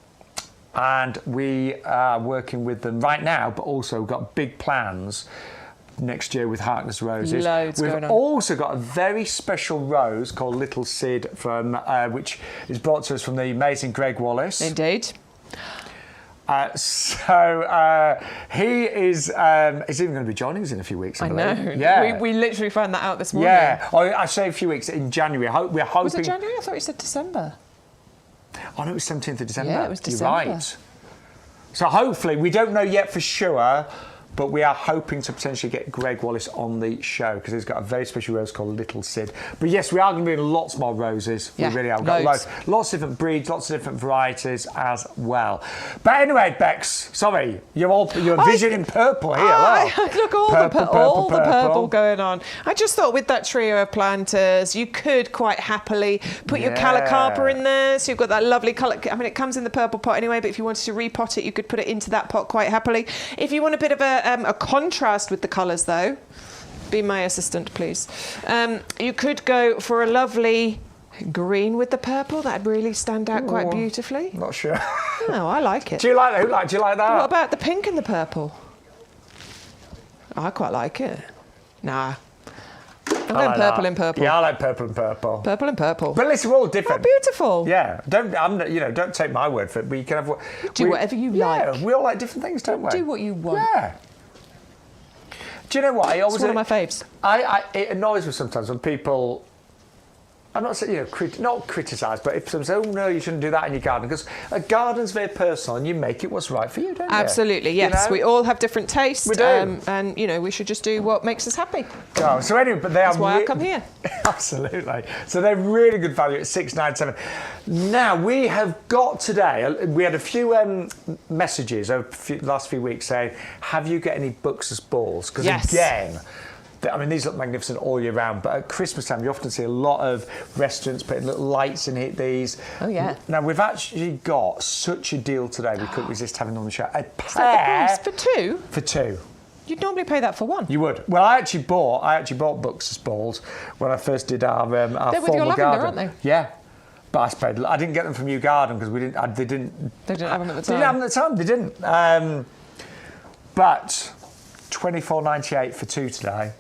And we are working with them right now, but also got big plans next year with Harkness Roses. Loads going on. We've also got a very special rose called Little Sid, from which is brought to us from the amazing Greg Wallace. Indeed. He is he's even going to be joining us in a few weeks, I believe. know. Yeah. We literally found that out this morning. Yeah. I say a few weeks, in January. We're hoping... Was it January? I thought you said December. Oh, no, it was 17th of December. Yeah, it was December. You're right. So hopefully, we don't know yet for sure, but we are hoping to potentially get Greg Wallace on the show because he's got a very special rose called Little Sid. But yes, we are going to be doing lots more roses. Yeah, we really are. We've got lots of different breeds, lots of different varieties as well. But anyway, Bex, sorry, you're visioning purple here. Look, all the purple going on. I just thought with that trio of planters, you could quite happily put your Calacarpa in there. So you've got that lovely colour. I mean, it comes in the purple pot anyway, but if you wanted to repot it, you could put it into that pot quite happily. If you want a bit of a contrast with the colours, though, be my assistant, please. You could go for a lovely green with the purple. That'd really stand out quite beautifully. Not sure. Oh, I like it. Do you like that? Do you like that? What about the pink and the purple? I quite like it. Nah. I'm going purple and purple. Yeah, I like purple and purple. Purple and purple. But listen, we're all different. Oh, beautiful. Yeah. Don't take my word for it. But you can have do whatever you like. Yeah, we all like different things, don't we? Do what you want. Yeah. Do you know what? It's one of my faves. It annoys me sometimes when people... I'm not saying, not criticise, but if someone says, oh, no, you shouldn't do that in your garden, because a garden's very personal and you make it what's right for you, don't you? Absolutely, yes. We all have different tastes. We do. And, we should just do what makes us happy. Oh, so anyway, but That's why I come here. Absolutely. So they're really good value at $6.97. Now, we have got today, we had a few messages over the last few weeks saying, have you got any books as balls? Because again... I mean, these look magnificent all year round, but at Christmas time, you often see a lot of restaurants putting little lights in it. Oh, yeah. Now, we've actually got such a deal today, we couldn't resist having on the show. A pair... Is that the price? For two? For two. You'd normally pay that for one. You would. Well, I actually bought books as balls when I first did our They're with your Lavender, garden. aren't they? Yeah. But I didn't get them from YouGarden because they didn't have them at the time. They didn't have them at the time, they didn't. But $24.98 for two today,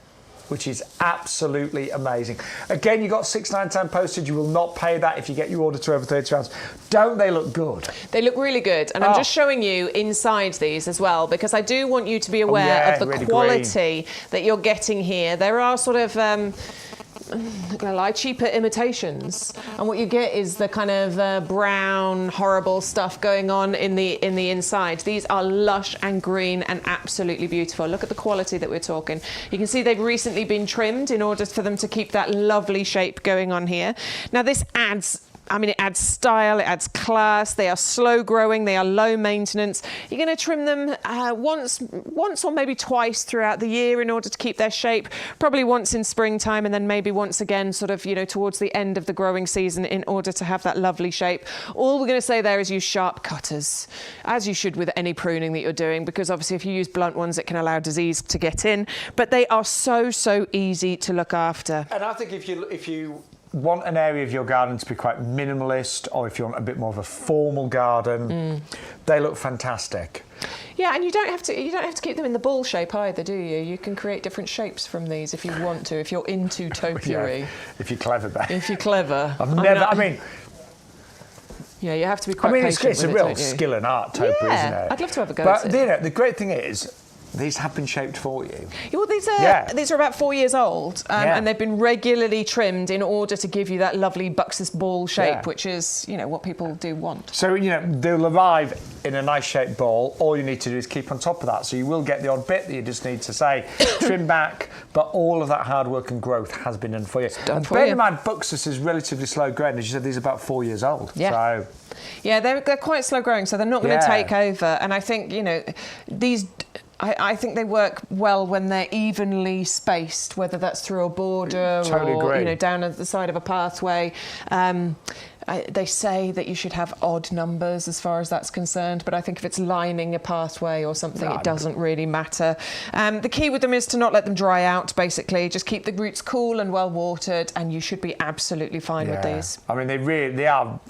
which is absolutely amazing. Again, you got £6.99 postage. You will not pay that if you get your order to over £30. Don't they look good? They look really good. And I'm just showing you inside these as well, because I do want you to be aware of the really quality that you're getting here. There are sort of... I'm not going to lie, cheaper imitations, and what you get is the kind of brown, horrible stuff going on in the inside. These are lush and green and absolutely beautiful. Look at the quality that we're talking. You can see they've recently been trimmed in order for them to keep that lovely shape going on here. Now this adds... it adds style, it adds class. They are slow growing, they are low maintenance. You're going to trim them once or maybe twice throughout the year in order to keep their shape. Probably once in springtime and then maybe once again sort of, towards the end of the growing season in order to have that lovely shape. All we're going to say there is use sharp cutters, as you should with any pruning that you're doing, because obviously if you use blunt ones, it can allow disease to get in. But they are so easy to look after. And I think if you want an area of your garden to be quite minimalist, or if you want a bit more of a formal garden, they look fantastic. Yeah, and you don't have to keep them in the ball shape either, do you? You can create different shapes from these if you want to, if you're into topiary. Yeah, if you're clever, babe. If you're clever. Yeah, you have to be quite patient it's a real skill and art, topiary, isn't it? I'd love to have a go at it. But the great thing is, these have been shaped for you. Well, these are about 4 years old, and they've been regularly trimmed in order to give you that lovely Buxus ball shape, which is, what people do want. So, they'll arrive in a nice shaped ball. All you need to do is keep on top of that. So you will get the odd bit that you just need to say, trim back, but all of that hard work and growth has been done for you. And bear in mind, Buxus is relatively slow growing. As you said, these are about 4 years old. Yeah. So... Yeah, they're quite slow growing, so they're not going to take over. And I think, these... I think they work well when they're evenly spaced, whether that's through a border or down at the side of a pathway. They say that you should have odd numbers as far as that's concerned, but I think if it's lining a pathway or something, it doesn't really matter. The key with them is to not let them dry out, basically. Just keep the roots cool and well watered, and you should be absolutely fine with these. I mean, they are,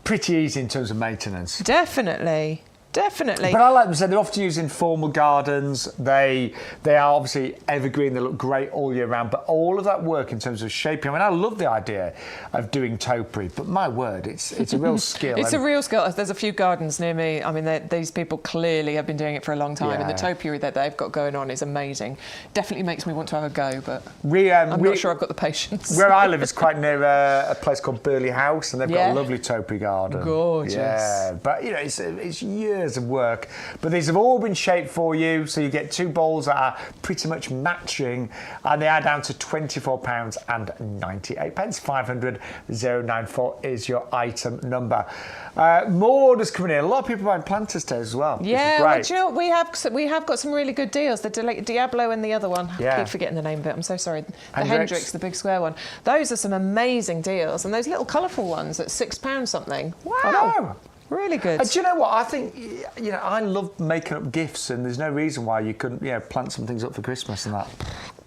pretty easy in terms of maintenance. Definitely. Definitely. But I like them, so they're often used in formal gardens. They are obviously evergreen, they look great all year round, but all of that work in terms of shaping, I mean, I love the idea of doing topiary, but my word, it's a real skill. It's a real skill. There's a few gardens near me. I mean, these people clearly have been doing it for a long time, and the topiary that they've got going on is amazing. Definitely makes me want to have a go, but I'm not sure I've got the patience. Where I live is quite near a place called Burley House, and they've got a lovely topiary garden. Gorgeous. Yeah, but it's years of work, but these have all been shaped for you, so you get 2 bowls that are pretty much matching, and they are down to £24.98. 500 094 is your item number. More orders coming in. A lot of people buying planters today as well. Yeah, well, do you know what? We have got some really good deals. The Diablo and the other one. I keep forgetting the name of it. I'm so sorry. The Hendrix, the big square one. Those are some amazing deals, and those little colourful ones at £6 something. Wow. I know. Really good. Do you know what? I think, I love making up gifts, and there's no reason why you couldn't, plant some things up for Christmas and that.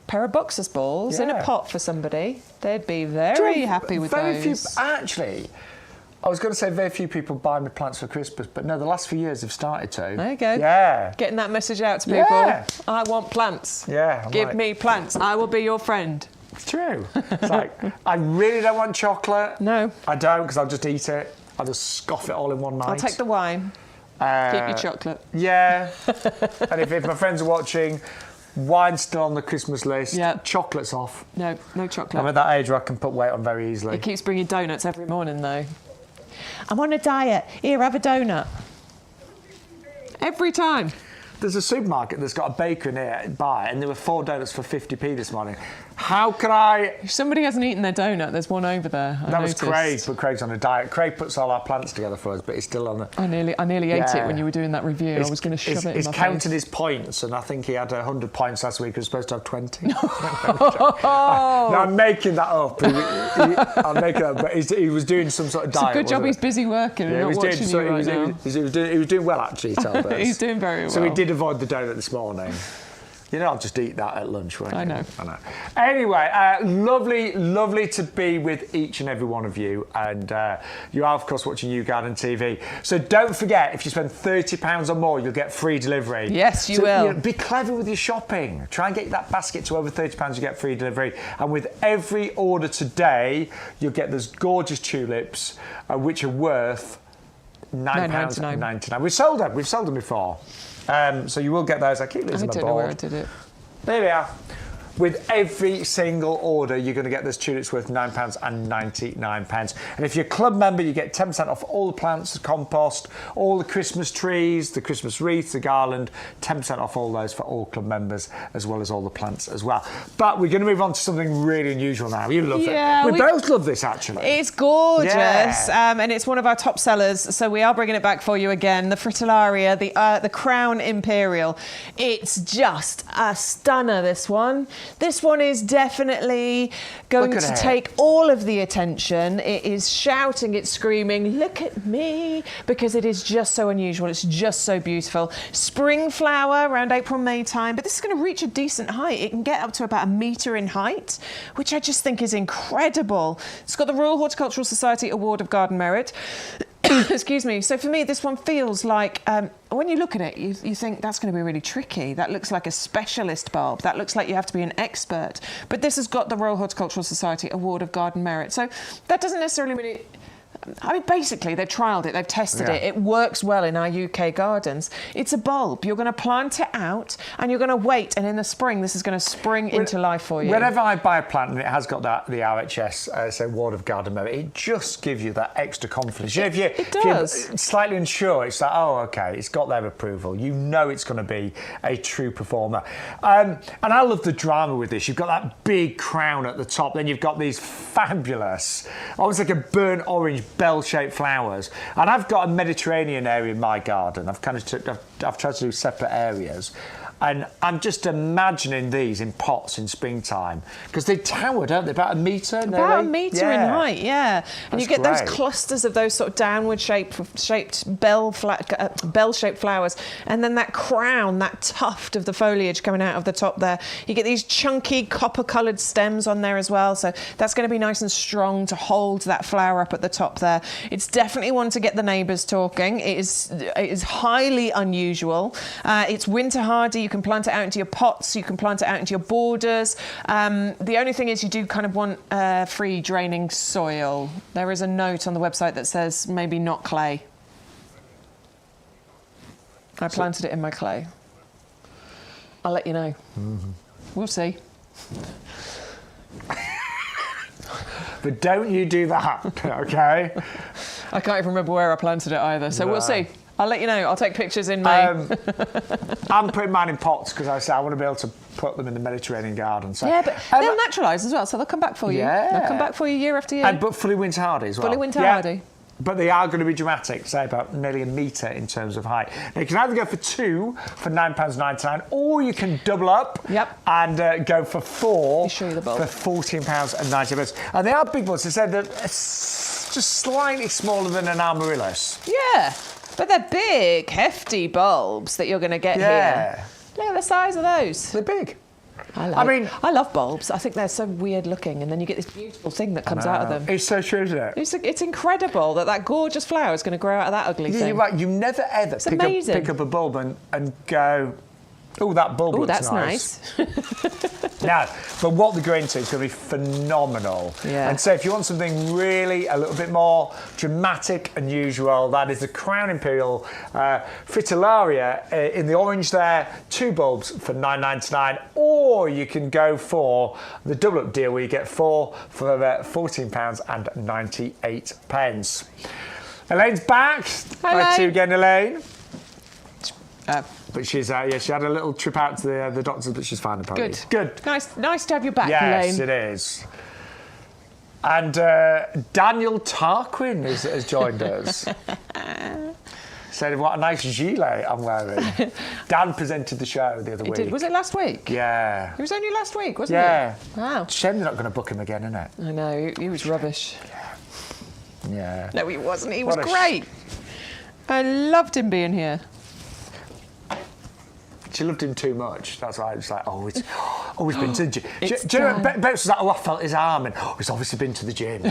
Pair of boxers balls in a pot for somebody. They'd be very happy with those. Actually, I was going to say very few people buy me plants for Christmas, but no, the last few years have started to. There you go. Yeah. Getting that message out to people. Yeah. I want plants. Yeah. Give me plants. I will be your friend. It's true. It's like, I really don't want chocolate. No. I don't, because I'll just eat it. I'll just scoff it all in one night. I'll take the wine. Keep your chocolate. Yeah. And if my friends are watching, wine's still on the Christmas list. Yeah. Chocolate's off. No chocolate. I'm at that age where I can put weight on very easily. It keeps bringing donuts every morning, though. I'm on a diet. Here, have a donut. Every time. There's a supermarket that's got a bakery nearby, and there were 4 donuts for 50p this morning. How can I... If somebody hasn't eaten their donut, there's one over there. That was Craig, but Craig's on a diet. Craig puts all our plants together for us, but he's still on the... I nearly ate it when you were doing that review. I was going to shove it in my face. He's counted his points, and I think he had 100 points last week. He was supposed to have 20. No, I'm making that up. I'm making that up, but he was doing some sort of diet. It's a good job he's busy working and not watching you right now. He was doing well, actually, He's doing very well. So he did avoid the donut this morning. I'll just eat that at lunch, won't you? I know. Anyway, lovely to be with each and every one of you. And you are, of course, watching YouGarden TV. So don't forget, if you spend £30 or more, you'll get free delivery. Yes, you will. Be clever with your shopping. Try and get that basket to over £30, you get free delivery. And with every order today, you'll get those gorgeous tulips, which are worth £9.99. We've sold them before. So you will get those. I keep losing my board. I don't know where I did it. There we are. With every single order, you're going to get those tulips worth £9.99. And if you're a club member, you get 10% off all the plants, the compost, all the Christmas trees, the Christmas wreaths, the garland, 10% off all those for all club members, as well as all the plants as well. But we're going to move on to something really unusual now. You love it. We both love this, actually. It's gorgeous, and it's one of our top sellers, so we are bringing it back for you again. The Fritillaria, the Crown Imperial. It's just a stunner, this one. This one is definitely going to take all of the attention. It is shouting, it's screaming, look at me, because it is just so unusual. It's just so beautiful. Spring flower around April, May time, but this is going to reach a decent height. It can get up to about 1 metre in height, which I just think is incredible. It's got the Royal Horticultural Society Award of Garden Merit. Excuse me. So for me, this one feels like, when you look at it, you think that's going to be really tricky. That looks like a specialist bulb. That looks like you have to be an expert. But this has got the Royal Horticultural Society Award of Garden Merit. So that doesn't necessarily mean it... I mean, basically, they've trialled it, they've tested it. It works well in our UK gardens. It's a bulb. You're going to plant it out and you're going to wait, and in the spring, this is going to spring into life for you. Whenever I buy a plant and it has got the RHS, Award of Garden Merit, it just gives you that extra confidence. If you're slightly unsure, it's like, oh, OK, it's got their approval. You know it's going to be a true performer. And I love the drama with this. You've got that big crown at the top, then you've got these fabulous, almost like a burnt orange bell-shaped flowers, and I've got a Mediterranean area in my garden. I've tried to do separate areas, And I'm just imagining these in pots in springtime because they tower, don't they? About a metre, about a metre in height, yeah. And you get those great. clusters of those sort of downward shaped bell-shaped flowers, and then that crown, that tuft of the foliage coming out of the top there. You get these chunky copper-coloured stems on there as well, so that's going to be nice and strong to hold that flower up at the top there. It's definitely one to get the neighbours talking. It is highly unusual. It's winter hardy. You can plant it out into your pots. You can plant it out into your borders. The only thing is you do kind of want free draining soil. There is a note on the website that says maybe not clay. I planted it in my clay. I'll let you know. Mm-hmm. We'll see. But don't you do that, OK? I can't even remember where I planted it either, so we'll see. I'll let you know. I'll take pictures in May. I'm putting mine in pots because I want to be able to put them in the Mediterranean garden. So. Yeah, but they'll naturalise as well, so they'll come back for you. Yeah. They'll come back for you year after year. But fully winter hardy as well. Fully winter hardy. But they are going to be dramatic, say about nearly a metre in terms of height. Now, you can either go for 2 for £9.99, or you can double up and go for 4 for £14.90. And they are big ones. They said that it's just slightly smaller than an amaryllis. Yeah, but they're big, hefty bulbs that you're going to get here. Look at the size of those. They're big. I love bulbs. I think they're so weird looking, and then you get this beautiful thing that comes out of them. It's so true, isn't it? It's incredible that gorgeous flower is going to grow out of that ugly thing. You're right. You never ever pick up a bulb and go, oh, that bulb looks nice. No, but what they're going to is going to be phenomenal. Yeah. And so if you want something really a little bit more dramatic and unusual, that is the Crown Imperial Fritillaria in the orange there, 2 bulbs for £9.99, or you can go for the double-up deal where you get 4 for £14.98. Elaine's back. Back to you again, Elaine. But she's she had a little trip out to the doctors, but she's fine apparently. Good. Nice to have you back, Yes, Elaine. it is. And Daniel Tarquin has joined us. Said what a nice gilet I'm wearing. Dan presented the show the other week. Did. Was it last week? Yeah. It was only last week, wasn't it? Wow. Shame they're not going to book him again, isn't it? I know. He was rubbish. Yeah. No, he wasn't. He was great. I loved him being here. She loved him too much. That's why I was like, he's been to the gym. Do you know, Bex was like, I felt his arm, and he's obviously been to the gym.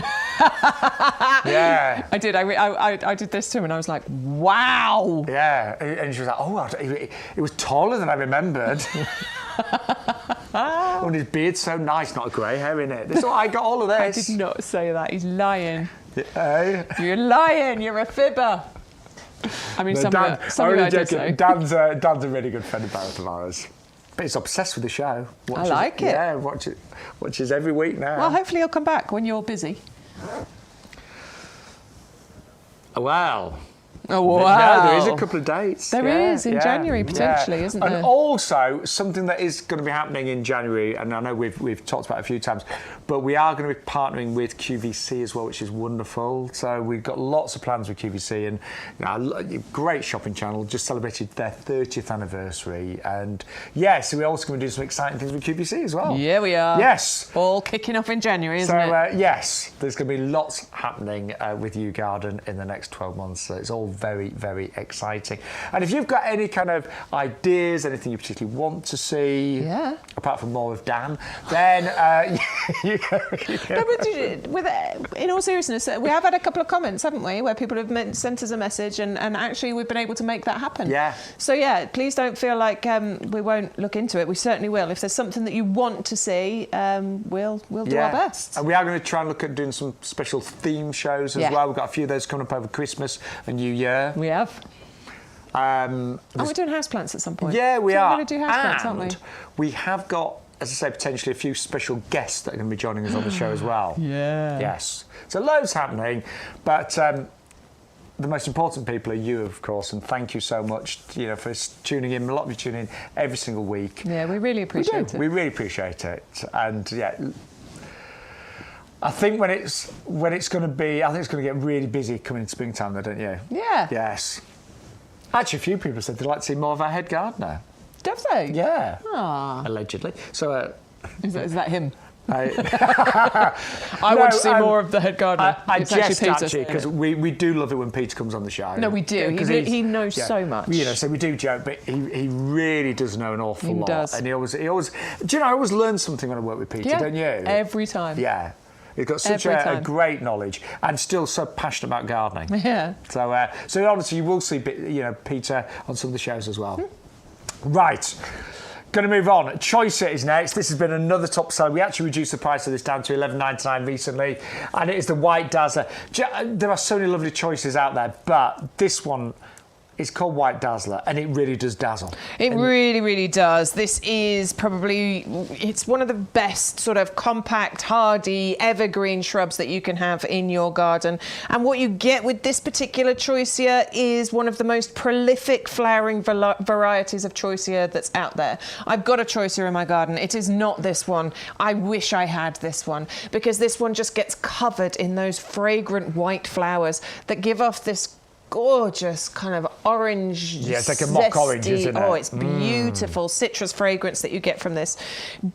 Yeah. I did. I did this to him, and I was like, wow. Yeah. And she was like, he was taller than I remembered. And his beard's so nice, not grey hair in it. I got all of this. I did not say that. He's lying. Hey. You're lying. You're a fibber. I mean, some of it I did say. Dan's a really good friend of both of ours. But he's obsessed with the show. I like it. Yeah, watches every week now. Well, hopefully he'll come back when you're busy. Well... Oh, wow. No, there is a couple of dates. There is in January, potentially, isn't there? And also, something that is going to be happening in January, and I know we've talked about it a few times, but we are going to be partnering with QVC as well, which is wonderful. So we've got lots of plans with QVC, and great shopping channel, just celebrated their 30th anniversary. And so we're also going to do some exciting things with QVC as well. Yeah, we are. Yes. All kicking off in January, isn't it? Yes, there's going to be lots happening with YouGarden in the next 12 months. So it's all very, very exciting. And if you've got any kind of ideas, anything you particularly want to see, apart from more of Dan, then you can... In all seriousness, we have had a couple of comments, haven't we, where people have sent us a message, and actually we've been able to make that happen. Yeah. So please don't feel like we won't look into it. We certainly will. If there's something that you want to see, we'll do our best. And we are going to try and look at doing some special theme shows as well. We've got a few of those coming up over Christmas and New Year. We have. And we're doing houseplants at some point. Yeah, we are. We're going to do houseplants, aren't we? We have got, as I say, potentially a few special guests that are going to be joining us on the show as well. Yeah. Yes. So loads happening, but the most important people are you, of course, and thank you so much, for tuning in. A lot of you tune in every single week. Yeah, we really appreciate it. We really appreciate it, and I think when it's going to be, I think it's going to get really busy coming into springtime, though, don't you? Yeah. Yes. Actually, a few people said they'd like to see more of our head gardener. Have they? Yeah. Ah. Allegedly. So... Is that him? I want to see more of the head gardener. I jest actually, because we do love it when Peter comes on the show. No, we do. He knows so much. You know, so we do joke, but he really does know an awful lot. He does. And he always. Do you know? I always learn something when I work with Peter, don't you? Every time. Yeah. He's got such a great knowledge and still so passionate about gardening. Yeah. So honestly, you will see Peter on some of the shows as well. Right. Going to move on. Choice It is next. This has been another top seller. We actually reduced the price of this down to $11.99 recently, and it is the White Dazzler. There are so many lovely choices out there, but this one is called White Dazzler, and it really does dazzle. It really, really does. This is it's one of the best sort of compact, hardy, evergreen shrubs that you can have in your garden. And what you get with this particular Choicea is one of the most prolific flowering varieties of Choicea that's out there. I've got a Choicea in my garden. It is not this one. I wish I had this one, because this one just gets covered in those fragrant white flowers that give off this gorgeous kind of orange. Yeah, it's like a mock orange, isn't it? Oh, it's beautiful citrus fragrance that you get from this.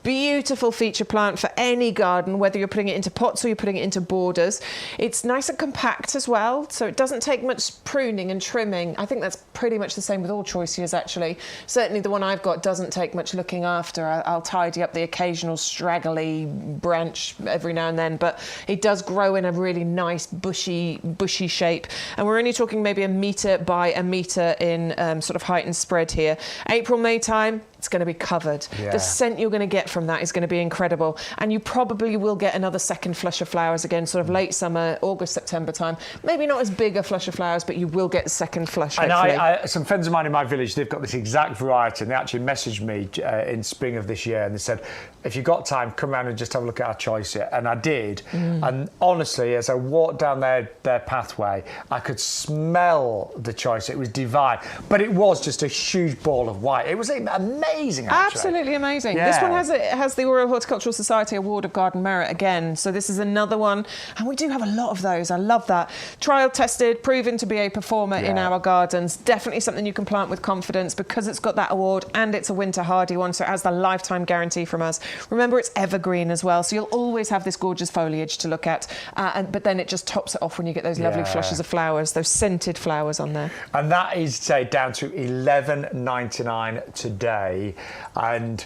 Beautiful feature plant for any garden, whether you're putting it into pots or you're putting it into borders. It's nice and compact as well, so it doesn't take much pruning and trimming. I think that's pretty much the same with all Choiceas, actually. Certainly the one I've got doesn't take much looking after. I'll tidy up the occasional straggly branch every now and then, but it does grow in a really nice bushy shape. And we're only talking maybe 1 metre by 1 metre in sort of height and spread here. April, May time, it's going to be covered. Yeah. The scent you're going to get from that is going to be incredible. And you probably will get another second flush of flowers again, sort of late summer, August, September time. Maybe not as big a flush of flowers, but you will get a second flush, hopefully. And some friends of mine in my village, they've got this exact variety, and they actually messaged me in spring of this year, and they said, if you've got time, come around and just have a look at our Choicea. And I did. And honestly, as I walked down their pathway, I could smell the Choicea. It was divine. But it was just a huge ball of white. It was amazing, actually. Absolutely amazing. Yeah. This one has the Royal Horticultural Society Award of Garden Merit again. So this is another one. And we do have a lot of those. I love that. Trial tested, proven to be a performer in our gardens. Definitely something you can plant with confidence because it's got that award and it's a winter hardy one. So it has the lifetime guarantee from us. Remember, it's evergreen as well. So you'll always have this gorgeous foliage to look at. But then it just tops it off when you get those lovely flushes of flowers, those scented flowers on there. And that is, say, down to $11.99 today. And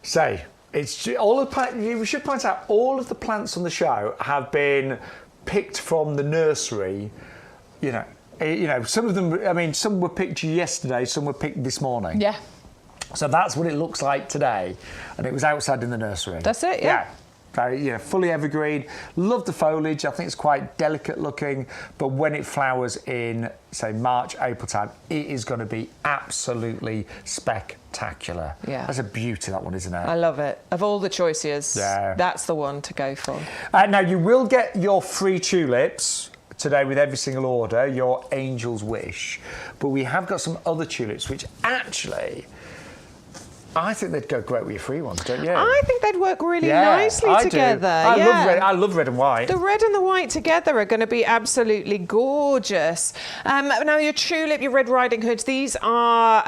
say, it's all of we should point out all of the plants on the show have been picked from the nursery. You know, some of them. I mean, some were picked yesterday, some were picked this morning. Yeah. So that's what it looks like today, and it was outside in the nursery. That's it. Yeah. Very, fully evergreen. Love the foliage. I think it's quite delicate looking, but when it flowers in, say, March, April time, it is going to be absolutely spectacular. Yeah. That's a beauty, that one, isn't it? I love it. Of all the Choiceas, that's the one to go for. Now, you will get your free tulips today with every single order, your Angel's Wish, but we have got some other tulips which actually, I think they'd go great with your free ones, don't you? I think they'd work really nicely together. I love red and white. The red and the white together are going to be absolutely gorgeous. Now, your tulip, your Red Riding Hood, these are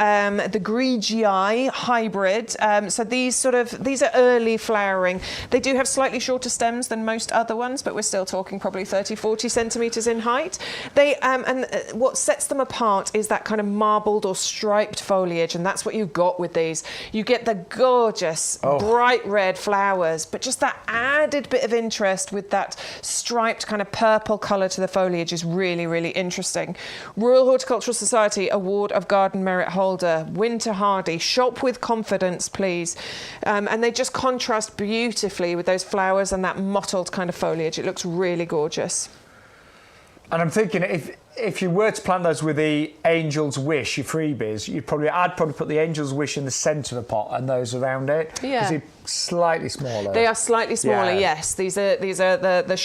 the Grigii hybrid. So these are early flowering. They do have slightly shorter stems than most other ones, but we're still talking probably 30, 40 centimetres in height. They and what sets them apart is that kind of marbled or striped foliage, and that's what you've got with these. You get the gorgeous bright red flowers, but just that added bit of interest with that striped kind of purple colour to the foliage is really, really interesting. Royal Horticultural Society Award of Garden Merit holder, winter hardy. Shop with confidence, please. And they just contrast beautifully with those flowers and that mottled kind of foliage. It looks really gorgeous. And I'm thinking if you were to plant those with the Angel's Wish, your freebies, I'd probably put the Angel's Wish in the centre of the pot and those around it. Yeah. Because they're slightly smaller. They are slightly smaller, yes. These are the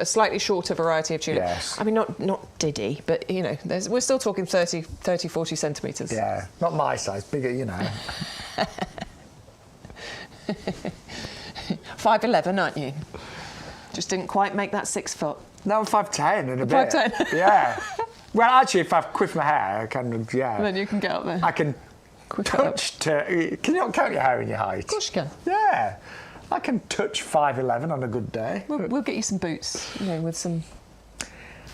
slightly shorter variety of tulip. Yes. I mean, not Diddy, but we're still talking 30, 40 centimetres. Yeah, not my size, bigger, 5'11", aren't you? Just didn't quite make that 6 foot. No, I'm 5'10" and a bit. 5'10". Yeah. Well, actually, if I quiff my hair, I can, Then you can get up there. I can Can you not count your hair in your height? Of course you can. Yeah. I can touch 5'11" on a good day. We'll get you some boots, with some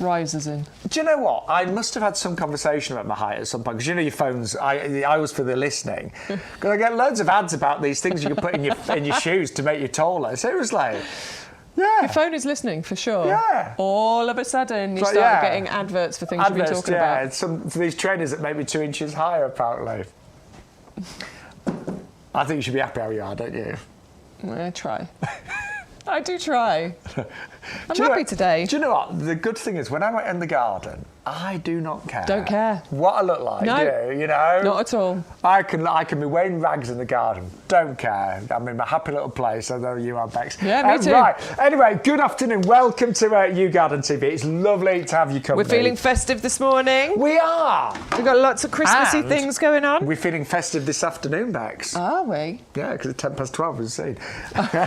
risers in. Do you know what? I must have had some conversation about my height at some point, because your phones, I was for the listening, because I get loads of ads about these things you can put in your shoes to make you taller. Seriously. Yeah. Your phone is listening, for sure. Yeah. All of a sudden, you start getting adverts for things you've been talking about. For these trainers that make me 2 inches higher, apparently. I think you should be happy how you are, don't you? I try. I do try. I'm happy today. Do you know what? The good thing is, when I'm out in the garden, I do not care. Don't care. What I look like, no, you know? Not at all. I can be wearing rags in the garden. Don't care. I'm in my happy little place. I know you are, Bex. Yeah, me too. Right. Anyway, good afternoon. Welcome to YouGarden TV. It's lovely to have you company. We're feeling festive this morning. We are. We've got lots of Christmassy things going on. We're feeling festive this afternoon, Bex. Are we? Yeah, because it's 12:10, as I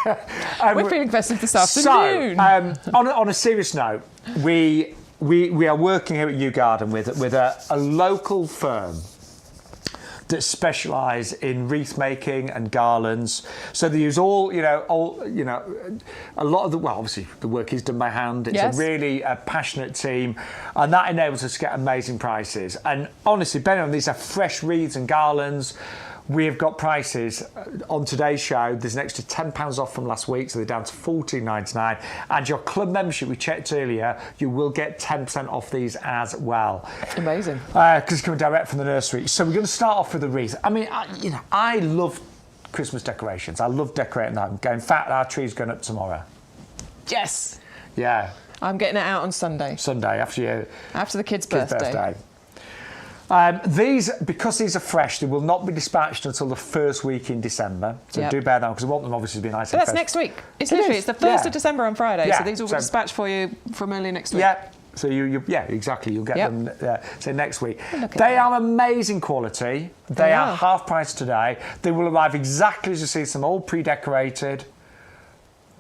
said. We're feeling festive this afternoon. So, on a serious note, we are working here at YouGarden with a local firm that specialise in wreath making and garlands. So they use a lot of obviously the work is done by hand. It's a really passionate team, and that enables us to get amazing prices. And honestly, Ben, these are fresh wreaths and garlands. We have got prices on today's show. There's an extra £10 off from last week, so they're down to $14.99. And your club membership, we checked earlier, you will get 10% off these as well. Amazing. Because it's coming direct from the nursery. So we're going to start off with the wreath. I mean, I love Christmas decorations. I love decorating them. In fact, our tree's going up tomorrow. Yes. Yeah. I'm getting it out on Sunday. Sunday, after the kid's birthday. Because these are fresh, they will not be dispatched until the first week in December. So do bear down, because I want them obviously to be nice and fresh. That's next week. It's the 1st of December on Friday. So these will be dispatched for you from early next week. Yeah. So exactly. You'll get them next week. They are amazing quality. They are half price today. They will arrive exactly as you see them, all pre-decorated.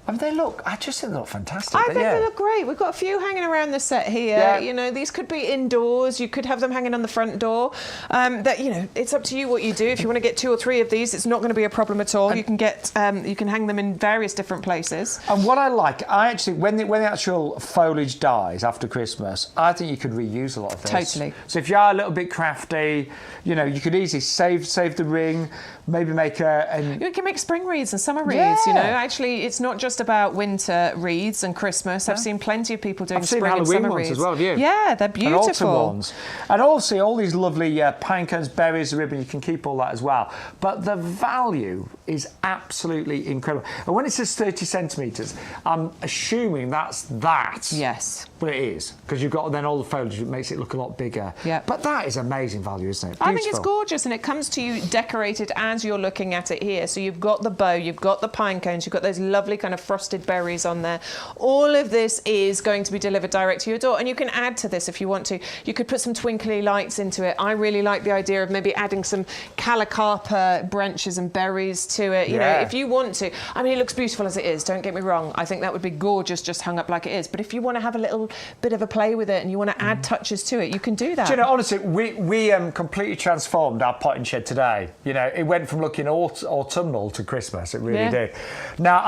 I mean, I just think they look fantastic. I think they look great. We've got a few hanging around the set here. Yeah. These could be indoors. You could have them hanging on the front door. It's up to you what you do. If you want to get 2 or 3 of these, it's not going to be a problem at all. You can hang them in various different places. And what I like, when the actual foliage dies after Christmas, I think you could reuse a lot of this. Totally. So if you are a little bit crafty, you could easily save the ring, maybe make you can make spring wreaths and summer wreaths. Actually, it's not just about winter wreaths and Christmas. I've seen plenty of people doing spring and summer wreaths as well. Have you? Yeah, they're beautiful. And autumn ones. And also all these lovely pine cones, berries, the ribbon. You can keep all that as well. But the value is absolutely incredible. And when it says 30 centimetres, I'm assuming that's that. Yes. But it is, because you've got then all the foliage that makes it look a lot bigger. Yeah. But that is amazing value, isn't it? Beautiful. I think it's gorgeous, and it comes to you decorated as you're looking at it here. So you've got the bow, you've got the pine cones, you've got those lovely kind of frosted berries on there. All of this is going to be delivered direct to your door, and you can add to this if you want to. You could put some twinkly lights into it. I really like the idea of maybe adding some calacarpa branches and berries to it. You know, if you want to. I mean, it looks beautiful as it is, don't get me wrong. I think that would be gorgeous just hung up like it is. But if you want to have a little bit of a play with it and you want to add touches to it, you can do that. Do you know, honestly, we completely transformed our potting shed today. It went from looking autumnal to Christmas. It really did. Now,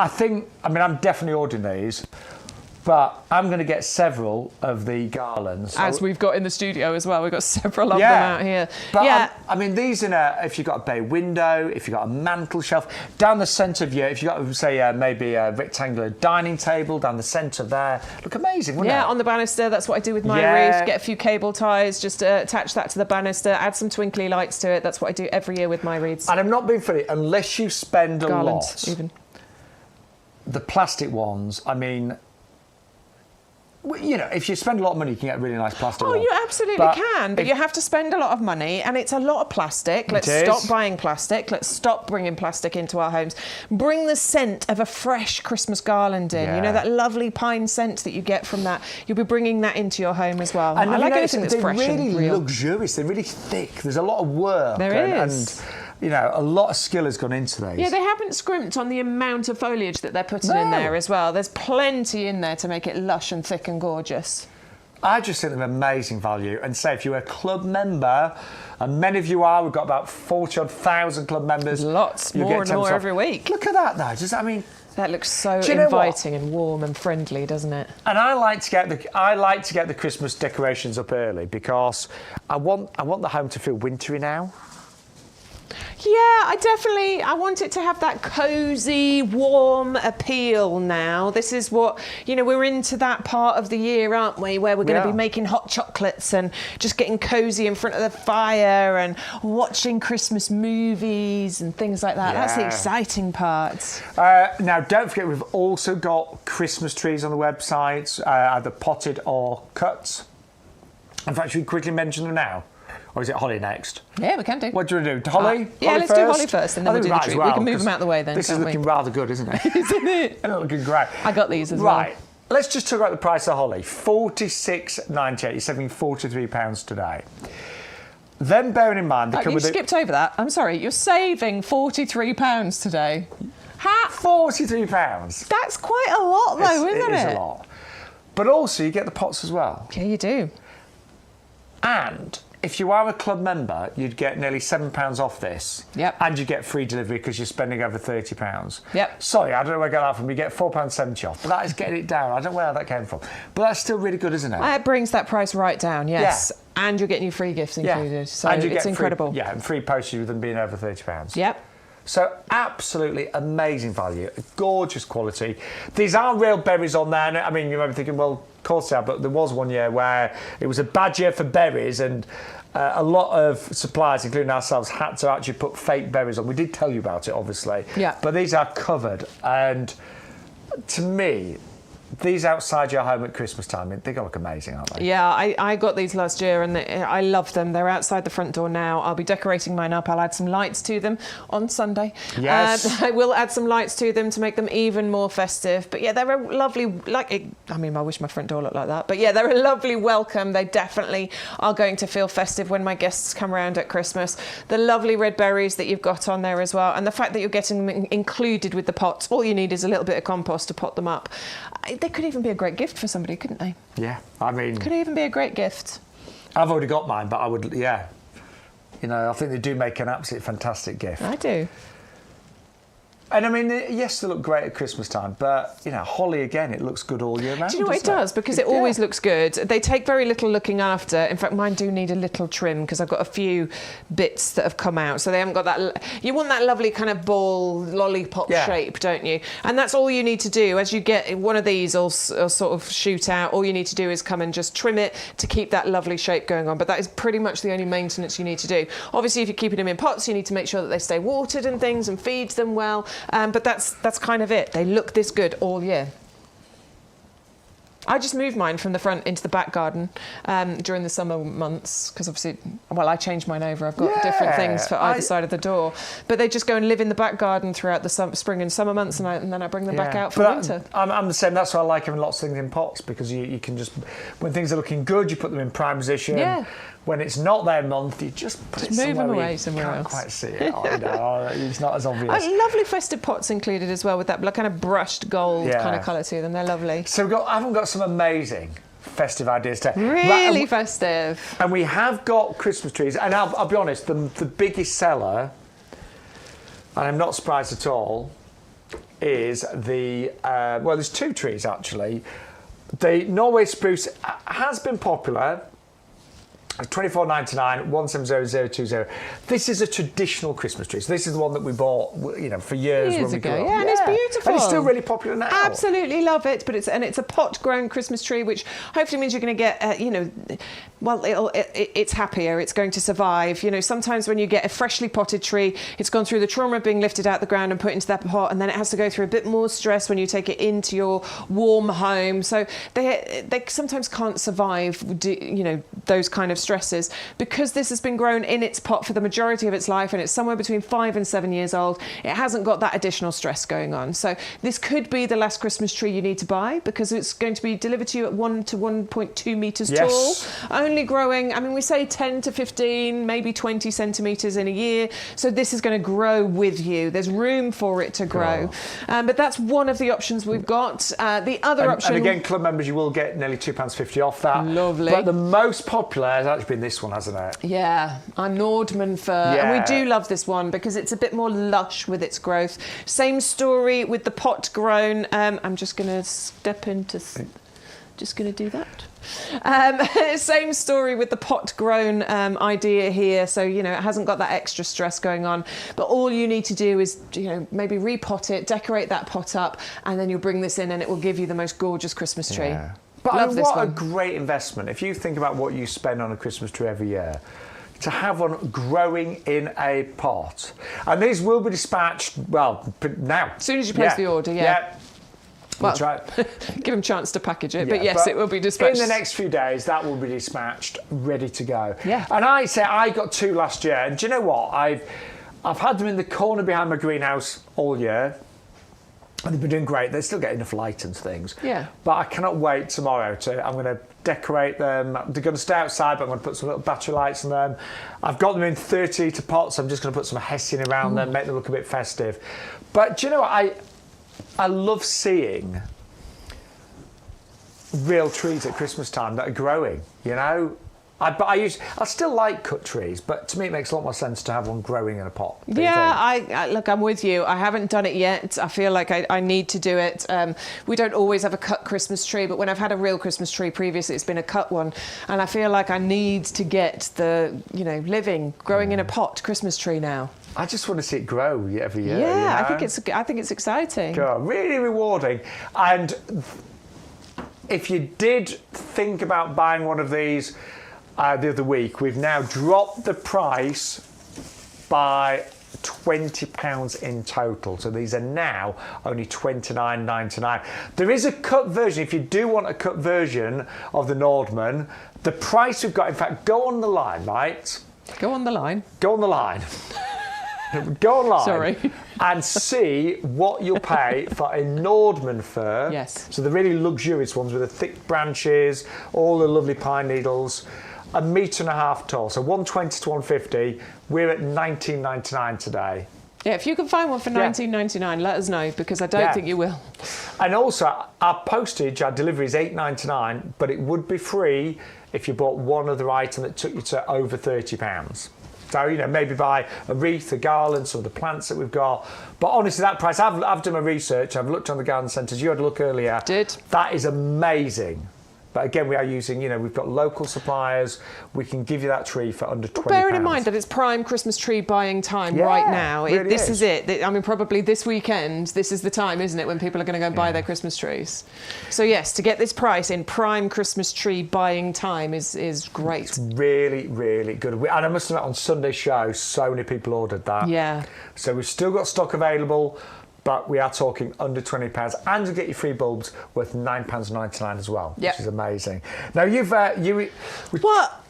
I'm definitely ordering these, but I'm going to get several of the garlands. As we've got in the studio as well. We've got several of them out here. But these if you've got a bay window, if you've got a mantel shelf, down the centre of if you've got, say, maybe a rectangular dining table down the centre there, look amazing, wouldn't it? Yeah, on the banister, that's what I do with my wreath. Get a few cable ties, just attach that to the banister, add some twinkly lights to it. That's what I do every year with my wreaths. And I'm not being funny, unless you spend a lot. Even. The plastic ones, if you spend a lot of money, you can get a really nice plastic one. Oh, you absolutely can, but you have to spend a lot of money, and it's a lot of plastic. Let's stop buying plastic. Let's stop bringing plastic into our homes. Bring the scent of a fresh Christmas garland in. You know, that lovely pine scent that you get from that. You'll be bringing that into your home as well. And I like anything that's fresh and real. They're really luxurious. They're really thick. There's a lot of work. There is. And a lot of skill has gone into these. Yeah, they haven't scrimped on the amount of foliage that they're putting in there as well. There's plenty in there to make it lush and thick and gorgeous. I just think they're amazing value. And say if you're a club member, and many of you are, we've got about 40,000 club members. Lots, more and more every week. Look at that though. That looks so inviting and warm and friendly, doesn't it? And I like to get the Christmas decorations up early because I want the home to feel wintry now. Yeah, I want it to have that cosy, warm appeal now. This is what, we're into that part of the year, aren't we? Where we're going to be making hot chocolates and just getting cosy in front of the fire and watching Christmas movies and things like that. Yeah. That's the exciting part. Now, don't forget, we've also got Christmas trees on the website, either potted or cut. In fact, should we quickly mention them now? Or is it holly next? Yeah, we can do. What do you want to do? Holly? Yeah, holly let's first? do holly first and then we'll do the tree. We can move them out of the way then, This is looking rather good, isn't it? Isn't it? It's looking great. I got these as well. Right. Let's just talk about the price of holly. $46.98. You're saving £43 today. Then bearing in mind... You skipped over that. I'm sorry. You're saving £43 today. £43. That's quite a lot though, isn't it? It is a lot. But also you get the pots as well. Yeah, you do. And... if you are a club member, you'd get nearly £7 off this. Yep. And you get free delivery because you're spending over £30. Yep. Sorry, I don't know where I got that from. You get £4.70 off. But that is getting it down. I don't know where that came from. But that's still really good, isn't it? It brings that price right down, yes. Yeah. And you're getting your free gifts included. Yeah. So and you it's get incredible. And free postage with them being over £30. Yep. So absolutely amazing value, gorgeous quality. These are real berries on there. I mean, you might be thinking, well, of course they are, but there was one year where it was a bad year for berries and a lot of suppliers, including ourselves, had to actually put fake berries on. We did tell you about it, obviously. Yeah. But these are covered. And to me, these outside your home at Christmas time, they're going to look amazing, aren't they? Yeah, I got these last year and I love them. They're outside the front door now. I'll be decorating mine up. I'll add some lights to them on Sunday. Yes. I will add some lights to them to make them even more festive. But yeah, they're a lovely, I wish my front door looked like that. But yeah, they're a lovely welcome. They definitely are going to feel festive when my guests come around at Christmas. The lovely red berries that you've got on there as well. And the fact that you're getting them included with the pots. All you need is a little bit of compost to pot them up. They could even be a great gift for somebody, couldn't they? Yeah, I mean... Could even be a great gift. I've already got mine, but I would, yeah. I think they do make an absolutely fantastic gift. I do. And I mean, yes, they look great at Christmas time, but, holly, again, it looks good all year round. Do you know what it does? Because it always looks good. They take very little looking after. In fact, mine do need a little trim because I've got a few bits that have come out. So they haven't got that... You want that lovely kind of ball, lollipop shape, don't you? And that's all you need to do. As you get one of these or sort of shoot out, all you need to do is come and just trim it to keep that lovely shape going on. But that is pretty much the only maintenance you need to do. Obviously, if you're keeping them in pots, you need to make sure that they stay watered and things and feed them well. But that's kind of it. They look this good all year. I just moved mine from the front into the back garden during the summer months because obviously, I changed mine over. I've got different things for either side of the door. But they just go and live in the back garden throughout the spring and summer months and then I bring them back out for winter. I'm the same. That's why I like having lots of things in pots because you can just, when things are looking good, you put them in prime position. Yeah. When it's not their month, you just put it somewhere. Move them away somewhere else. Can't quite see it. It's not as obvious. Lovely festive pots included as well with that kind of brushed gold kind of colour to them. They're lovely. So I haven't got some amazing festive ideas today. Really festive. And we have got Christmas trees. And I'll be honest, the biggest seller, and I'm not surprised at all, is there's two trees actually. The Norway spruce has been popular. $24.99 170020. This is a traditional Christmas tree. So this is the one that we bought, for years when we grew up. Yeah, and it's beautiful. And it's still really popular now. Absolutely love it. But it's a pot-grown Christmas tree, which hopefully means you're going to get, it's happier. It's going to survive. Sometimes when you get a freshly potted tree, it's gone through the trauma of being lifted out the ground and put into that pot, and then it has to go through a bit more stress when you take it into your warm home. So they sometimes can't survive, those kind of stresses. Because this has been grown in its pot for the majority of its life and it's somewhere between 5 and 7 years old, it hasn't got that additional stress going on. So this could be the last Christmas tree you need to buy, because it's going to be delivered to you at 1 to 1.2 metres tall, only growing, I mean, we say 10 to 15, maybe 20 centimetres in a year. So this is going to grow with you. There's room for it to grow. But that's one of the options we've got. The other option... And again, club members, you will get nearly £2.50 off that. Lovely. But the most popular has actually been this one, hasn't it? Yeah, our Nordman fir. Yeah. And we do love this one because it's a bit more lush with its growth. Same story with the pot grown. I'm just going to step into... Just going to do that. Same story with the pot grown idea here. So, you know, it hasn't got that extra stress going on. But all you need to do is, you know, maybe repot it, decorate that pot up, and then you'll bring this in and it will give you the most gorgeous Christmas tree. Yeah. But Love this what one. a great investment. If you think about what you spend on a Christmas tree every year, to have one growing in a pot. And these will be dispatched, well, now. As soon as you place the order, yeah. We'll Well, try. give them a chance to package it, Yeah, but yes, it will be dispatched. In the next few days, that will be dispatched, ready to go. Yeah. And I got 2 last year, and do you know what? I've had them in the corner behind my greenhouse all year, and they've been doing great. They still get enough light and things. Yeah. But I cannot wait tomorrow I'm going to decorate them. They're going to stay outside, but I'm going to put some little battery lights on them. I've got them in 30-litre pots. So I'm just going to put some hessian around them, make them look a bit festive. But do you know what? I love seeing real trees at Christmas time that are growing, you know. I still like cut trees, but to me it makes a lot more sense to have one growing in a pot. Yeah, look, I'm with you. I haven't done it yet. I feel like I need to do it. We don't always have a cut Christmas tree, but when I've had a real Christmas tree previously, it's been a cut one. And I feel like I need to get the, you know, growing in a pot Christmas tree now. I just want to see it grow every year. Yeah, you know? I think it's exciting. God, really rewarding. And if you did think about buying one of these the other week, we've now dropped the price by £20 in total. So these are now only $29.99. There is a cut version. If you do want a cut version of the Nordman, the price we've got, in fact, go on the line, right? Go on the line. Go on the line. Go online. Sorry. And see what you'll pay for a Nordman fir. Yes. So the really luxurious ones with the thick branches, all the lovely pine needles, 1.5 metres tall. So 120 to 150. We're at $19.99 today. Yeah, if you can find one for $19.99, let us know, because I don't think you will. And also, our postage, our delivery is $8.99, but it would be free if you bought one other item that took you to over £30. So, you know, maybe buy a wreath, a garland, some of the plants that we've got. But honestly, that price, I've done my research. I've looked on the garden centres. You had a look earlier. Did. That is amazing. But again, we are using, you know, we've got local suppliers. We can give you that tree for under £20. Bearing in mind that it's prime Christmas tree buying time right now. Really this is it. I mean, probably this weekend, this is the time, isn't it, when people are going to go and buy their Christmas trees. So yes, to get this price in prime Christmas tree buying time is great. It's really, really good. And I must admit, on Sunday's show, so many people ordered that. Yeah. So we've still got stock available, but we are talking under £20, and you'll get your free bulbs worth £9.99 as well, which is amazing. Now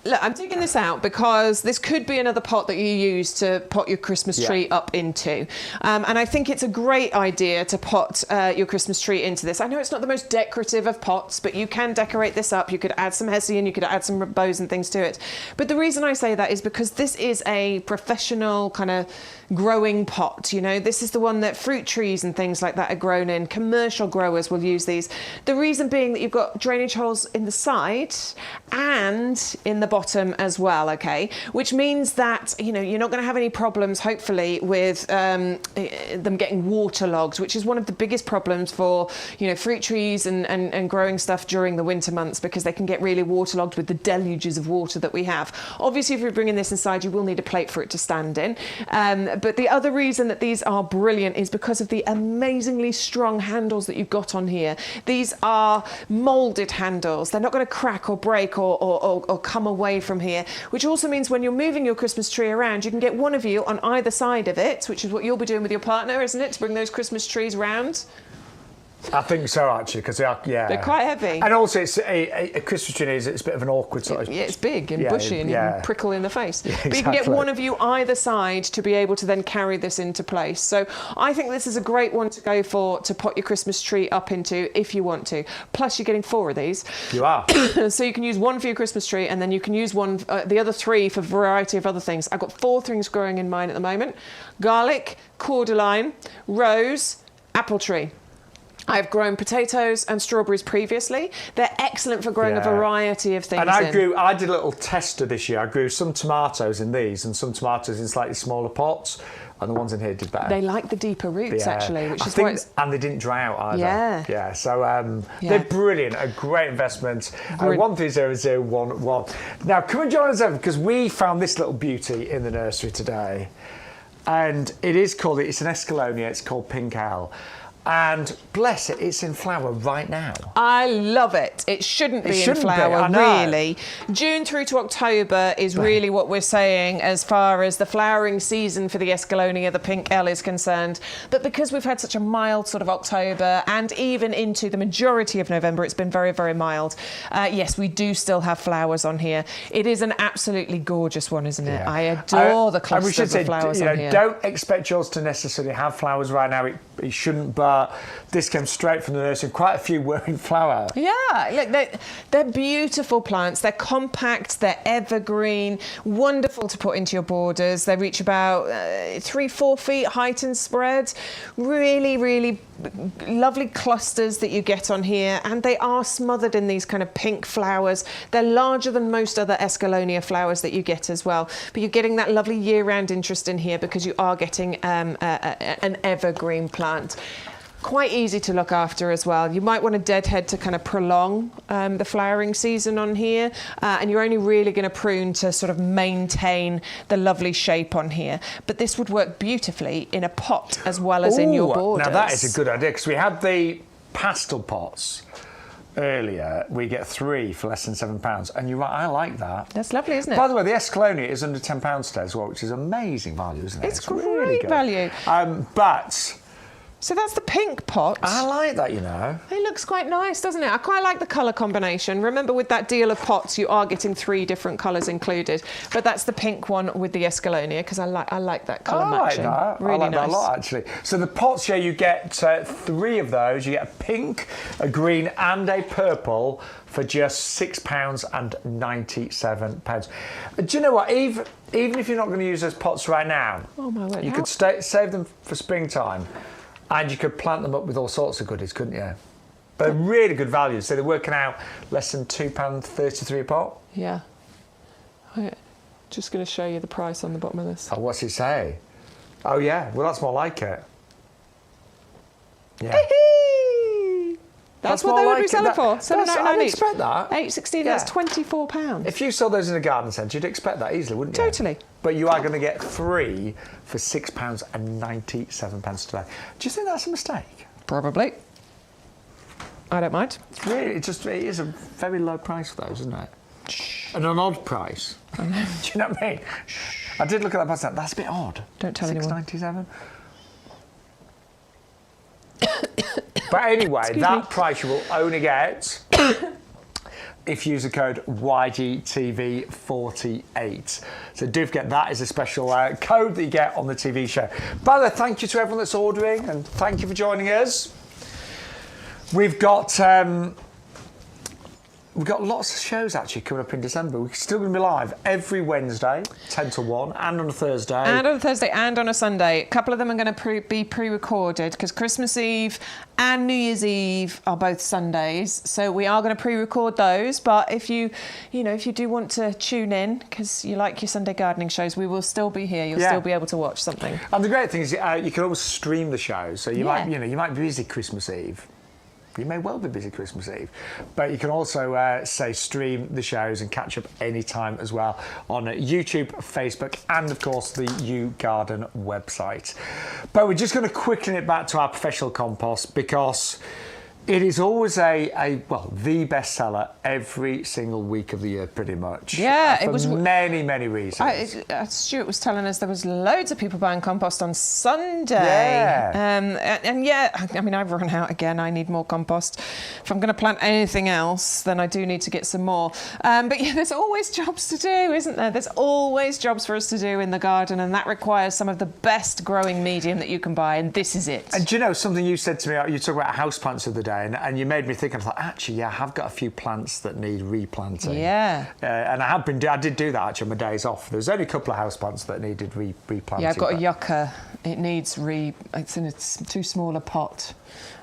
Look, I'm digging this out because this could be another pot that you use to pot your Christmas tree up into. And I think it's a great idea to pot your Christmas tree into this. I know it's not the most decorative of pots, but you can decorate this up. You could add some hessian, you could add some bows and things to it. But the reason I say that is because this is a professional kind of growing pot. You know, this is the one that fruit trees and things like that are grown in. Commercial growers will use these. The reason being that you've got drainage holes in the side and in the bottom as well, okay? Which means that, you know, you're not going to have any problems, hopefully, with them getting waterlogged, which is one of the biggest problems for, you know, fruit trees and growing stuff during the winter months, because they can get really waterlogged with the deluges of water that we have. Obviously, if you're bringing this inside, you will need a plate for it to stand in. But the other reason that these are brilliant is because of the amazingly strong handles that you've got on here. These are moulded handles. They're not going to crack or break or come away from here, which also means when you're moving your Christmas tree around, you can get one of you on either side of it, which is what you'll be doing with your partner, isn't it, to bring those Christmas trees round? I think so, actually, because they're quite heavy. And also, it's a Christmas tree it's a bit of an awkward sort of... Yeah, it's big and bushy and you can prickle in the face. Yeah, exactly. But you can get one of you either side to be able to then carry this into place. So I think this is a great one to go for, to pot your Christmas tree up into if you want to. Plus, you're getting 4 of these. You are. So you can use one for your Christmas tree and then you can use one, the other 3 for a variety of other things. I've got 4 things growing in mine at the moment. Garlic, cordyline, rose, apple tree. I've grown potatoes and strawberries previously. They're excellent for growing a variety of things. And I did a little tester this year. I grew some tomatoes in these and some tomatoes in slightly smaller pots. And the ones in here did better. They like the deeper roots, actually, which is why it's... And they didn't dry out either. Yeah. So they're brilliant, a great investment. 130011. Now, come and join us over, because we found this little beauty in the nursery today. And it's an Escalonia, it's called Pink Owl. And bless it, it's in flower right now. I love it. It shouldn't be in flower, really. June through to October is really what we're saying as far as the flowering season for the Escalonia, the Pink L, is concerned. But because we've had such a mild sort of October and even into the majority of November, it's been very, very mild. Yes, we do still have flowers on here. It is an absolutely gorgeous one, isn't it? I adore the clusters of flowers on here. Don't expect yours to necessarily have flowers right now. It shouldn't, but this came straight from the nursery. Quite a few were in flower. Yeah, look, they're beautiful plants. They're compact, they're evergreen, wonderful to put into your borders. They reach about 3-4 feet height and spread. Really, really lovely clusters that you get on here, and they are smothered in these kind of pink flowers. They're larger than most other Escalonia flowers that you get as well, but you're getting that lovely year-round interest in here because you are getting an evergreen plant. Quite easy to look after as well. You might want a deadhead to kind of prolong the flowering season on here, and you're only really going to prune to sort of maintain the lovely shape on here. But this would work beautifully in a pot as well as in your borders. Now that is a good idea, because we had the pastel pots earlier. We get 3 for less than £7, and you're right, I like that. That's lovely, isn't it? By the way, the Escalonia is under £10 today as well, which is amazing value, isn't it? It's great really good value. So that's the pink pot. I like that, you know. It looks quite nice, doesn't it? I quite like the colour combination. Remember, with that deal of pots, you are getting 3 different colours included. But that's the pink one with the Escalonia, because I like that colour matching. I like that. Really I like nice. that a lot, actually. So the pots, you get 3 of those. You get a pink, a green and a purple for just £6.97. Do you know what? Even if you're not going to use those pots right now, oh my word, you could save them for springtime. And you could plant them up with all sorts of goodies, couldn't you? But really good value. So they're working out less than £2.33 a pot. Yeah. Just going to show you the price on the bottom of this. Oh, what's it say? Oh, yeah. Well, that's more like it. Yeah. That's what they would be selling for. I'd expect that. £8.16, that's £24. If you saw those in a garden centre, you'd expect that easily, wouldn't you? Totally. But you are going to get 3 for £6.97 today. Do you think that's a mistake? Probably. I don't mind. It is a very low price for those, isn't it? And an odd price. Do you know what I mean? I did look at that price. That's a bit odd. Don't tell anyone. £6.97. But anyway, that price you will only get if you use the code YGTV48. So do forget that is a special code that you get on the TV show. By the way, thank you to everyone that's ordering, and thank you for joining us. We've got lots of shows actually coming up in December. We're still going to be live every Wednesday, 10 to 1, and on a Thursday. And on a Thursday and on a Sunday. A couple of them are going to be pre-recorded because Christmas Eve and New Year's Eve are both Sundays. So we are going to pre-record those. But if you do want to tune in because you like your Sunday gardening shows, we will still be here. You'll still be able to watch something. And the great thing is you can always stream the show. So you might be busy Christmas Eve. You may well be busy Christmas Eve, but you can also stream the shows and catch up anytime as well on YouTube, Facebook, and of course the YouGarden website. But we're just going to quicken it back to our professional compost because It is always the bestseller every single week of the year, pretty much. Yeah, it was many reasons. Stuart was telling us there was loads of people buying compost on Sunday. Yeah. And yeah, I mean, I've run out again. I need more compost. If I'm going to plant anything else, then I do need to get some more. But yeah, there's always jobs to do, isn't there? There's always jobs for us to do in the garden, and that requires some of the best growing medium that you can buy, and this is it. And do you know something you said to me? You talked about houseplants the other day. And you made me think. I thought, actually, yeah, I have got a few plants that need replanting. Yeah. And I did do that actually on my days off. There was only a couple of houseplants that needed replanting. Yeah, I've got a yucca. It needs it's in a too small a pot.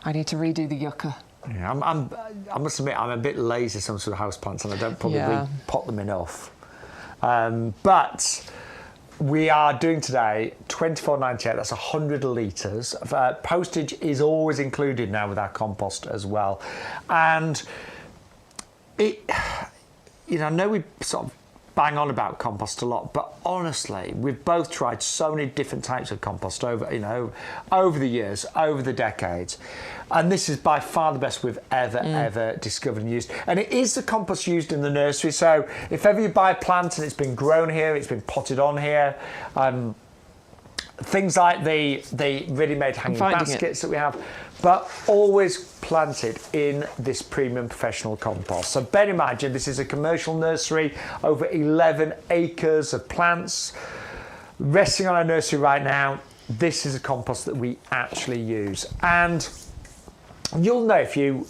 I need to redo the yucca. Yeah, I must admit, I'm a bit lazy some sort of houseplants, and I don't probably repot them enough. But we are doing today $24.98. That's 100 litres. Postage is always included now with our compost as well. And I know we sort of bang on about compost a lot, but honestly, we've both tried so many different types of compost over the years, over the decades. And this is by far the best we've ever discovered and used. And it is the compost used in the nursery. So if ever you buy a plant and it's been grown here, it's been potted on here, things like the ready-made hanging baskets that we have, but always planted in this premium professional compost. So bear in mind, this is a commercial nursery, over 11 acres of plants resting on our nursery right now. This is a compost that we actually use, and you'll know if you've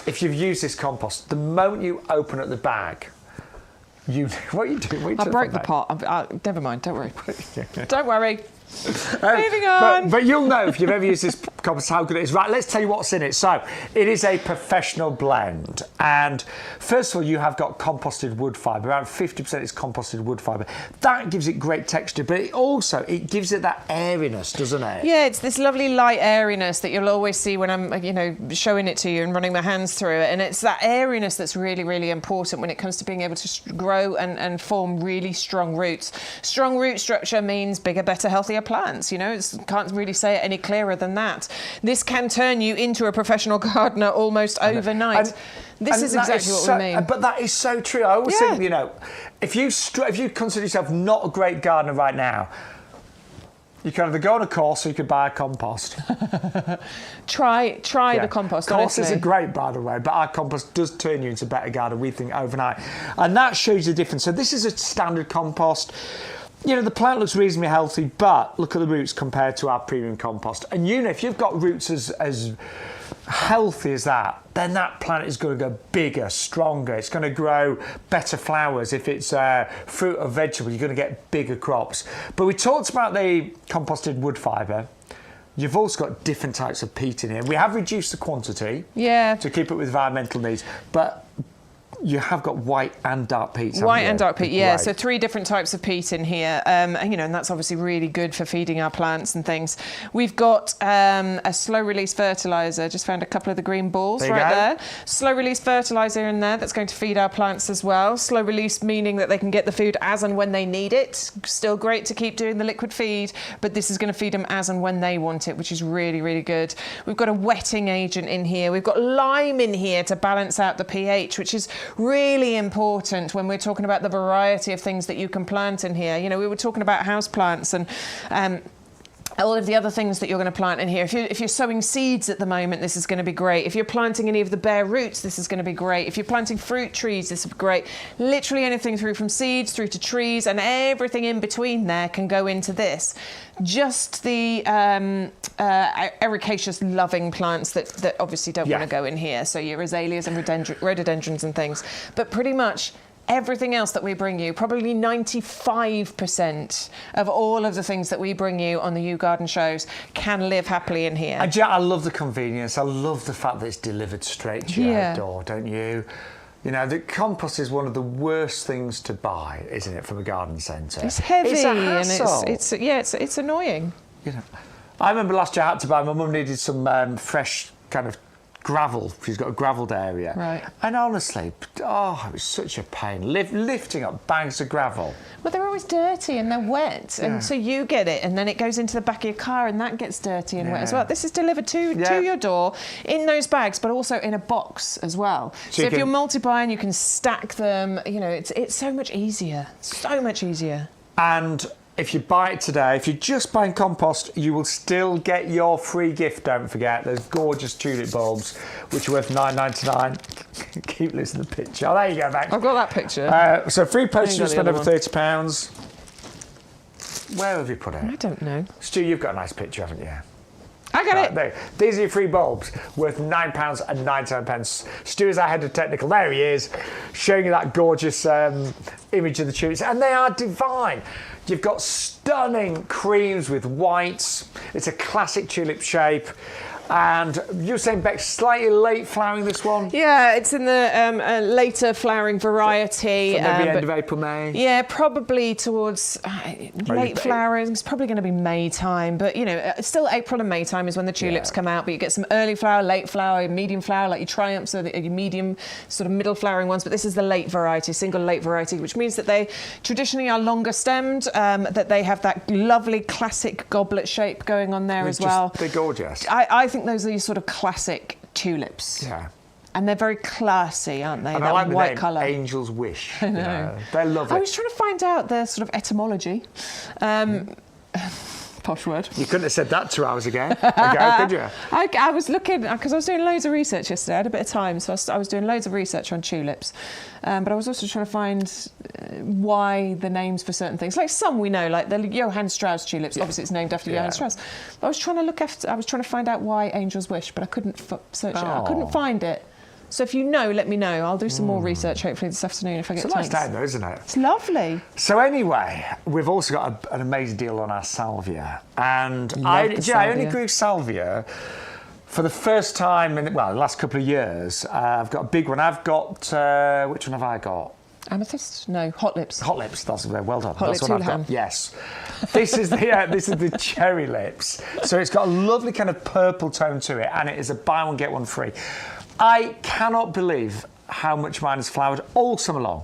used this compost, the moment you open up the bag, what are you doing? I broke the pot. Never mind, don't worry. Don't worry. Moving on. But you'll know if you've ever used this compost how good it is. Right, let's tell you what's in it. So, it is a professional blend. And first of all, you have got composted wood fibre. Around 50% is composted wood fibre. That gives it great texture, but it gives it that airiness, doesn't it? Yeah, it's this lovely light airiness that you'll always see when I'm, showing it to you and running my hands through it. And it's that airiness that's really, really important when it comes to being able to grow and form really strong roots. Strong root structure means bigger, better, healthier plants. Can't really say it any clearer than that. This can turn you into a professional gardener almost overnight. This is exactly what we mean. But that is so true. I always think, if you consider yourself not a great gardener right now, you can either go on a course or you could buy a compost. Try the compost. Courses are great, by the way, but our compost does turn you into a better gardener, we think, overnight. And that shows the difference. So this is a standard compost. The plant looks reasonably healthy, but look at the roots compared to our premium compost. And if you've got roots as healthy as that, then that plant is going to go bigger, stronger. It's going to grow better flowers. If it's fruit or vegetable, you're going to get bigger crops. But we talked about the composted wood fibre. You've also got different types of peat in here. We have reduced the quantity to keep it with environmental needs, but you have got white and dark peat. White and dark peat, yeah. Right. So 3 different types of peat in here, and that's obviously really good for feeding our plants and things. We've got a slow-release fertiliser. Just found a couple of the green balls there. Slow-release fertiliser in there that's going to feed our plants as well. Slow-release meaning that they can get the food as and when they need it. Still great to keep doing the liquid feed, but this is going to feed them as and when they want it, which is really, really good. We've got a wetting agent in here. We've got lime in here to balance out the pH, which is really important when we're talking about the variety of things that you can plant in here. We were talking about house plants and all of the other things that you're going to plant in here. If you're sowing seeds at the moment, this is going to be great. If you're planting any of the bare roots, this is going to be great. If you're planting fruit trees, this is great. Literally anything from seeds through to trees, and everything in between there can go into this. Just the ericaceous loving plants that obviously don't want to go in here. So your azaleas and rhododendrons and things. But pretty much everything else that we bring you, probably 95% of all of the things that we bring you on the YouGarden shows can live happily in here. I love the convenience. I love the fact that it's delivered straight to your door, don't you? The compost is one of the worst things to buy, isn't it, from a garden centre? It's heavy, it's a hassle. And it's annoying. I remember last year I had to buy. My mum needed some fresh kind of gravel. She's got a gravelled area. Right. And honestly, it was such a pain lifting up bags of gravel. Well, they're always dirty and they're wet, and so you get it, and then it goes into the back of your car, and that gets dirty and wet as well. This is delivered to your door in those bags, but also in a box as well. So if you're multi-buying, you can stack them. You know, it's so much easier. So much easier. And if you buy it today, if you're just buying compost, you will still get your free gift, don't forget. Those gorgeous tulip bulbs, which are worth $9.99. Keep losing the picture. Oh, there you go, Max. I've got that picture. So free postage, you spend over £30. Where have you put it? I don't know. Stu, you've got a nice picture, haven't you? I got it. There. These are your free bulbs, worth £9.99. Stu is our head of technical. There he is, showing you that gorgeous image of the tulips. And they are divine. You've got stunning creams with whites. It's a classic tulip shape. And you're saying, Beck, slightly late flowering this one? Yeah, it's in the later flowering variety. So maybe end of April, May? Yeah, probably towards late flowering. It's probably going to be May time. But, you know, still April and May time is when the tulips come out. But you get some early flower, late flower, medium flower, like your triumphs or your medium, sort of middle flowering ones. But this is the late variety, single late variety, which means that they traditionally are longer stemmed, that they have that lovely classic goblet shape going on there as well. They're gorgeous. I think those are your sort of classic tulips. Yeah. And they're very classy, aren't they? And that I like the white name, colour. Angel's Wish. I know. They're lovely. I was trying to find out their sort of etymology. Posh word. You couldn't have said that 2 hours ago, could you? I was looking, because I was doing loads of research yesterday. I had a bit of time, so I was doing loads of research on tulips. But I was also trying to find why the names for certain things. Like some we know, like the Johann Strauss tulips. Yeah. Obviously, it's named after Johann Strauss. But I was trying to find out why Angel's Wish, but I couldn't search it. I couldn't find it. So if you know, let me know. I'll do some more research hopefully this afternoon if I get time. It's a nice day though, isn't it? It's lovely. So anyway, we've also got an amazing deal on our Salvia. And I only grew Salvia for the first time in, the last couple of years. I've got a big one. I've got, which one have I got? Amethyst? No, Hot Lips. Hot Lips, that's well done. Hot That's Lips what I've got. Yes. This is the Cherry Lips. So it's got a lovely kind of purple tone to it, and it is a buy one, get one free. I cannot believe how much mine has flowered all summer long.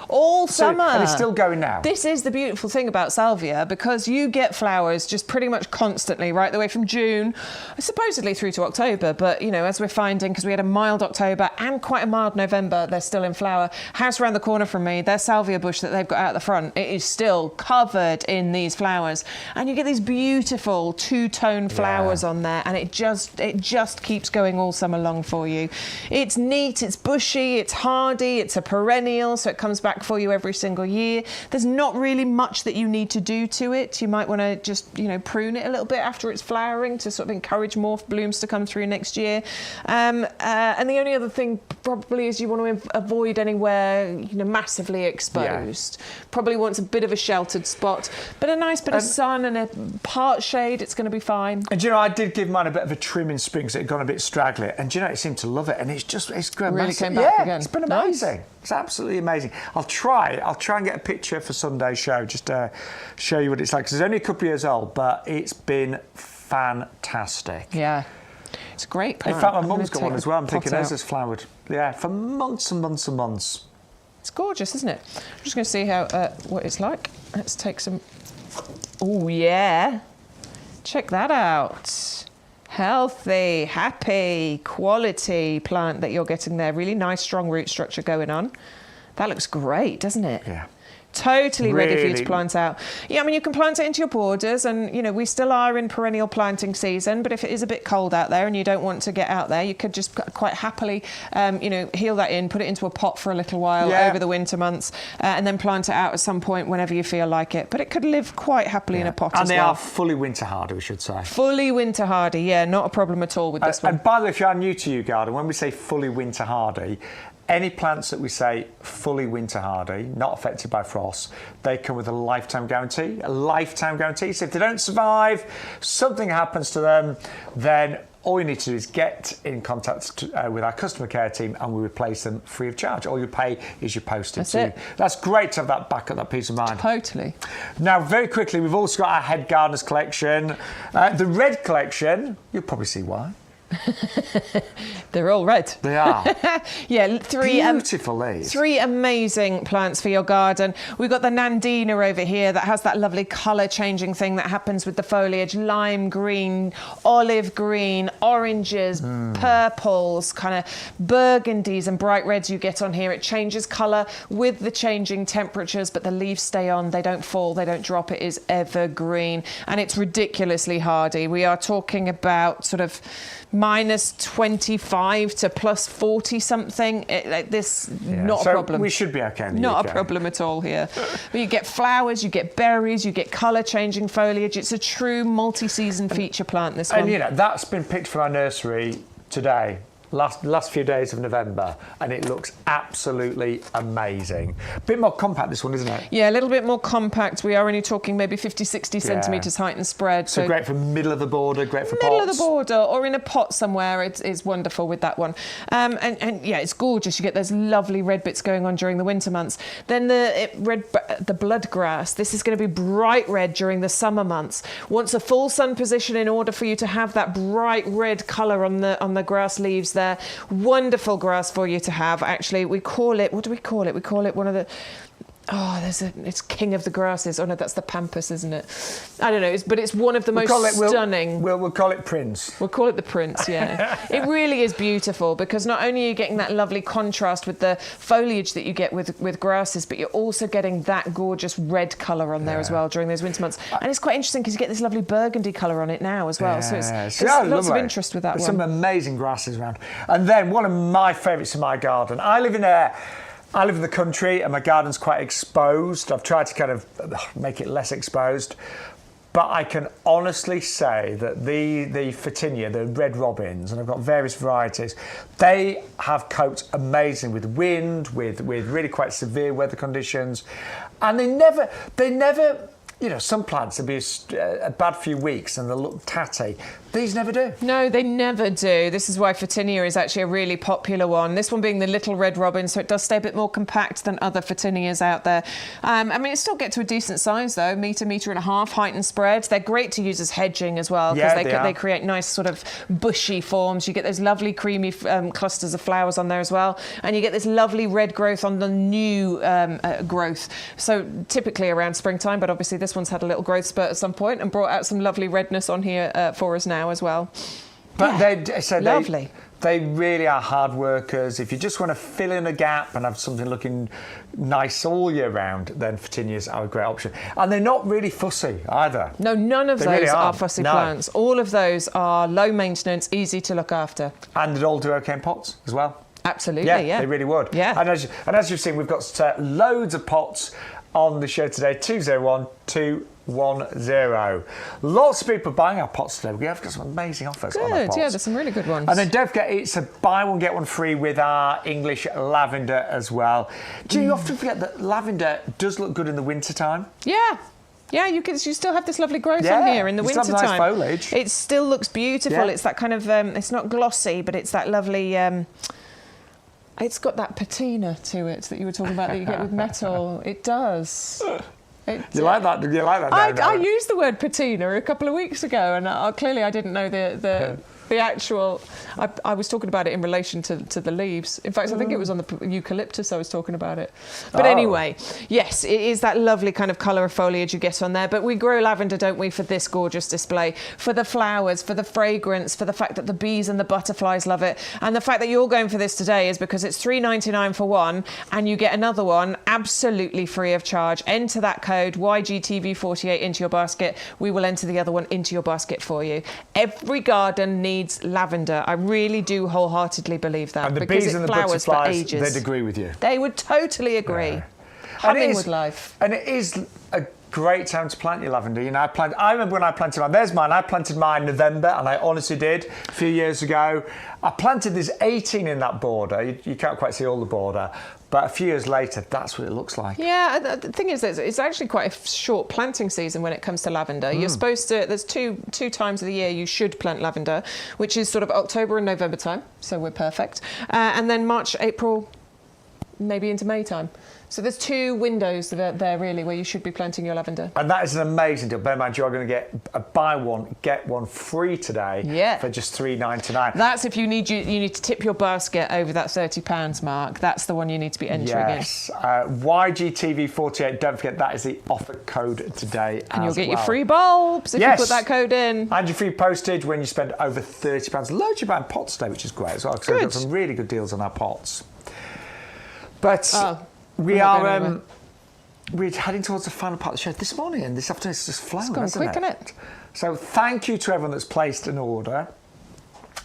All summer. And it's still going now. This is the beautiful thing about Salvia, because you get flowers just pretty much constantly, right the way from June, supposedly through to October. But, you know, as we're finding, because we had a mild October and quite a mild November, they're still in flower. House around the corner from me, their Salvia bush that they've got out the front, it is still covered in these flowers. And you get these beautiful two-tone flowers on there, and it just keeps going all summer long for you. It's neat, it's bushy, it's hardy, it's a perennial, so it comes back for you every single year. There's not really much that you need to do to it. You might want to just, you know, prune it a little bit after it's flowering to sort of encourage more blooms to come through next year. And the only other thing probably is you want to avoid anywhere, you know, massively exposed. Yeah. Probably wants a bit of a sheltered spot, but a nice bit of sun and a part shade, it's going to be fine. And you know, I did give mine a bit of a trim in spring because it had gone a bit straggly, and you know, it seemed to love it, and it's grown really massive. Came back again. It's been amazing. Nice. It's absolutely amazing. I'll try and get a picture for Sunday's show, just to show you what it's like. Because it's only a couple of years old, but it's been fantastic. Yeah. It's a great plant. In fact, my mum's got one as well. I'm thinking hers has flowered. Yeah, for months and months and months. It's gorgeous, isn't it? I'm just going to see how what it's like. Let's take some... Oh, yeah. Check that out. Healthy, happy, quality plant that you're getting there. Really nice, strong root structure going on. That looks great, doesn't it? Yeah. Totally ready for you to plant out. Yeah, I mean, you can plant it into your borders, and, you know, we still are in perennial planting season, but if it is a bit cold out there and you don't want to get out there, you could just quite happily, you know, heel that in, put it into a pot for a little while over the winter months, and then plant it out at some point whenever you feel like it. But it could live quite happily in a pot as well. And they are fully winter hardy, we should say. Fully winter hardy, yeah, not a problem at all with this one. And by the way, if you are new to YouGarden, when we say fully winter hardy, any plants that we say fully winter hardy, not affected by frost, they come with a lifetime guarantee. A lifetime guarantee. So if they don't survive, something happens to them, then all you need to do is get in contact with our customer care team, and we replace them free of charge. All you pay is your postage. That's great to have that back up, that peace of mind. Totally. Now, very quickly, we've also got our Head Gardeners collection. The red collection, you'll probably see why. They're all red. They are. Yeah, Beautiful leaves. 3 amazing plants for your garden. We've got the Nandina over here that has that lovely colour changing thing that happens with the foliage. Lime green, olive green, oranges, purples, kind of burgundies and bright reds you get on here. It changes colour with the changing temperatures, but the leaves stay on. They don't fall, they don't drop. It is evergreen and it's ridiculously hardy. We are talking about sort of minus 25 to plus 40 something. Not a problem. We should be okay in the Not UK. a problem at all here. But you get flowers, you get berries, you get colour changing foliage. It's a true multi-season feature plant, this one. And, you know, that's been picked from our nursery today. Last few days of November, and it looks absolutely amazing. A bit more compact, this one, isn't it? Yeah, a little bit more compact. We are only talking maybe 50, 60 centimetres height and spread. So great for middle of the border, great for middle pots. of the border or in a pot somewhere. It's wonderful with that one. And yeah, it's gorgeous. You get those lovely red bits going on during the winter months. Then the blood grass. This is going to be bright red during the summer months. Wants a full sun position in order for you to have that bright red colour on the grass leaves there. Wonderful grass for you to have. Actually, we call it, what do we call it? We call it one of the, it's king of the grasses. Oh no, that's the pampas, isn't it? I don't know, but it's one of the most stunning. We'll call it Prince. We'll call it the Prince, yeah. It really is beautiful because not only are you getting that lovely contrast with the foliage that you get with grasses, but you're also getting that gorgeous red colour on there as well during those winter months. And it's quite interesting because you get this lovely burgundy colour on it now as well. So it's lots of interest with that There's one. some amazing grasses around. And then one of my favourites in my garden. I live in the country and my garden's quite exposed. I've tried to kind of make it less exposed. But I can honestly say that the Photinia, the red robins, and I've got various varieties, they have coped amazing with wind, with really quite severe weather conditions. And they never, you know, some plants will be a bad few weeks and they'll look tatty. These never do. No, they never do. This is why Photinia is actually a really popular one. This one being the little red robin, so it does stay a bit more compact than other Photinias out there. I mean, it still get to a decent size though, metre and a half height and spread. They're great to use as hedging as well because they create nice sort of bushy forms. You get those lovely creamy clusters of flowers on there as well, and you get this lovely red growth on the new growth. So typically around springtime, but obviously this one's had a little growth spurt at some point and brought out some lovely redness on here for us now as well. But lovely. They really are hard workers. If you just want to fill in a gap and have something looking nice all year round, then Photinias are a great option. And they're not really fussy either. No, none of those really are fussy plants. All of those are low maintenance, easy to look after. And they'd all do okay in pots as well. Absolutely, yeah. They really would. Yeah. And as you've seen, we've got loads of pots on the show today, 201-210. Lots of people buying our pots today. We have got some amazing offers on our pots. Yeah, there's some really good ones. And then don't forget, it's a buy one, get one free with our English lavender as well. Do you often forget that lavender does look good in the winter time? Yeah. Yeah, you still have this lovely growth on here in the winter time. Nice foliage. It still looks beautiful. Yeah. It's that kind of, it's not glossy, but it's that lovely... it's got that patina to it that you were talking about that you get with metal. It does. You like that? You like that? I used the word patina a couple of weeks ago, and clearly I didn't know the actual. I was talking about it in relation to the leaves. In fact, I think it was on the eucalyptus I was talking about it. But anyway, yes, it is that lovely kind of colour of foliage you get on there. But we grow lavender, don't we, for this gorgeous display, for the flowers, for the fragrance, for the fact that the bees and the butterflies love it. And the fact that you're going for this today is because it's $3.99 for one, and you get another one absolutely free of charge. Enter that code YGTV48 into your basket. We will enter the other one into your basket for you. Every garden needs lavender. I really do wholeheartedly believe that. And the because bees and the flowers butterflies, for ages. they'd agree with you. They would totally agree. Yeah. Humming with life. And it is a great time to plant your lavender. You know, I remember when I planted mine. There's mine. I planted mine in November, and I honestly did a few years ago. I planted this 18 in that border. You can't quite see all the border. But a few years later, that's what it looks like. Yeah, the thing is, it's actually quite a short planting season when it comes to lavender. You're supposed to, there's two times of the year you should plant lavender, which is sort of October and November time, so we're perfect. And then March, April, maybe into May time. So there's 2 windows there really where you should be planting your lavender. And that is an amazing deal. Bear in mind, you are going to get a buy one, get one free today for just $3.99. That's if you need to tip your basket over that £30 mark. That's the one you need to be entering in. Yes. YGTV48, don't forget that is the offer code today and you'll get your free bulbs if you put that code in. And your free postage when you spend over £30. Loads you buying pots today, which is great as well, because we've got some really good deals on our pots. But we're heading towards the final part of the show this morning, and this afternoon it's just flown. It's gone quick, isn't it? So thank you to everyone that's placed an order.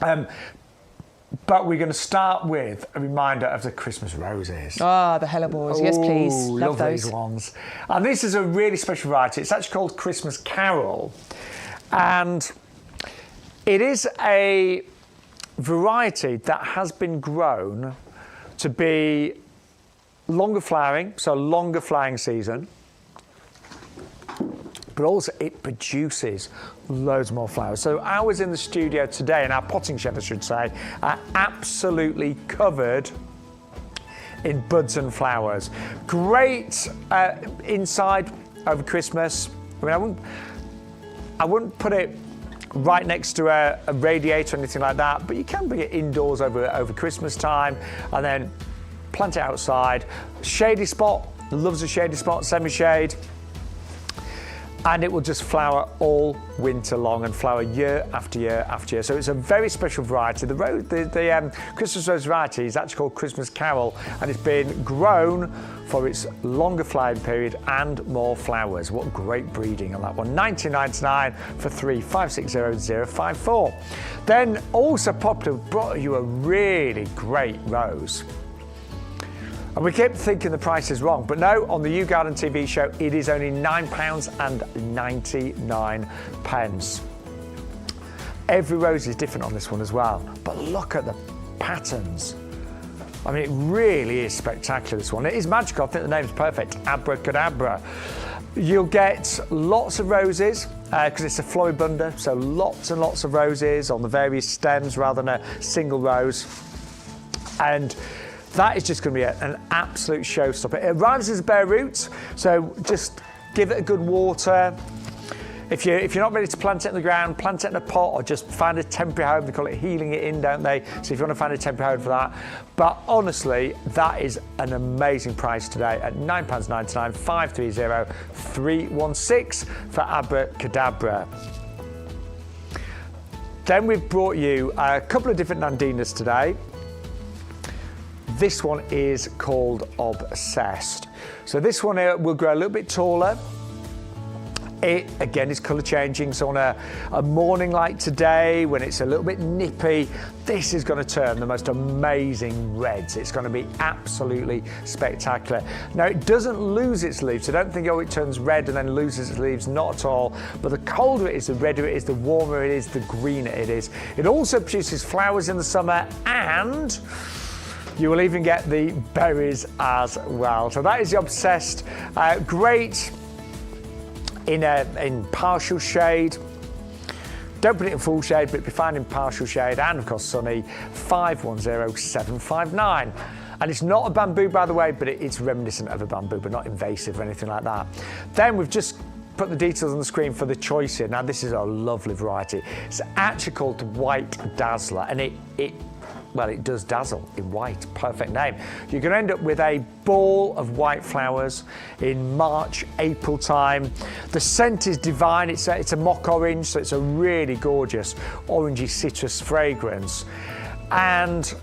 But we're going to start with a reminder of the Christmas roses. Ah, the hellebores. Yes, please. Love these ones. And this is a really special variety. It's actually called Christmas Carol. And it is a variety that has been grown to be longer flowering, so longer flowering season, but also it produces loads more flowers. So ours in the studio today, in our potting shed I should say, are absolutely covered in buds and flowers. Great inside over Christmas. I mean, I wouldn't put it right next to a radiator or anything like that, but you can bring it indoors over Christmas time and then plant it outside. Shady spot, loves a shady spot, semi-shade. And it will just flower all winter long and flower year after year after year. So it's a very special variety. The Christmas rose variety is actually called Christmas Carol, and it's been grown for its longer flowering period and more flowers. What great breeding on that one. $19.99 for 3 560054. Then also popular, brought you a really great rose. And we kept thinking the price is wrong, but no, on the YouGarden TV show, it is only £9.99. Every rose is different on this one as well, but look at the patterns. I mean, it really is spectacular, this one. It is magical, I think the name's perfect, Abracadabra. You'll get lots of roses, because it's a floribunda, so lots and lots of roses on the various stems rather than a single rose. And that is just going to be an absolute showstopper. It arrives as bare roots, so just give it a good water. If you're not ready to plant it in the ground, plant it in a pot or just find a temporary home. They call it healing it in, don't they? So if you want to find a temporary home for that. But honestly, that is an amazing price today at £9.99, 530316 for Abracadabra. Then we've brought you a couple of different Nandinas today. This one is called Obsessed. So this one here will grow a little bit taller. It, again, is colour changing. So on a morning like today, when it's a little bit nippy, this is going to turn the most amazing reds. It's going to be absolutely spectacular. Now, it doesn't lose its leaves. So don't think, oh, it turns red and then loses its leaves. Not at all. But the colder it is, the redder it is, the warmer it is, the greener it is. It also produces flowers in the summer, and you will even get the berries as well. So that is the Obsessed. Great in partial shade. Don't put it in full shade, but it'll be fine in partial shade, and of course sunny, 510759. And it's not a bamboo, by the way, but it's reminiscent of a bamboo, but not invasive or anything like that. Then we've just put the details on the screen for the choice here. Now this is a lovely variety. It's actually called White Dazzler, and it does dazzle in white, perfect name. You're going to end up with a ball of white flowers in March, April time. The scent is divine. It's a mock orange, so it's a really gorgeous orangey citrus fragrance. And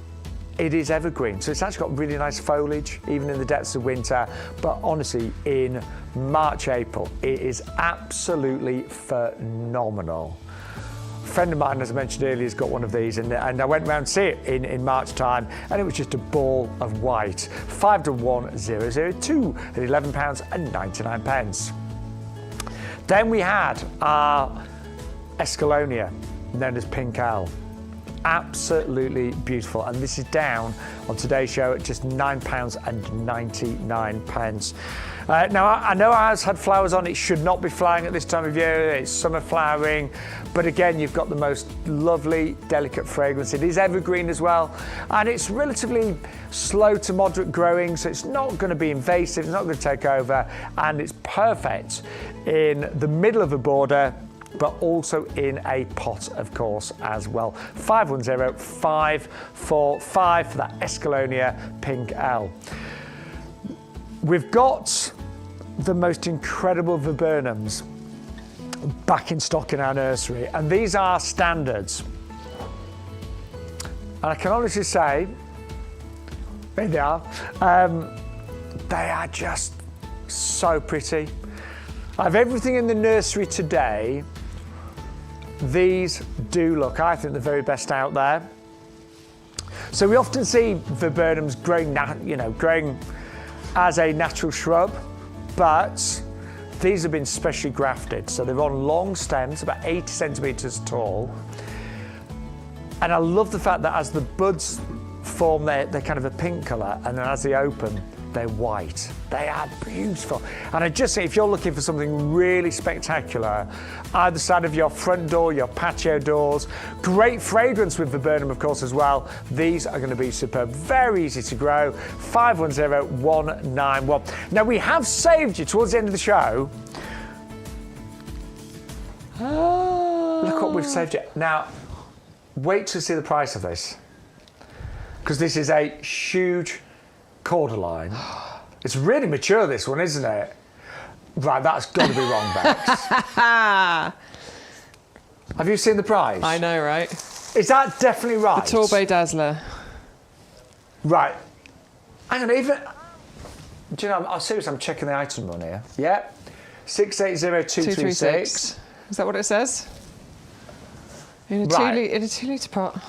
it is evergreen, so it's actually got really nice foliage, even in the depths of winter. But honestly, in March, April, it is absolutely phenomenal. A friend of mine, as I mentioned earlier, has got one of these, and I went round to see it in March time, and it was just a ball of white. 511002 at £11.99. Then we had our Escalonia, known as Pink Owl. absolutely beautiful. And this is down on today's show at just £9.99. Now, I know ours had flowers on. It should not be flowering at this time of year. It's summer flowering. But again, you've got the most lovely, delicate fragrance. It is evergreen as well. And it's relatively slow to moderate growing, so it's not going to be invasive. It's not going to take over. And it's perfect in the middle of a border, but also in a pot, of course, as well. 510-545 for that Escalonia Pink L. We've got the most incredible viburnums back in stock in our nursery, and these are standards. And I can honestly say, there they are. They are just so pretty. I have everything in the nursery today. These do look, I think, the very best out there. So we often see viburnums growing, growing as a natural shrub, but these have been specially grafted. So they're on long stems, about 80 centimetres tall. And I love the fact that as the buds form, they're kind of a pink colour, and then as they open, they're white. They are beautiful. And I just say, if you're looking for something really spectacular, either side of your front door, your patio doors, great fragrance with viburnum, of course, as well. These are going to be superb. Very easy to grow. 510191. Now, we have saved you towards the end of the show. Look what we've saved you. Now, wait to see the price of this, because this is a huge cordyline. It's really mature, this one, isn't it? Right, that's got to be wrong, Bex. Have you seen the price? I know, right? Is that definitely right? The Torbay Dazzler. Right. Hang on, even... Do you know, I'm serious, I'm checking the item run here. Yeah. 680236. Is that what it says? In a Right. 2 litre pot.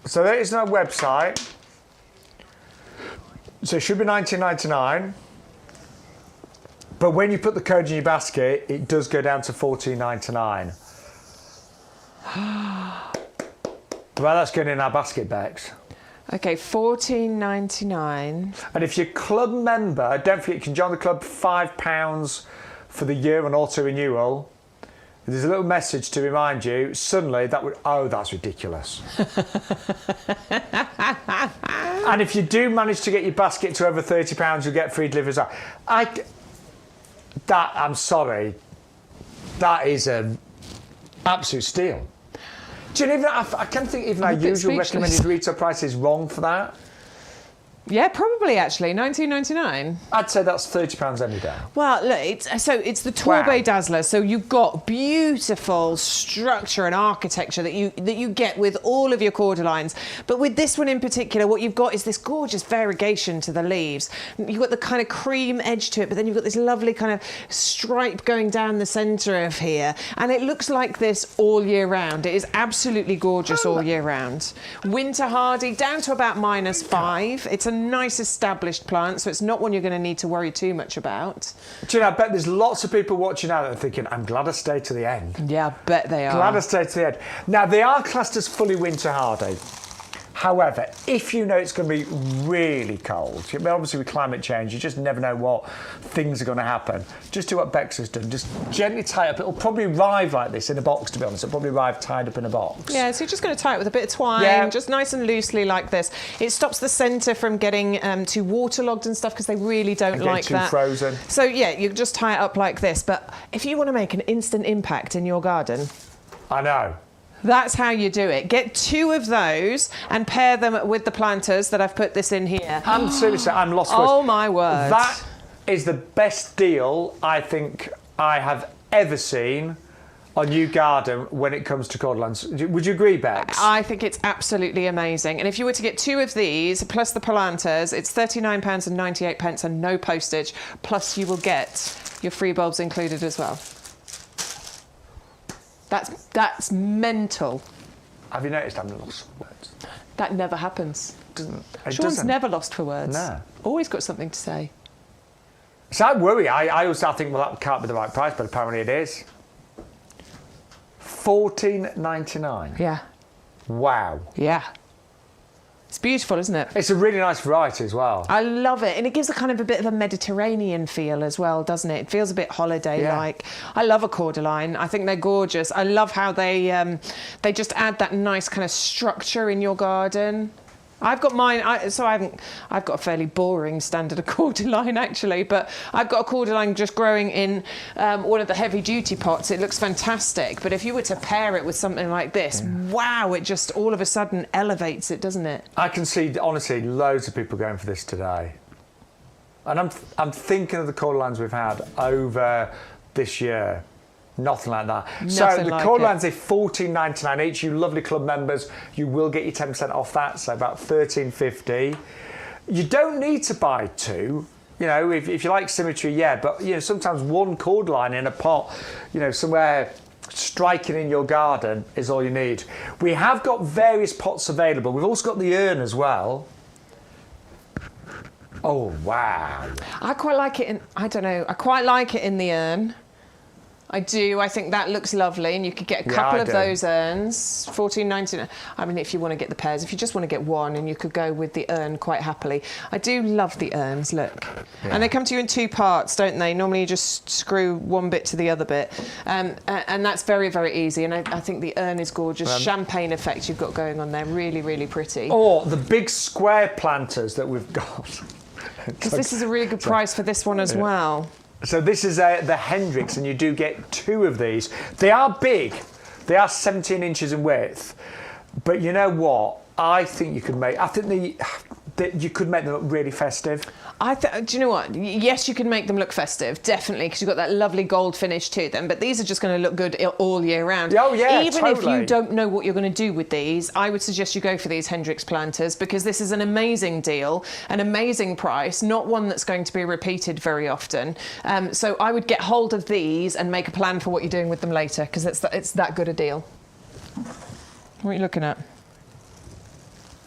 So there is no website. So it should be £19.99. But when you put the code in your basket, it does go down to £14.99. Well, that's going in our basket, Bex. Okay, £14.99. And if you're club member, don't forget you can join the club for £5 for the year on auto renewal. There's a little message to remind you. Suddenly, that would... Oh, that's ridiculous. And if you do manage to get your basket to over £30, you'll get free delivery as well. I'm sorry. That is an absolute steal. Do you know, I can't think even our usual recommended retail price is wrong for that. Yeah, probably actually. £19.99. I'd say that's £30 any day. Well, look, it's the Torbay Dazzler. So you've got beautiful structure and architecture that you get with all of your cordylines. But with this one in particular, what you've got is this gorgeous variegation to the leaves. You've got the kind of cream edge to it, but then you've got this lovely kind of stripe going down the centre of here. And it looks like this all year round. It is absolutely gorgeous all year round. Winter hardy, down to about -5. It's a nice established plant, so it's not one you're going to need to worry too much about. Do you know, I bet there's lots of people watching now that are thinking, I'm glad I stayed to the end. Yeah, I bet they are. Glad I stayed to the end. Now, they are classed as fully winter hardy. However, if you know it's going to be really cold, obviously with climate change, you just never know what things are going to happen. Just do what Bex has done. Just gently tie up. It'll probably arrive like this in a box, to be honest. It'll probably arrive tied up in a box. Yeah, so you're just going to tie it with a bit of twine, just nice and loosely like this. It stops the centre from getting too waterlogged and stuff, because they really don't like that. Too frozen. So yeah, you just tie it up like this. But if you want to make an instant impact in your garden... I know. That's how you do it. Get 2 of those and pair them with the planters that I've put this in here. I'm seriously, I'm lost for words. Oh my word. That is the best deal I think I have ever seen on YouGarden when it comes to cordylines. Would you agree, Bex? I think it's absolutely amazing. And if you were to get 2 of these, plus the planters, it's £39.98 and no postage. Plus you will get your free bulbs included as well. That's mental. Have you noticed I'm lost for words? That never happens. It Shaun's never lost for words. No. Always got something to say. So I worry. I always think, well, that can't be the right price, but apparently it is. £14.99. Yeah. Wow. Yeah. It's beautiful, isn't it? It's a really nice variety as well. I love it. And it gives a kind of a bit of a Mediterranean feel as well, doesn't it? It feels a bit holiday-like. Yeah. I love a cordyline. I think they're gorgeous. I love how they just add that nice kind of structure in your garden. I've got mine, I've got a fairly boring standard of cordyline actually, but I've got a cordyline just growing in one of the heavy duty pots. It looks fantastic, but if you were to pair it with something like this, wow, it just all of a sudden elevates it, doesn't it? I can see, honestly, loads of people going for this today. And I'm thinking of the cordylines we've had over this year. Nothing like that. So the cordylines are $14.99 each. You lovely club members, you will get your 10% off that, so about $13.50. You don't need to buy two. You know, if you like symmetry, yeah, but you know, sometimes one cordyline in a pot, you know, somewhere striking in your garden is all you need. We have got various pots available. We've also got the urn as well. Oh wow! I quite like it in. I don't know. I quite like it in the urn. I do. I think that looks lovely, and you could get a couple of those urns. $14.99. I mean, if you want to get the pairs, if you just want to get one, and you could go with the urn quite happily. I do love the urns. Look, and they come to you in two parts, don't they? Normally, you just screw one bit to the other bit, and that's very, very easy. And I think the urn is gorgeous. Champagne effect you've got going on there. Really, really pretty. Or the big square planters that we've got. Because this is a really good price for this one as well. So this is the Hendrix, and you do get two of these. They are big. They are 17 inches in width. But you know what? I think you could make... I think you could make them look really festive. Do you know what? Yes, you can make them look festive, definitely, because you've got that lovely gold finish to them. But these are just going to look good all year round. Oh, yeah, Even if you don't know what you're going to do with these, I would suggest you go for these Hendrix planters, because this is an amazing deal, an amazing price, not one that's going to be repeated very often. So I would get hold of these and make a plan for what you're doing with them later, because it's that good a deal. What are you looking at?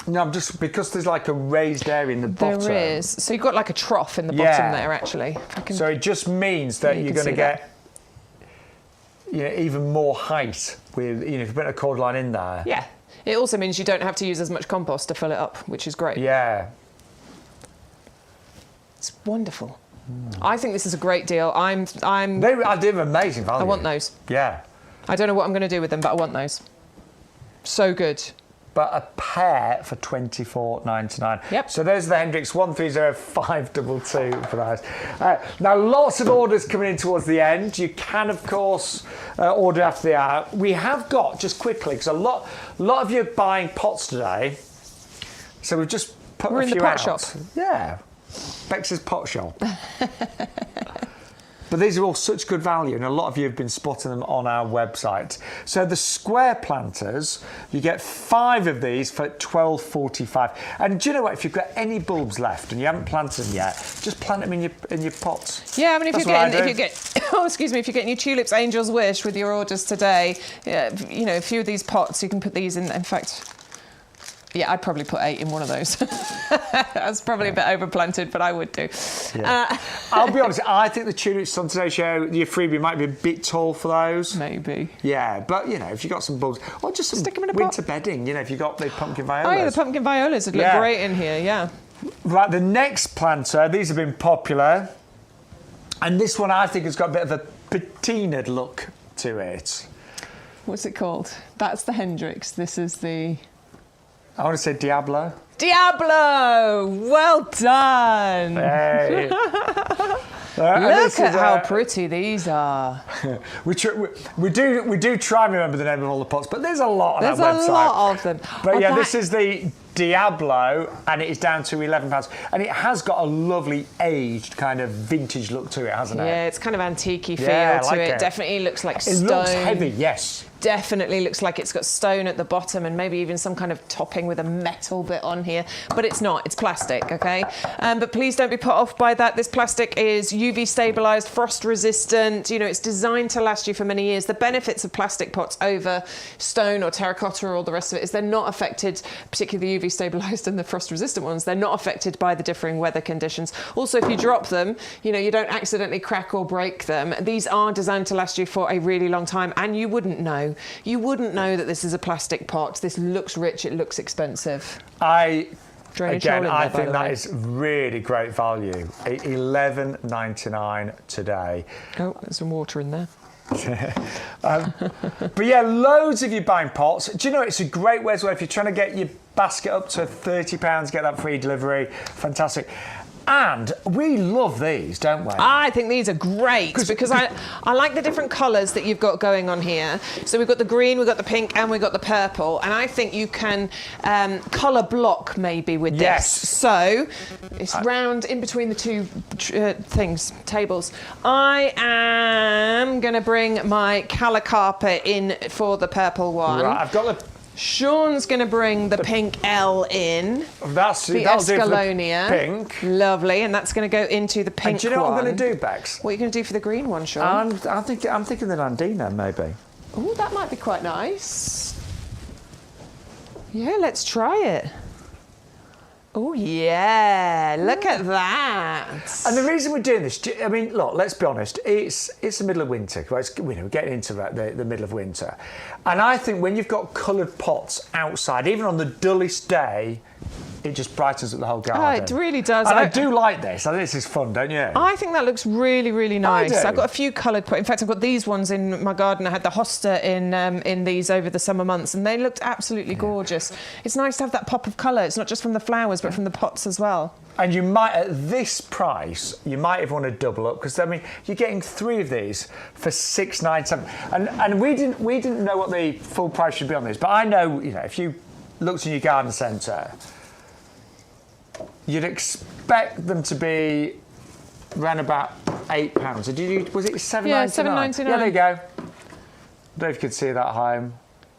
No, I'm just because there's like a raised area in the bottom. There is. So you've got like a trough in the bottom there, actually. So it just means that you're going to get even more height with if you put a cordyline in there. Yeah. It also means you don't have to use as much compost to fill it up, which is great. Yeah. It's wonderful. I think this is a great deal. I do amazing value. I want those. Yeah. I don't know what I'm going to do with them, but I want those. So good. But a pair for $24.99. Yep. So there's the Hendrix 130522 for those. Now, lots of orders coming in towards the end. You can, of course, order after the hour. We have got, just quickly, because a lot of you are buying pots today. So we've just put a few out. We're in the pot shop. Yeah. Bex's pot shop. But these are all such good value, and a lot of you have been spotting them on our website. So the square planters, you get 5 of these for $12.45. And do you know what? If you've got any bulbs left and you haven't planted them yet, just plant them in your pots. Yeah, I mean, if you're getting your Tulips Angel's Wish with your orders today, a few of these pots, you can put these in. In fact, yeah, I'd probably put 8 in one of those. That's probably a bit overplanted, but I would do. Yeah. I'll be honest, I think the tulips on today's show, your freebie might be a bit tall for those. Maybe. Yeah, but, if you've got some bulbs, or just some winter bedding, if you've got the pumpkin violas. Oh, yeah, the pumpkin violas would look great in here, yeah. Right, the next planter, these have been popular. And this one, I think, has got a bit of a patinaed look to it. What's it called? That's the Hendrix. This is the... I want to say Diablo. Diablo! Well done! Hey. Look at how pretty these are. we do try and remember the name of all the pots, but there's a lot on our website. There's a lot of them. But this is the Diablo, and it is down to £11. And it has got a lovely aged kind of vintage look to it, hasn't it? Yeah, it's kind of antique-y feel to it. Definitely looks like stone. It looks heavy, yes. Definitely looks like it's got stone at the bottom and maybe even some kind of topping with a metal bit on here. But it's not. It's plastic, okay? But please don't be put off by that. This plastic is UV stabilised, frost resistant. It's designed to last you for many years. The benefits of plastic pots over stone or terracotta or all the rest of it is they're not affected, particularly the UV stabilised and the frost-resistant ones, they're not affected by the differing weather conditions. Also, if you drop them, you know, you don't accidentally crack or break them. These are designed to last you for a really long time, and you wouldn't know. You wouldn't know that this is a plastic pot. This looks rich, it looks expensive. I think that is really great value. $11.99 today. Oh, there's some water in there. But yeah, loads of you buying pots. Do you know, it's a great way as well if you're trying to get your basket up to £30, get that free delivery. Fantastic. And we love these, don't we? I think these are great because I like the different colours that you've got going on here. So we've got the green, we've got the pink, and we've got the purple. And I think you can colour block maybe with this. So it's round in between the two tables. I am going to bring my colour carpet in for the purple one. Right, I've got the... Sean's going to bring the pink L in. That'll do for the pink. Lovely, and that's going to go into the pink one. And do you know what I'm going to do, Bex? What are you going to do for the green one, Shaun? I'm thinking the Nandina, maybe. Oh, that might be quite nice. Yeah, let's try it. Oh, yeah, look at that. And the reason we're doing this, I mean, look, let's be honest, it's the middle of winter, right? We're getting into the middle of winter. And I think when you've got coloured pots outside, even on the dullest day, it just brightens up the whole garden. Oh, it really does. And I do like this. I think this is fun, don't you? I think that looks really, really nice. I do. I've got a few coloured pots. In fact, I've got these ones in my garden. I had the hosta in these over the summer months, and they looked absolutely gorgeous. It's nice to have that pop of colour. It's not just from the flowers, but from the pots as well. And you might, at this price, you might even want to double up because I mean, you're getting 3 of these for $6.97. And we didn't know what the full price should be on this, but I know, you know, if you looked in your garden centre, you'd expect them to be around about £8. Was it $7.99? Yeah, $7.99. Yeah, there you go. I don't know if you could see that at home.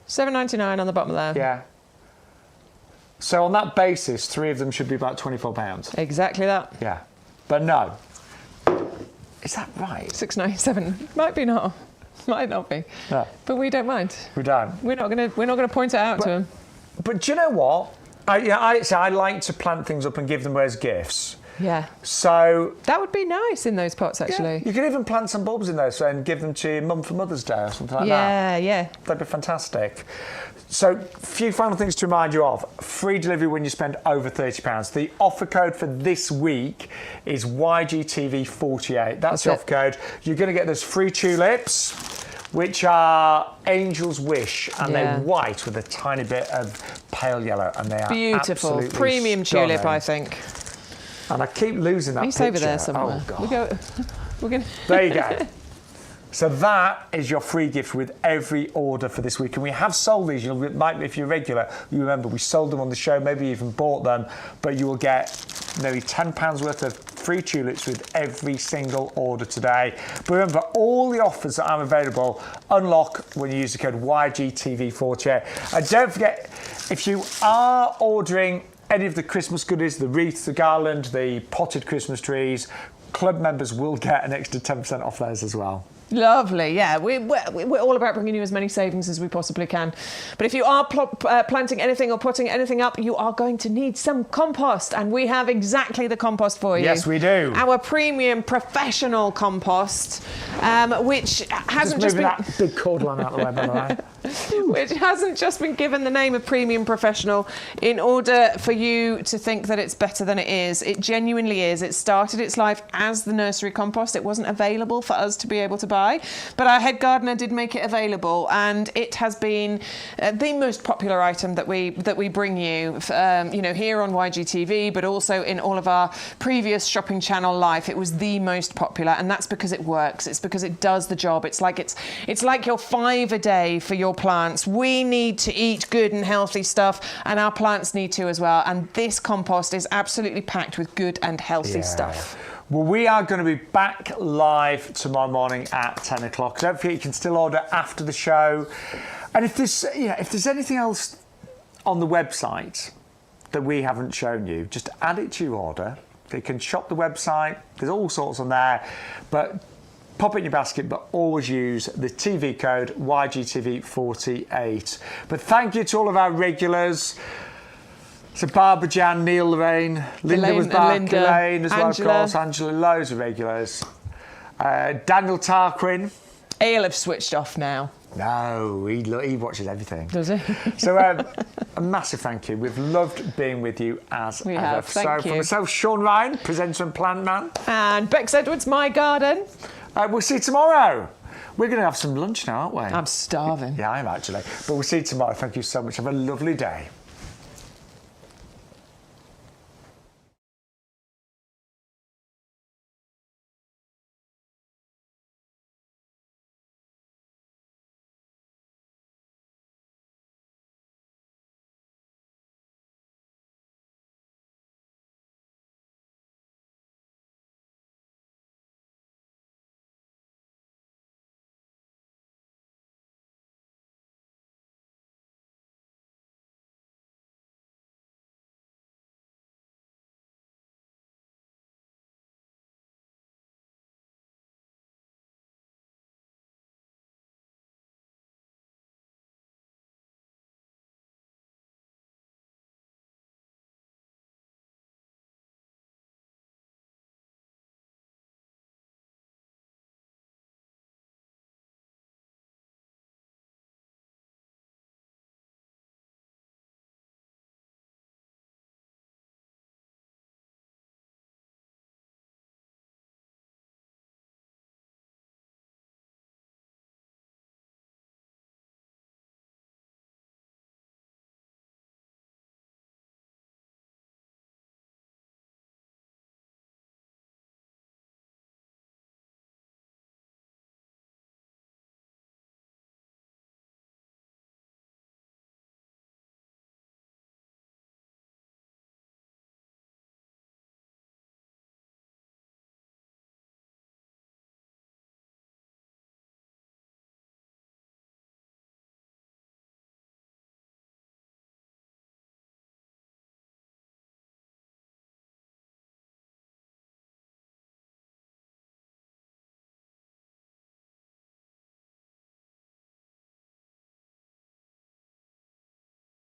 $7.99 on the bottom there. Yeah. So on that basis, 3 of them should be about £24. Exactly that. Yeah. But no. Is that right? $6.97. Might be not. Might not be. No. But we don't mind. We don't. We're not gonna point it out to them. But do you know what? I like to plant things up and give them as gifts. Yeah. So that would be nice in those pots, actually. Yeah, you could even plant some bulbs in those and give them to your mum for Mother's Day or something like that. Yeah. That'd be fantastic. So, a few final things to remind you of. Free delivery when you spend over £30. The offer code for this week is YGTV48. That's the offer code. You're going to get those free tulips, which are Angel's Wish, and they're white with a tiny bit of pale yellow, and they are beautiful. Absolutely Premium stunning. tulip, I think. And I keep losing that He's picture. over there somewhere. Oh, God. We're gonna... There you go. So that is your free gift with every order for this week. And we have sold these. If you're regular, you remember we sold them on the show, maybe even bought them, but you will get nearly £10 worth of free tulips with every single order today. But remember, all the offers that are available unlock when you use the code YGTV48. And don't forget, if you are ordering any of the Christmas goodies, the wreaths, the garland, the potted Christmas trees, club members will get an extra 10% off those as well. Lovely, yeah. We're all about bringing you as many savings as we possibly can. But if you are planting anything or putting anything up, you are going to need some compost, and we have exactly the compost for you. Yes, we do. Our premium professional compost, which hasn't just been... that big cord line out of the way, by the way. Which hasn't just been given the name of premium professional in order for you to think that it's better than it is. It genuinely is. It started its life as the nursery compost. It wasn't available for us to be able to buy, but our head gardener did make it available, and it has been the most popular item that we bring you, here on YGTV, but also in all of our previous shopping channel life. It was the most popular, and that's because it works. It's because it does the job. It's like your 5 a day for your plants. We need to eat good and healthy stuff, and our plants need to as well. And this compost is absolutely packed with good and healthy stuff. Well, we are going to be back live tomorrow morning at 10 o'clock. Don't forget, you can still order after the show. And if there's anything else on the website that we haven't shown you, just add it to your order. You can shop the website. There's all sorts on there. But pop it in your basket, but always use the TV code YGTV48. But thank you to all of our regulars. So Barbara, Jan, Neil, Lorraine, Linda was back, Elaine as well, of course, Angela, loads of regulars. Daniel Tarquin. He'll have switched off now. No, he watches everything. Does he? So a massive thank you. We've loved being with you as we ever. Have, thank you. For myself, Shaun Ryan, presenter and plant man. And Bex Edwards, My Garden. We'll see you tomorrow. We're going to have some lunch now, aren't we? I'm starving. Yeah, I am actually. But we'll see you tomorrow. Thank you so much. Have a lovely day.